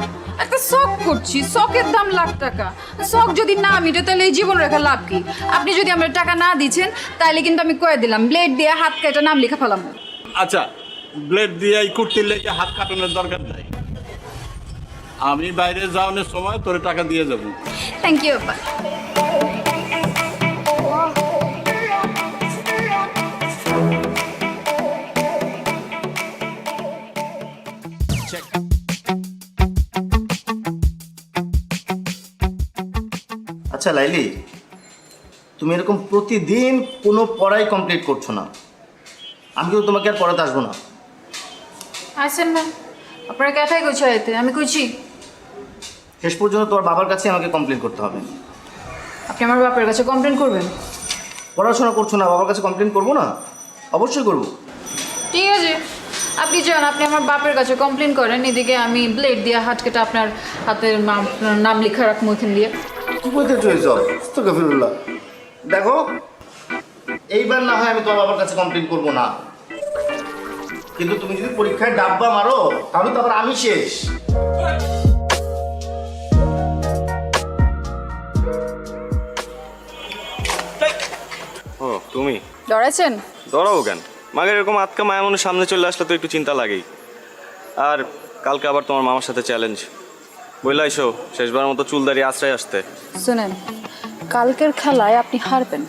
একটা শখ করছি, শখের দাম লাখ টাকা। শখ যদি না মিটে তাহলে এই জীবন রেখা লাভ কি? আপনি যদি আমার টাকা না দিচ্ছেন তাহলে কিন্তু আমি কয়ে দিলাম, ব্লেড দিয়ে হাত কেটে নাম লেখা ফেলাম। আচ্ছা, ব্লেড দিয়ে এই কুর্তির লেগে হাত কাটানোর দরকার নাই। আমি বাইরে যাওয়ানোর সময় তোর টাকা দিয়ে যাবো। থ্যাংক ইউ আব্বা। আচ্ছা লাইলি, তুমি এরকম প্রতিদিন কোনো পড়াই কমপ্লিট করছো না, আমি কিন্তু তোমাকে আর পড়াতে আসবো না। আসেন না, আপনারা ক্যাথাই কইছি আইতে, আমি কইছি শেষ পর্যন্ত তোমার বাবার কাছে আমাকে কমপ্লেন করতে হবে। আপনি আমার বাপের কাছে কমপ্লেন করবেন? পড়াশোনা করছো না, বাবার কাছে কমপ্লেন করবো না? অবশ্যই করবো। ঠিক আছে, আপনি যান, আপনি আমার বাপের কাছে কমপ্লেন করেন, এদিকে আমি ব্লেড দিয়ে হাত কেটে আপনার হাতের নাম লেখা রাখবো এখান দিয়ে। কি বলতে চাইছ আস্তাগফিরুল্লাহ। দেখো এইবার না হয় আমি তোমার বাবার কাছে কমপ্লেন করবো না, কিন্তু তুমি যদি পরীক্ষায় ডাব্বা মারো তাহলে তো আবার আমি শেষ। ও তুমি ডরাইছেন? ডরাবো কেন? মাকে এরকম আটকা মায়া মনের সামনে চলে আসলে তো একটু চিন্তা লাগেই। আর কালকে আবার তোমার মামার সাথে চ্যালেঞ্জ, বললে আইসো শেষবার মতো চুল দাঁড়িয়ে আশ্রয় আসতে। শুনেন, কালকের খেলায় আপনি হারবেন।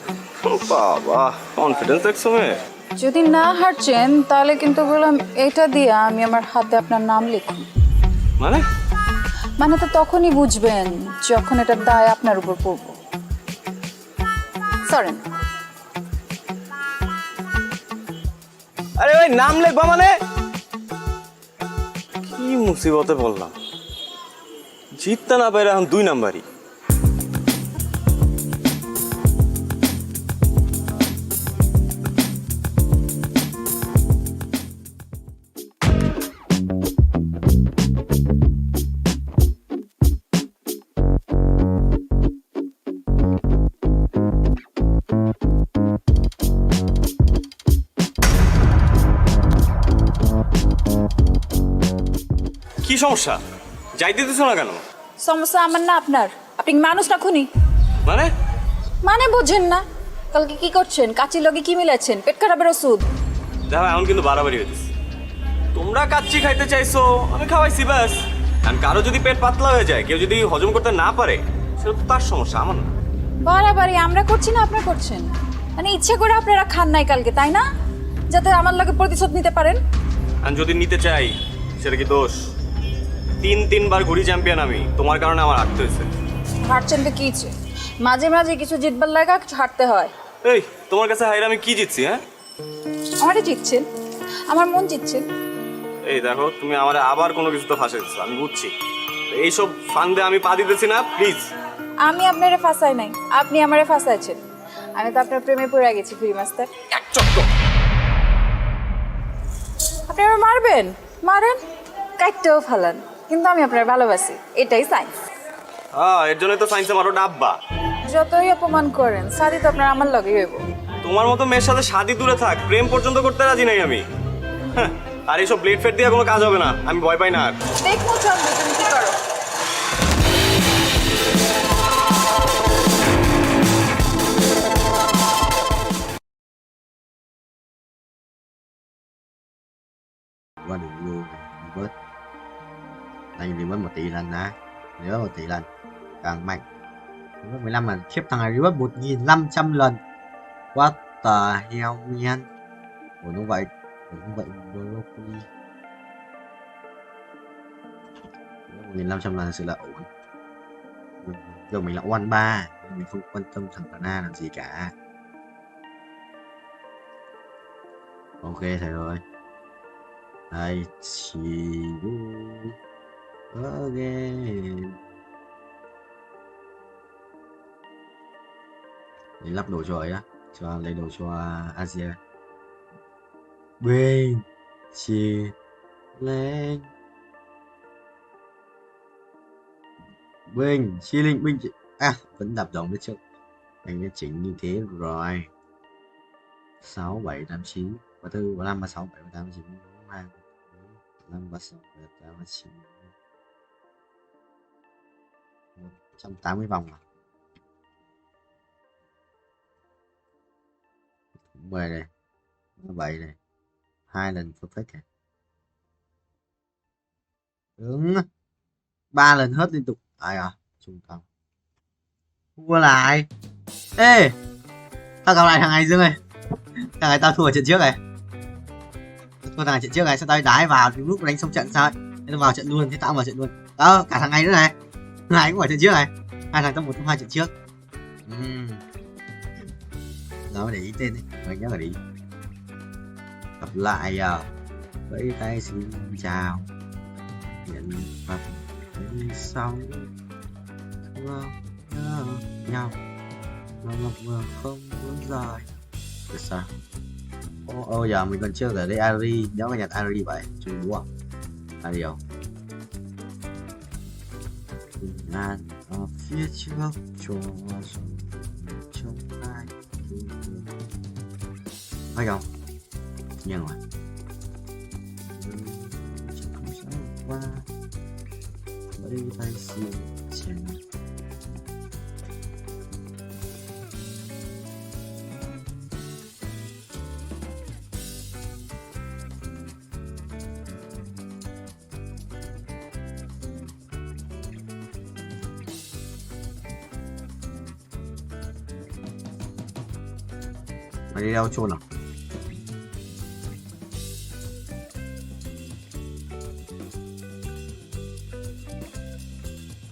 বাবা, কনফিডেন্স দেখছো মেয়ে। যদি না হারছেন তাহলে কিন্তু বললাম এটা দিয়ে আমি আমার হাতে আপনার নাম লিখুন। মানে? মানে তো তখনই বুঝবেন যখন এটার দায় আপনার উপর পড়ব। সরেন। আরে ভাই, নাম লিখবা মানে? কি মুসিবতে বললাম, জিততে না পারে এখন 2 নাম্বারই। কি সমস্যা? যাইতে দিতেছ না কেন? সমস্যা আমার না আপনার। আপনি মানুষ না খুনি। মানে? মানে বুঝেন না? কালকে কি করছেন? কাচির লগে কি মিলাচ্ছেন? পেট খারাপের ওষুধ। দেখো এখন কিন্তু বাড়াবাড়ি হইতেছে। তোমরা কাচ্চি খাইতে চাইছো, আমি খাওয়াইছি ব্যাস। আর কারো যদি পেট পাতলা হয়ে যায়, কেউ যদি হজম করতে না পারে, সেটা তো তার সমস্যা, আমার না। বাড়াবাড়ি আমরা করছি না আপনারা করছেন? মানে ইচ্ছে করে আপনারা খান নাই কালকে, তাই না? যাতে আমার লগে প্রতিশোধ নিতে পারেন। আর যদি নিতে চাই সেটা কি দোষ? 3 বার ঘুরি চ্যাম্পিয়ন আমি, তোমার কারণে আমার হারতে হয়েছে। হারছেন তো কি হচ্ছে? মাঝে মাঝে কিছু জিতবার লাগা কিছু হারতে হয়। এই তোমার কাছে হাইরা আমি কি জিতছি? হ্যাঁ, আমারে জিতছেন, আমার মন জিতছেন। এই দেখো, তুমি আমার আবার কোনো কিছু তো ফাঁসে দিচ্ছ, আমি বুঝছি। এইসব ফান্দে আমি পা দিতেছি না, প্লিজ। আমি আপনারে ফাঁসাই নাই, আপনি আমারে ফাঁসাইছেন। আমি তো আপনার প্রেমে পড়ে গেছি ফ্রি মাস্টার। এক চক্কর। আপনি আমার মারবেন, মারেন, কাটতেও ফালান, কিন্তু আমি আপনার ভালোবাসি, এটাই সায়েন্স। হ্যাঁ, এর জন্যই তো সায়েন্সে মারো ডাব্বা। যতই অপমান করেন, শাদি তো আপনার আমার লগেই হইব। তোমার মতো মেয়ের সাথে শাদি দূরে থাক, প্রেম পর্যন্ত করতে রাজি নাই আমি। হ্যাঁ, আর এইসব ব্লেড ফেড দিয়ে কোনো কাজ হবে না, আমি ভয় পাই না আর। দেখো চন্দ্র, তুমি কি করো। Qua đường luôn revert. Anh revert 1 tỷ lần nè. Revert 1 tỷ lần càng mạnh. Revert 15 lần. Khiếp, thằng này revert 1500 lần. What the hell man. Ủa nó vậy. Ủa nó vậy. Broccoli. 1500 lần thật sự là ổn. Giờ mình là one 3. Mình không quan tâm thằng Pana làm gì cả. Ok thầy rồi. I see you again. Để lắp đồ cho ấy á, cho lấy đồ cho Asia. Bên chia lên. Bên chia linh binh à, vẫn đập đồng biết chưa? Anh đã chỉnh như thế rồi. 6 7 8 9 34 35 36 7 38 9 2 5 36 7 38 9 180 vòng à? 10 này, 7 này, 2 lần perfect này. Đúng. 3 lần hết liên tục. Ai à, trung tâm. Thua lại. Ê, tao gặp lại thằng này Dương ơi. Thằng này tao thua ở trận trước này. Thua thằng này trận trước này, sao tao đái vào thì lúc đánh xong trận sao ấy. Thế tao vào trận luôn, thế tao vào trận luôn. Đó, cả thằng này nữa này. Thằng này cũng ở trận trước này. Hai thằng trong 1 trong 2 trận trước. Nó để ý tên đấy, mình nhớ là để ý. Gặp lại à. Vẫy tay xin chào. Hiện vật đi sau. Nhau. Nó ngập ngừng không muốn rời. Được sao? Giờ mình còn chưa ở đây Ari, nếu mà nhặt Ari vậy chú đúng không? Ari không? Bình an ở phía trước cho trong ai phải không? Nhưng mà không sao qua bởi tay xin chân mày đi đâu chôn à?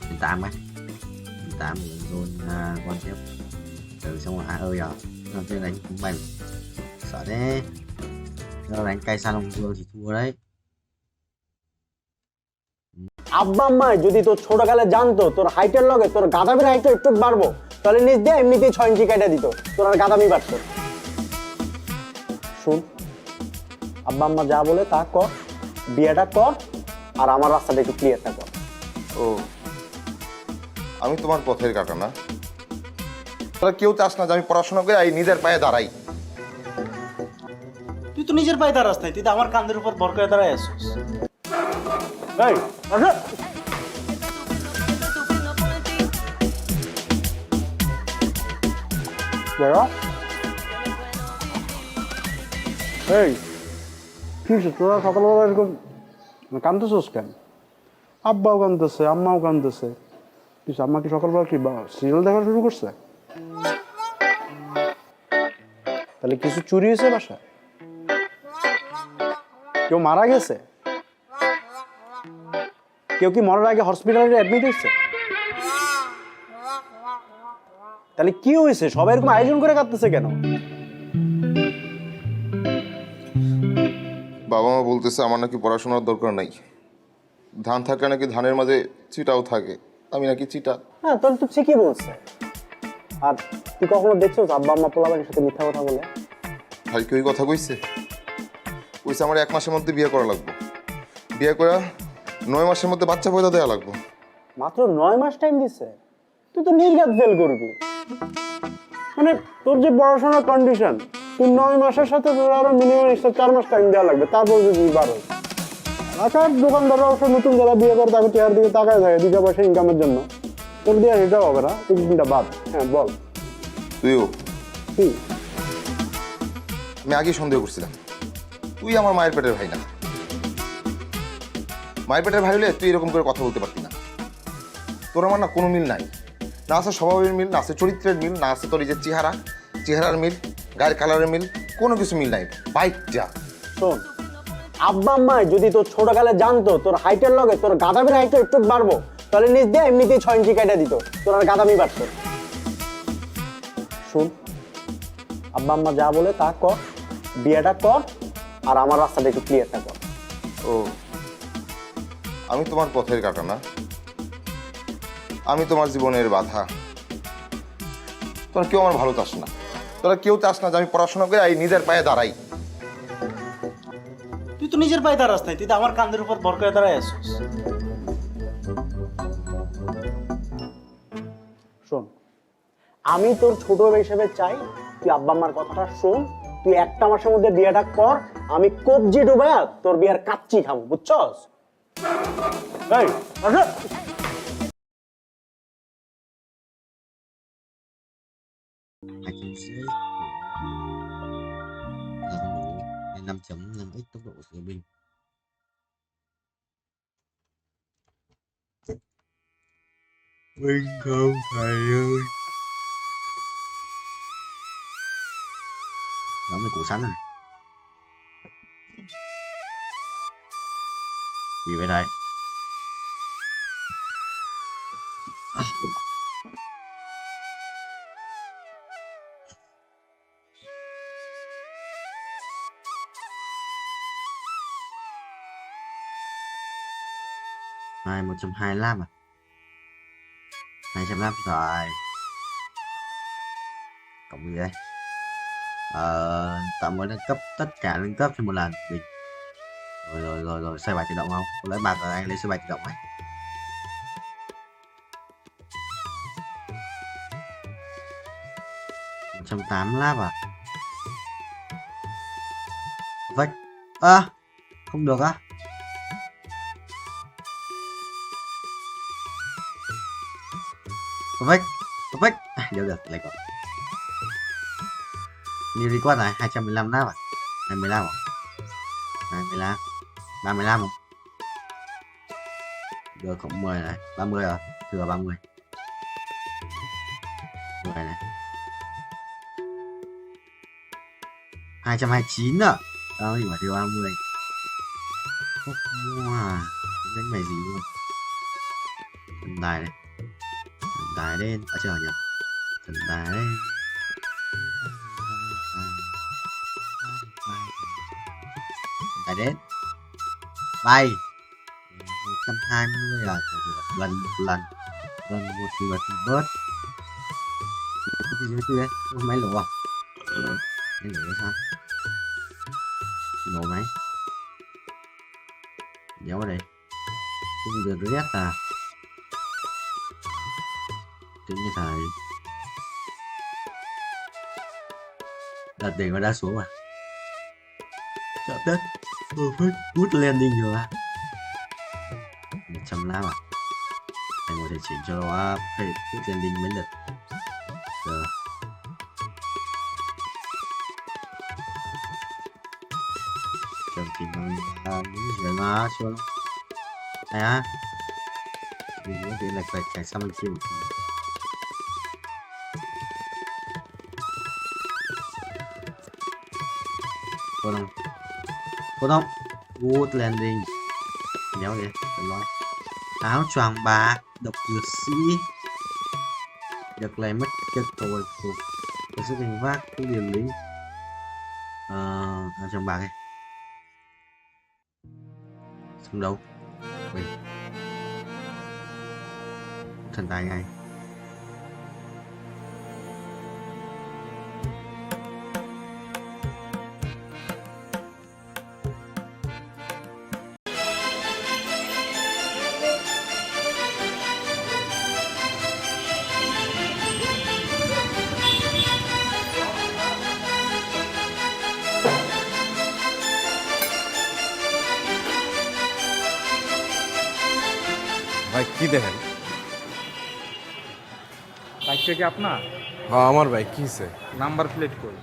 Hiện tám ấy, hiện tám zone quan tiếp từ xong rồi ơi giờ làm thế đánh cũng mày sợ thế, giờ đánh cây Sa Long Dương thì thua đấy. আব্বা আম্মা যদি তোর ছোটকালে জানতো তোর হাইটের লগে তোর গাদামির হাইটটা একটু বাড়বো তাহলে নিজ দিয়ে এমনিতেই 6 ইঞ্চি কাটা দিত তোর আর গাদামি বাড়তো শুন আব্বা আম্মা যা বলে তা কর বিয়েটা কর আর আমার রাস্তাটা একটু ক্লিয়ারটা কর ও আমি তোমার পথের কাটা না তাহলে কেউ চাস না যে আমি পড়াশোনা করে এই নিজের পায়ে দাঁড়াই তুই তো নিজের পায়ে দাঁড়াস নাই তুই তো আমার কাঁধের উপর ভর করে দাঁড়ায় আসছিস এই আসো বড় এই কি তোরা সকালবেলা এরকম কাঁদতেছিস কেন আব্বাও কাঁদতেছে আম্মাও কাঁদতেছে কিছু আম্মা কি সকালবেলা কি সিরিয়াল দেখা শুরু করছে তাহলে কিছু চুরি হয়েছে বাসায় কেউ মারা গেছে কেউ কি মরার আগে হসপিটালে অ্যাডমিট হয়েছে তাহলে কি হয়েছে সবাই এরকম আয়োজন করে কাঁদতেছে কেন বাবা মা বলতেছে আমার নাকি পড়াশোনার দরকার নাই ধান থাকলে নাকি ধানের মাঝে চিটাও থাকে আমি নাকি চিটা হ্যাঁ তাহলে তো ঠিকই বলছে আর তুই কখনো দেখছো আব্বা আম্মা পোলাপানের সাথে মিথ্যা কথা বলে ভাই কি ওই কথা কইছে কইছে আমার 1 মাসের মধ্যে বিয়ে করা লাগবে বিয়ে করা 9 মাসের মধ্যে বাচ্চা পয়দা দেওয়া লাগবে মাত্র 9 মাস টাইম দিছে তুই তো নির্ঘাত ফেল করবি মানে তোর যে পড়াশোনার কন্ডিশন তুই 9 মাসের সাথে তোর আরো মিনিমাম 4 মাস টাইম দেওয়া লাগবে তারপর যদি বাড়ো আচ্ছা দোকানদাররা অবশ্য নতুন যারা বিয়ে করে তাকে টিয়ার দিকে তাকায় থাকে 2 পয়সা ইনকামের জন্য তোর দিয়ে এটাও হবে না তুই চিন্তা বাদ হ্যাঁ বল তুইও কি আমি আগে সন্দেহ করছিলাম তুই আমার মায়ের পেটের ভাই না মায়ের পেটের ভাই হলে তুই এরকম করে কথা বলতে পারতি না তোর আমার না কোনো মিল নাই না আছে স্বভাবের মিল না আছে চরিত্রের মিল না আছে তোর এই যে চেহারার মিল গায়ের কালারের মিল কোনো কিছু মিল নাই বাইকটা শোন আব্বা আম্মা যদি তোর ছোটকালে জানতো তোর হাইটের লগে তোর গাদামির হাইটটা একটু বাড়বো তাহলে নিজ দিয়ে এমনিতেই 6 ইঞ্চি কাটা দিত তোর আর গাদামি বাড়তো শুন আব্বা আম্মা যা বলে তা কর বিয়েটা কর আর আমার রাস্তাটা একটু ক্লিয়ারটা কর ও আমি তোমার পথের কাটা না আমি তোমার জীবনের বাধা তোরা কেউ আমার ভালো চাস না তোরা কেউ চাস না যে আমি পড়াশোনা করে এই নিজের পায়ে দাঁড়াই তুই তো নিজের পায়ে দাঁড়াস নাই তুই তো আমার কাঁধের উপর ভর করে দাঁড়ায় আসছিস শোন আমি তোর ছোট হিসেবে চাই তুই আব্বা আম্মার কথাটা শোন তুই 1 মাসের মধ্যে বিয়েটা কর আমি কবজি ডুবায়া তোর বিয়ার কাচ্চি খাবো বুঝছস এই আসো Hai chân dưới là không đủ nên 5.5x tốc độ của binh không thầy ơi đó mới củ sắn này gì vậy đây này 125 à 205 rồi cộng gì đây Tạm mới nâng cấp tất cả nâng cấp trên một lần bình. Rồi xoay bài tự động không? Có lẽ bạc là anh lấy xoay bài tự động ấy. $180 à? Vách. Không được á. Vách. Được, lấy còn. New record này 215 nắp à? 25 à? 25. 35 không? Được cộng 10 này, 30 rồi, thừa 30. 10 này. 229 ạ. Đó thì mà thiếu 30. Không mua à? Đánh mày gì luôn. Thần tài này. Thần tài lên. Chờ nhỉ. Thần tài lên. Thần tài đến. Bay. 120 à? Lần một thì bớt. Cái gì đấy? Máy lỗ à? Máy lỗ sao? Nổ máy. Đéo vào đây. Cái gì được rét à? Tự nhiên thầy đặt đỉnh và đá xuống à? Chợ Tết perfect good landing rồi à? 100 à? Anh có thể chỉnh cho nó good landing mấy lượt. Giờ chồng thì những chuyện nó xuống này á, vì những cái lệch chạy sang bên kia một tí. Có không? Good landing. Đéo kìa, phải nói. Áo choàng bạc, độc dược sĩ. Được này mất chất rồi phục. Có sức hành vác, cái điểm lính. Áo choàng bạc này. Xong đâu? Mình. Thần tài ngay. ভাই কি দেখেন? বাইকটা কি আপনার? হ্যাঁ আমার ভাই কি হয়েছে? নাম্বার প্লেট কই?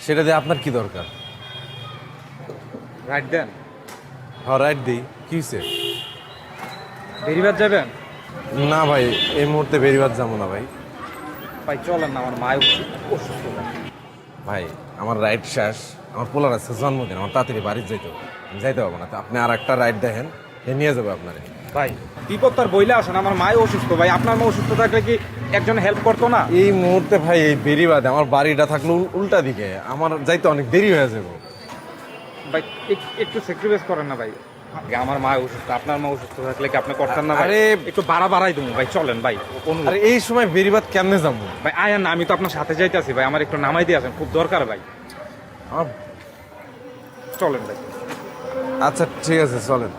সেটা দিয়ে আপনার কি দরকার? রাইট দেন। হ্যাঁ রাইট দিই, কি হয়েছে? বেরিবাদ যাবেন? না ভাই এই মুহূর্তে বেরিবাদ যাবো না ভাই। ভাই চলেন না, আমার মায় অসুস্থ। ভাই আমার রাইড শেষ, আমার পোলার আছে জন্মদিন, আমার তাড়াতাড়ি বাড়ি যাইতে হবে, আমি যাইতে পারবো না। তো আপনি আর একটা রাইড দেখেন, এ নিয়ে যাবো আপনারে। ভাই বিপদ তার বইলে আসেন, আমার মায় অসুস্থ। ভাই আপনার মা অসুস্থ থাকলে কি একজন হেল্প করতো না? এই মুহূর্তে ভাই এই বেরিবাদে আমার বাড়িটা থাকলো উল্টা দিকে, আমার যাইতে অনেক দেরি হয়ে যাবে। ভাই একটু স্যাক্রিফাইস করেন না ভাই, আমার মা অসুস্থ, আপনার মা অসুস্থ থাকলে কি আপনি করতেন না? আরে একটু বাড়াই দেবো ভাই, চলেন ভাই। আরে এই সময় বেরিবাদ কেমনে যাবো ভাই? আয়ান না, আমি তো আপনার সাথে যাইতেছি ভাই, আমার একটু নামাই দিয়ে আসেন, খুব দরকার ভাই। আমার চলেন ভাই। আচ্ছা ঠিক আছে চলেন।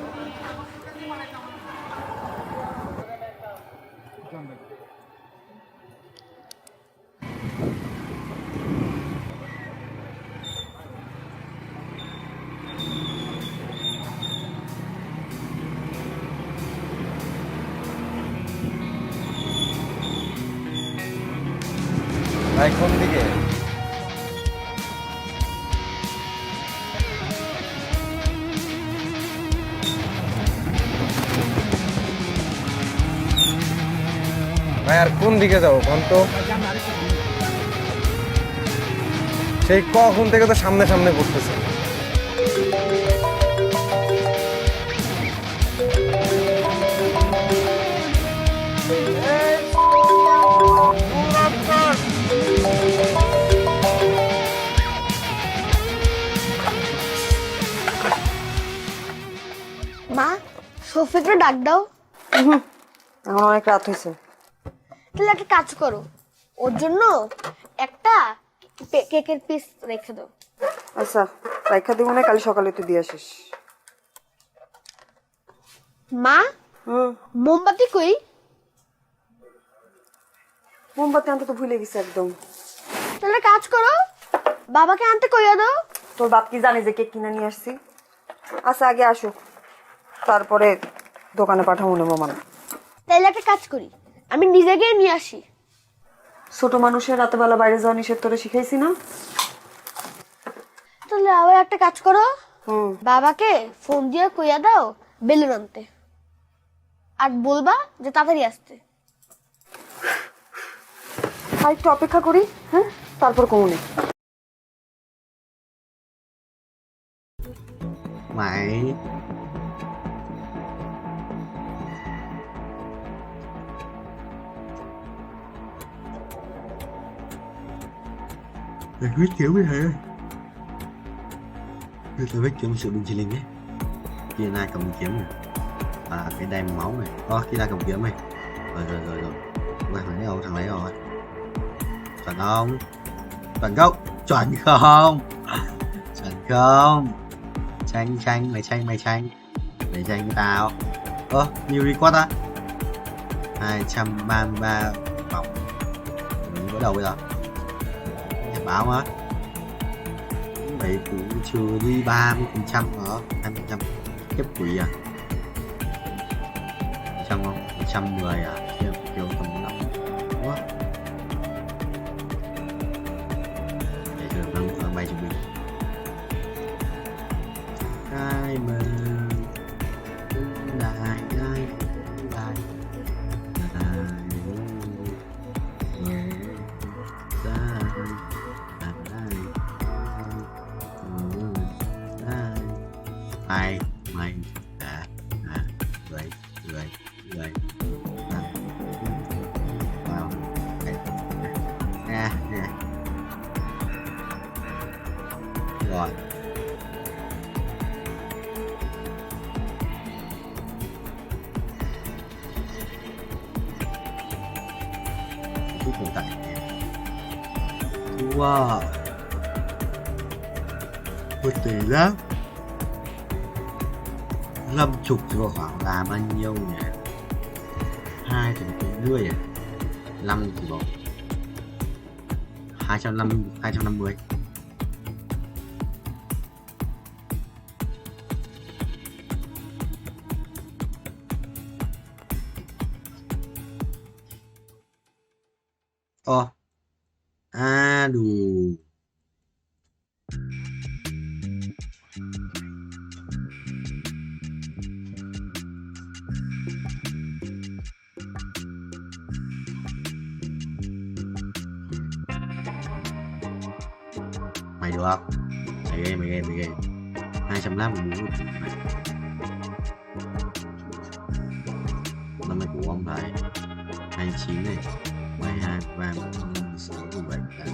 ভাই কোন দিকে? ভাই আর কোন দিকে যাবো কোন তো? সেই কখন থেকে তো সামনে সামনে পড়তেছে। মা, শফিকরে ডাক দাও। এখন অনেক রাত হয়েছে। তাহলে একটা কাজ করো, ওর জন্য একটা কেকের পিস রেখে দাও। আচ্ছা রাইখা দিব না, কাল সকালে তুই দিয়ে আসিস। মা মোমবাতি কই? মোমবাতি আনতে তো ভুলে গেছি একদম। তাহলে কাজ করো, বাবাকে আনতে কইয়া দাও। তোর বাপ কি জানে যে কেক কিনে নিয়ে আসছি? আচ্ছা আগে আসো, তারপরে দোকানে পাঠাবো না মামা। তাহলে একটা কাজ করি, আমি নিজে গিয়ে নিয়ে আসি। ছোট মানুষের রাতে বেলা বাইরে যাওয়া নিষেধ তোরে শিখাইছি না? তাহলে আবার একটা কাজ করো, বাবাকে ফোন দিয়ে কইয়া দাও বেলুন আনতে, আর বলবা যে তাড়াতাড়ি আসতে। আর একটু অপেক্ষা করি, হ্যাঁ, তারপর কমুনে। Mày Mày huyết kiểu với thầy ơi. Tôi huyết kiểu sự bình chilling ấy. Kia nai cầm kiếm này. Và cái đai máu này. Kia nai cầm kiếm này. Rồi. Thằng lấy đâu? Thằng lấy rồi. Chuẩn không? Chuẩn không? Chuẩn không? Chuẩn không? Tranh mày tranh để tranh với tao. Nhiều record á. 233 vòng. Mình bắt đầu bây giờ. Nhật báo á. Bảy cũ trừ đi 30% đó. 20% tiếp quỷ à? 100 không? 110 à? Kiểu tầm 5. Đúng không? Để thử năng bay cho mình. Ai mà lại ai mày người vào nè rồi hiện tại wow một tỷ đó 50 rồi khoảng là bao nhiêu nhỉ? 250 à? 5 thì bỏ 250. Đủ. Mày được không? Mày ghê 250 muốn năm nay của ông thầy 29 này 22 3 4 5 6 7 8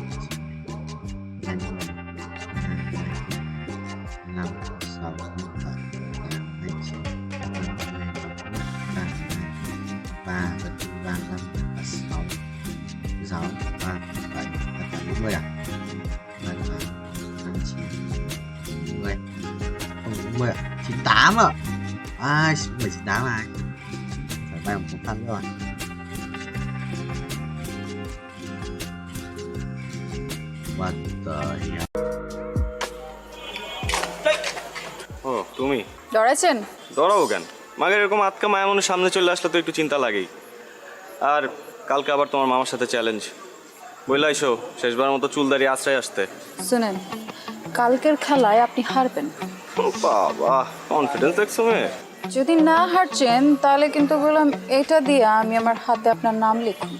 9 5 6 7 8 3 5 6 6 3 7 40 à? 90 không 40 ạ, 98 ạ. 98 này phải bay một thằng rồi. What the hell? তুমি ডরাইছেন? ডরাবো কেন? মাগের এরকম আতকা মায়া মনে সামনে চলে আসলে তো একটু চিন্তা লাগেই। আর কালকে আবার তোমার মামার সাথে চ্যালেঞ্জ, বললে আইসো শেষবার মতো চুল দাঁড়িয়ে আশ্রয় আসতে। শুনেন, কালকের খেলায় আপনি হারবেন। বাবা কনফিডেন্স দেখছো মেয়ে। যদি না হারছেন তাহলে কিন্তু বললাম এটা দিয়ে আমি আমার হাতে আপনার নাম লিখুন।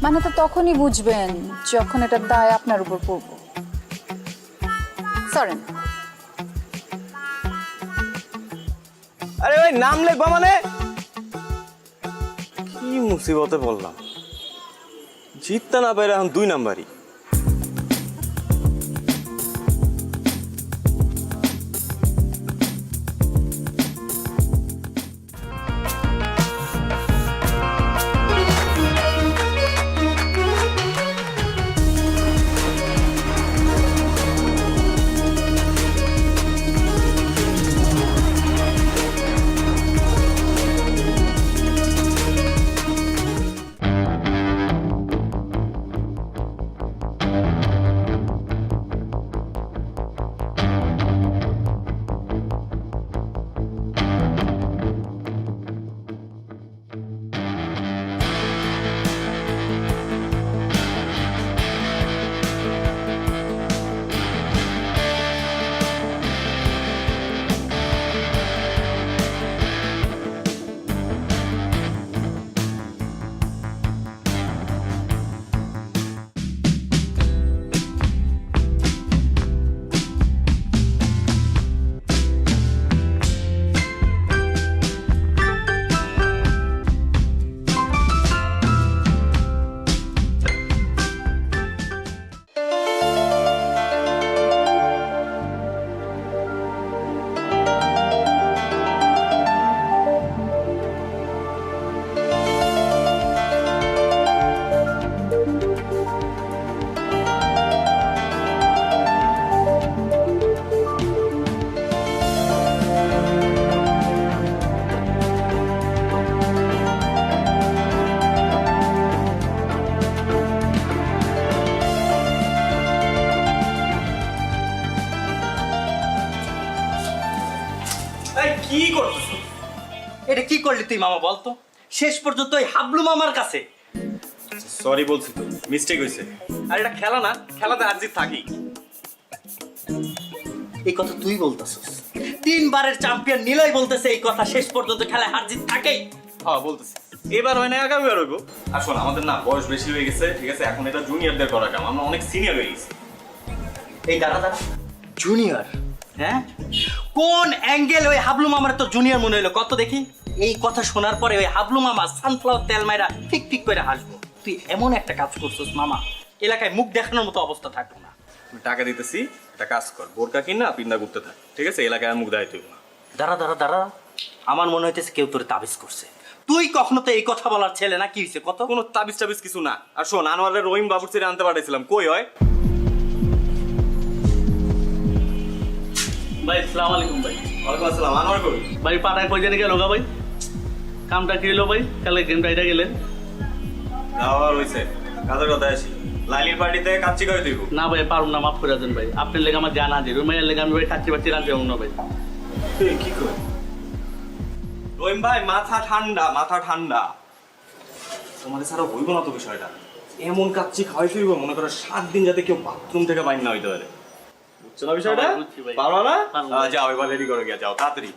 মানে তো তখনই বুঝবেন যখন এটা দায় আপনার উপর পড়ব। সরেন। আরে ভাই নাম লিখবা মানে? কি মুসিবতে বললাম, জিততে না পারে এখন 2 নাম্বারই। কি করছিস? এটা কি করলি তুই মামা বলতো? শেষ পর্যন্ত ওই হাবলু মামার কাছে। সরি বলছি তো, মিস্টেক হয়েছে। আর এটা খেলা না, খেলাতে হার জিত থাকি। এই কথা তুই বলতেছিস? 3 বারের চ্যাম্পিয়ন নিলয় বলতেছে এই কথা, শেষ পর্যন্ত খেলায় হার জিত থাকেই। হ্যাঁ বলতেছি, এবার হয় না, আগামী বার হইব। আর শোন, আমাদের না বয়স বেশি হয়ে গেছে, ঠিক আছে? এখন এটা জুনিয়রদের করা কাম, আমরা অনেক সিনিয়র হয়ে গেছি। এই দাঁড়া দাঁড়া, জুনিয়র? হ্যাঁ, কোন অ্যাঙ্গেল ওই হাবলু মামার তো জুনিয়র মনে হইলো কত দেখি? এই কথা শোনার পরে ওই হাবলু মামা সানফ্লাওয়ার তেল মাইরা ঠিক ঠিক করে হাসবো। তুই এমন একটা কাজ করছিস মামা, এলাকায় মুখ দেখানোর মতো অবস্থা থাকলো না। টাকা দিতেছি, একটা কাজ কর, বোরকা কিনা পিন্দা করতে থাক, ঠিক আছে? এলাকায় মুখ দেখাইতে হইব না। দাঁড়া দাঁড়া দাঁড়া, আমার মনে হইতেছে কেউ তোরে তাবিজ করছে। তুই কখনো তো এই কথা বলার ছেলে না, কি হয়েছে কত? কোনো তাবিজ টাবিজ কিছু না। আর শোন, আনোয়ারের রহিম বাবুর ছেড়ে আনতে পাঠাইছিলাম, কই হয়? ভাই আসসালামু আলাইকুম ভাই। ওয়ালাইকুম আসসালাম। আনোয়ার কই? ভাই পাঠায় কই জানি গেল গা ভাই? কামটা কি হলো ভাই? কালে গেম রাইডা গেলেন? যাওয়ার হইছে, কাজের কথা আসি। লাইলির পার্টিতে কাচ্চি খাই দিব না ভাই, পারুম না, মাফ করে দেন ভাই। আপনার লেগে আমার জানা আছে, রুমের লেগে আমি ভাই কাচ্চি বাচ্চি রাখতে পারবো না ভাই। তুই কি কর? রহিম ভাই মাথা ঠান্ডা, মাথা ঠান্ডা। তোমাদের ছাড়া হইব না তো বিষয়টা। এমন কাচ্চি খাওয়াই ফিরব, মনে করো 7 দিন যাতে কেউ বাথরুম থেকে বাইর না হইতে পারে। বুঝছো না বিষয়টা? পারো না? যাও এবার রেডি করে গিয়া যাও তাড়াতাড়ি।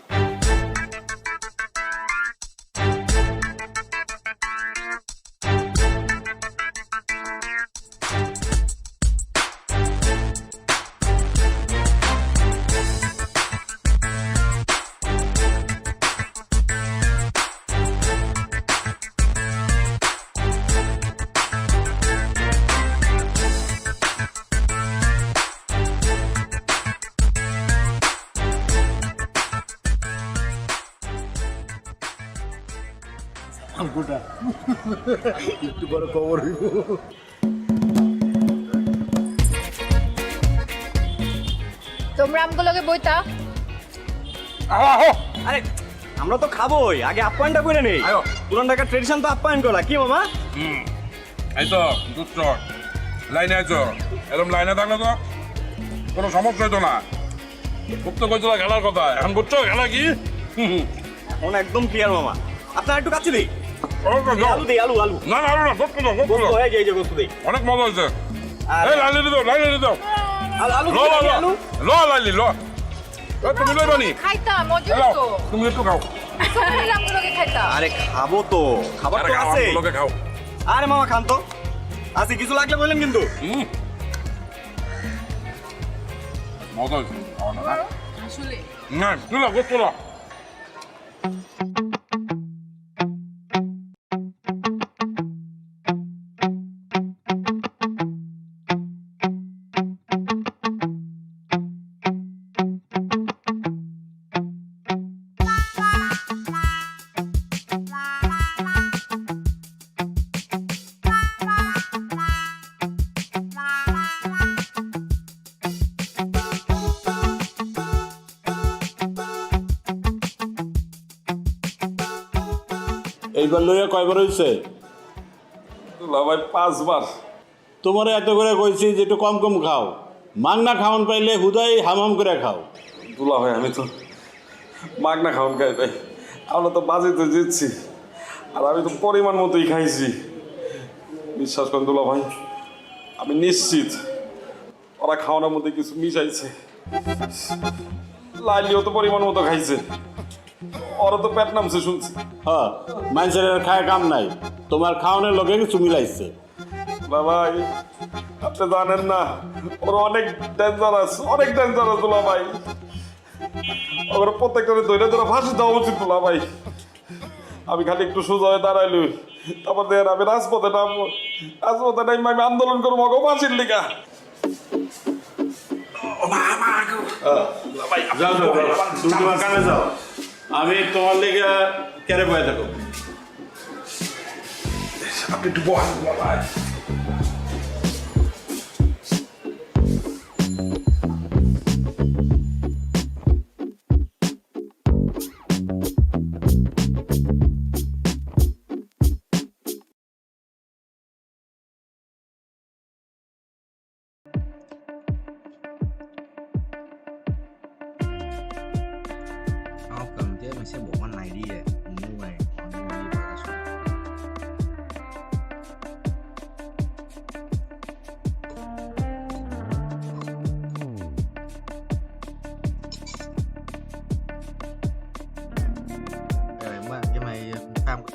একটু বড় খবর হইব। তোমরা আমগুলোকে বইতা। আরে আমরা তো খাবোই, আগে আপ্যায়নটা করে নেই। পুরান ঢাকার ট্রেডিশন তো আপ্যায়ন করা, কি মামা? এই তো দুষ্ট লাইনে আইছো, এরকম লাইনে থাকলে তো কোনো সমস্যা হইতো না। খুব তো কইছিল খেলার কথা, এখন বুঝছো খেলা কি? এখন একদম ক্লিয়ার মামা। আপনার একটু কাছে দিই। আলু দেই, আলু আলু। না না না, গোস্ত দাও, গোস্ত দাও। এই যে গোস্ত দেই। অনেক মজা হয়েছে। এই লাইলি দাও, লাইলি দাও। আলু আলু ল লাইলি ল। তুমি লইবানি? খাইতাম, মজা তো। তুমি একটু খাও। সবাই মিলে আমগুলোকে খাইতাম। আরে খাবো তো, খাবার তো আছে। আমগুলোকে খাও। আরে মামা খান তো। আছে, কিছু লাগলে বলেন কিন্তু। মজা হয়েছে। আসলে না, তুলো গোস্ত ল। এইবার লইয়া কয়বার হয়েছে? ভাই 5 বার। তোমার এত করে কইছি যে একটু কম কম খাও, মাংনা খাওন পাইলে হুদাই হাম করে খাও। দুলা ভাই আমি তো মাগনা খাওন খাই ভাই, আমরা তো বাজেতে জিতছি, আর আমি তো পরিমাণ মতোই খাইছি। বিশ্বাস করেন দুলা ভাই, আমি নিশ্চিত ওরা খাওয়ানোর মধ্যে কিছু মিশাইছে। লাইলিও তো পরিমাণ মতো খাইছে, ওরা তো পেট নামছে শুনছি। হ্যাঁ, মানুষের খায় কাম নাই, তোমার খাওয়ানোর লগে কিছু মিলাইছে। ভাই আপনি জানেন না, ওরা অনেক ডেঞ্জারাস, অনেক ডেঞ্জারাস দুলা ভাই। ওরা প্রত্যেকটা ধরে ধরে ফাঁসি দেওয়া উচিত দুলা ভাই। আমি খালি একটু সোজা হয়ে দাঁড়াইলি, তারপর দেখেন আমি রাজপথে নামবো, রাজপথে নামবো, আমি আন্দোলন করবো মগো ফাঁসির লিগা। যাও যাও, তুমি তোমার কামে যাও, আমি তোমার লেগে কেড়ে বয়ে থাকো। আপনি একটু বহান ভাই। Welcome, dear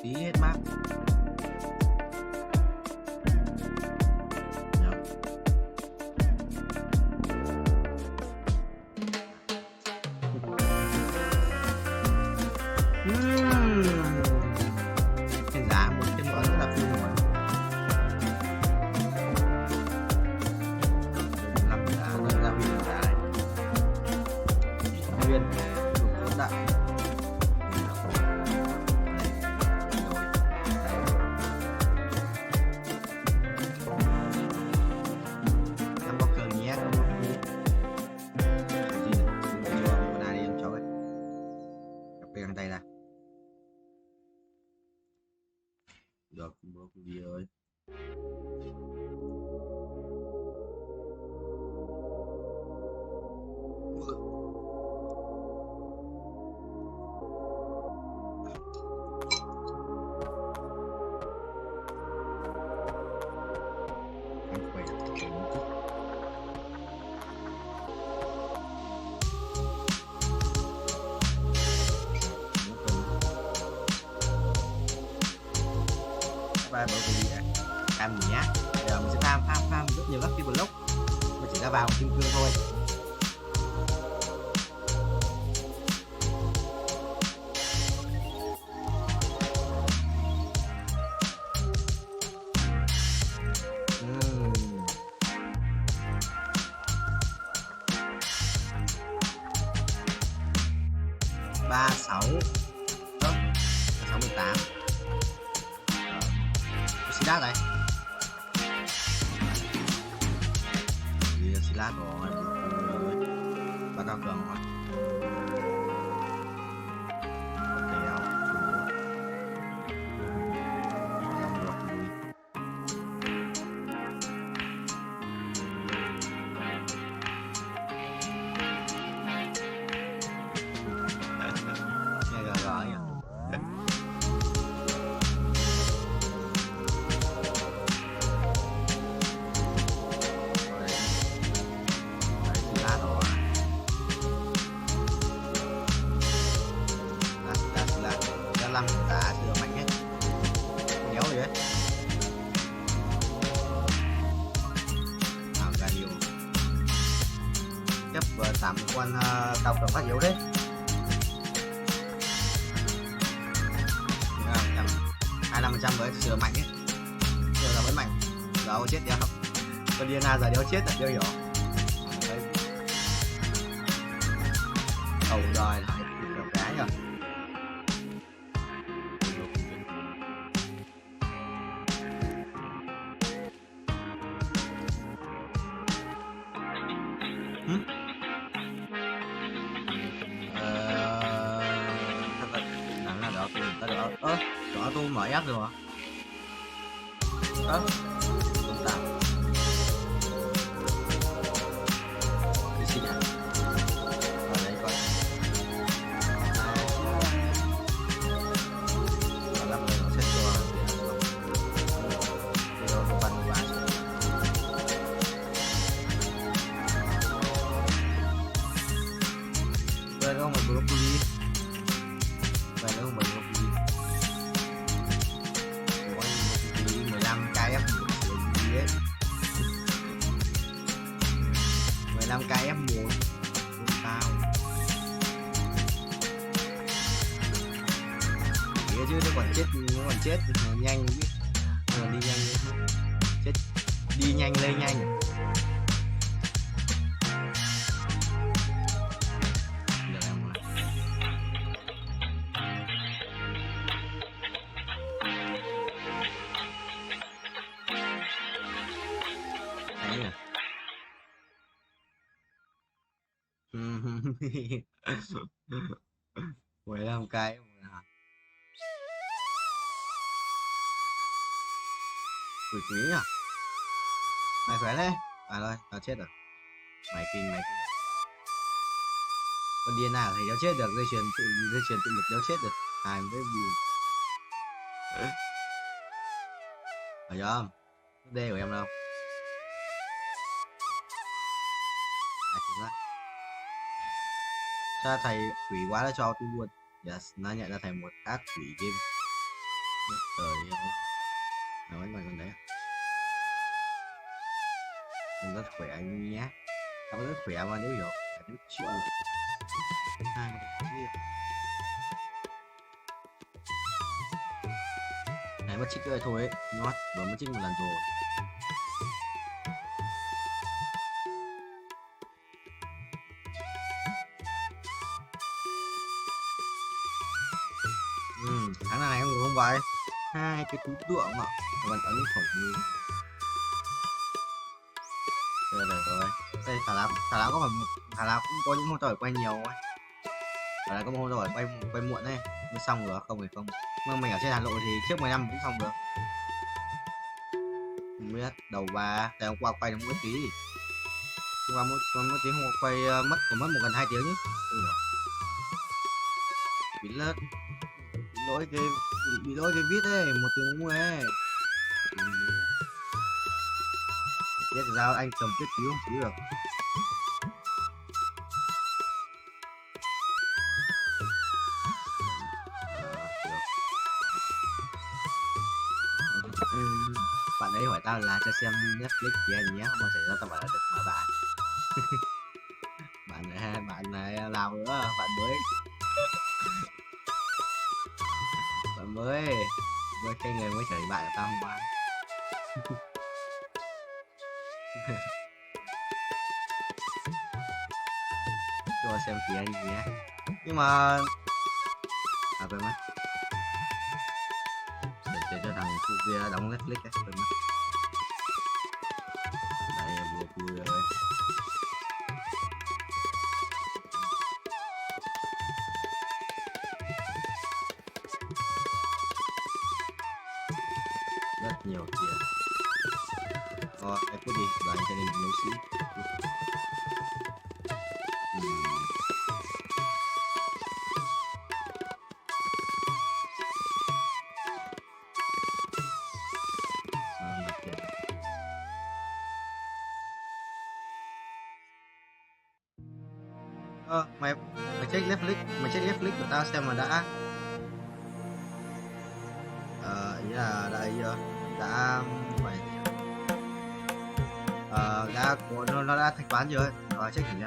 tí hết map. Cái giá một cái món rất là phun rồi. Làm giá nó ra viên giá này. Viên đủ đại. Em bóc cờ nhé. Gì này? Cho con ai đi em cháu ấy. Cặp găng tay ra. Được, bro gì ơi. Ba bữa gì vậy? Cam gì nhá. Giờ mình sẽ farm rất nhiều các cái block. Mình chỉ ra vào kim cương thôi. Ba sáu 68 xí lát này đi xí lát rồi ba cao cường rồi năm đã sửa mạnh hết kéo rồi đấy gà nhiều chấp 8 con cao cường phát yếu đấy 25% với sửa mạnh ấy sửa là mới mạnh đâu chết đéo con Diana giờ đéo chết là đéo hiểu rồi lại được cái rồi đó tôi mở ép rồi hả không tạo cái gì nhỉ ở đây còn làm người nó sẽ cho thì nó có văn bản vậy không phải broccoli vậy không phải broccoli 15 k F1 15 k F1 tao nghĩa chứ nó còn chết nó nhanh chứ nó đi nhanh chết đi nhanh lên nhanh quay làm cái quỷ quý à mày khỏe đấy rồi tao chết rồi mày kinh con điên nào thì đéo chết được dây chuyền tự lực đéo chết được hai với buồn phải không đây của em đâu cho thầy quỷ quá đã cho tôi luôn yes nó nhận ra thầy một ác quỷ game Trời ơi, nói mà con đấy. Mình rất khỏe anh nhá. Tao rất khỏe mà nếu hiểu, nếu chịu. Hai, này mất trích rồi thôi ấy, nhót vừa mất trích một lần rồi. Tháng này em ngủ không vậy? Hai cái túi tượng ạ, vẫn ấn khổng như. Đây rồi, đây thả lá có phải thả lá cũng có những môn tỏi quay nhiều ấy. Thả lá có môn tỏi quay muộn đấy, mới xong rồi không thì không. Nhưng mình ở trên Hà Nội thì trước 10 năm cũng xong được. Không biết đầu ba, tại hôm qua quay được mỗi tí. Hôm qua mỗi tí hôm qua quay mất một gần 2 tiếng chứ. Bị lết. Bị lỗi cái viết ấy, 1 tiếng cũng ấy. Biết sao anh cầm viết cứu không cứu được. Bạn ấy hỏi tao là cho xem Netflix thì anh nhé, không mà xảy ra tao bảo là được mà bạn. bạn này làm nữa, bạn mới cái người mới chửi bạn của tao hôm qua. Cho xem kìa anh nhé, nhưng mà quên mất để cho thằng phụ kia đóng Netflix ấy, quên mất. Đấy vừa vui rồi. Rất nhiều tiền. Em cứ đi và anh cho nên đấu sĩ. Mày check Netflix của tao xem mà đã. Ý là đây đã vậy. Đã nó đã thanh toán chưa ấy, check thử nhé.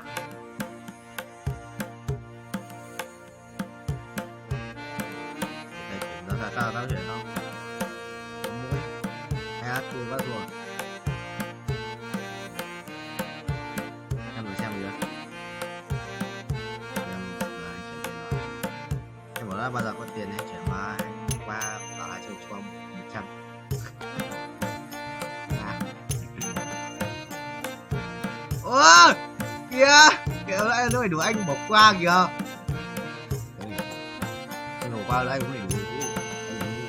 Nó là sao tao chuyển không? Mũi hay thua bắt rồi. Em vừa xem chưa? Em bảo là bao giờ có tiền em chuyển mà qua bảo là châu cho 100. Ôi kìa lại nó phải đủ anh bỏ qua kìa. Anh bỏ qua lại cũng đủ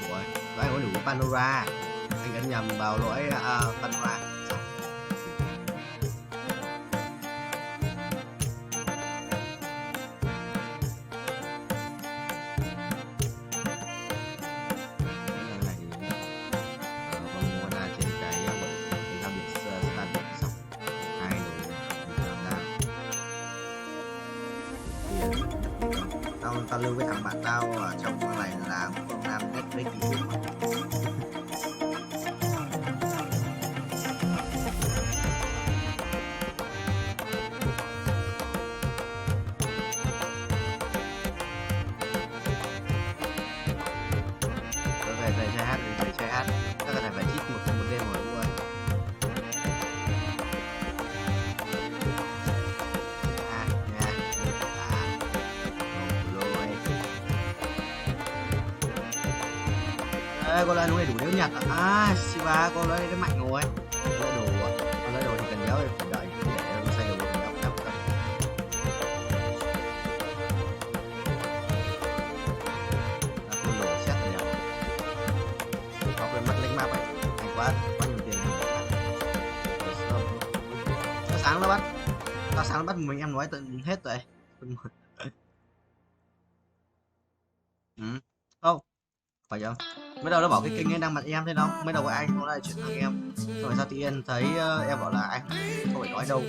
rồi. Anh có đủ Pandora. Anh ấn nhầm vào lỗi Pandora. Tao lưu với thằng bạn tao ở trong con này là con nam Netflix thì về chơi hát các bạn phải chít một đêm rồi luôn. Con lấy này đủ đéo nhặt Shiba con lấy cái mạnh rồi. Con lấy đồ thì cần đéo phải đợi để xây đồ cần đéo cần. Con đồ xét đéo. Có quên mất lính map ấy, thành quá nhiều tiền. Tao sáng nó bắt mình em nói tận hết rồi. Không phải không? Mới đầu nó bảo cái kênh ấy đang mặt em thế không? Mới đầu anh nó lại chuyển thằng em. Rồi sao tự nhiên thấy em bảo là anh không phải nói đâu.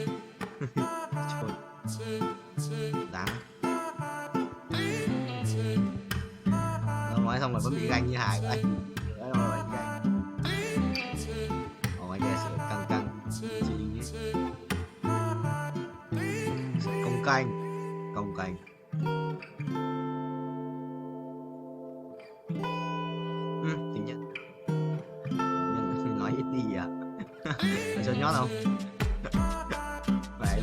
Đáng. Nó nói xong rồi vẫn bị ganh như Hải vậy. cồng cành. Thì nhận nói ít đi à. Cho nhót không? Vậy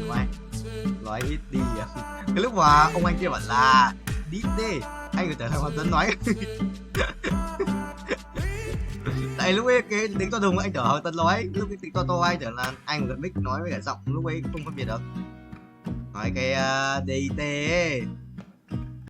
nói ít đi à. Cái lúc mà ông anh kia bảo là đi đi, anh có trở lại hoàn toàn nói. Tại lúc ấy cái tính to đùng anh trở hoàn toàn nói, lúc cái tính to anh trở là anh gần mic nói với cả giọng lúc ấy không phân biệt được. Nói cái DIT ấy.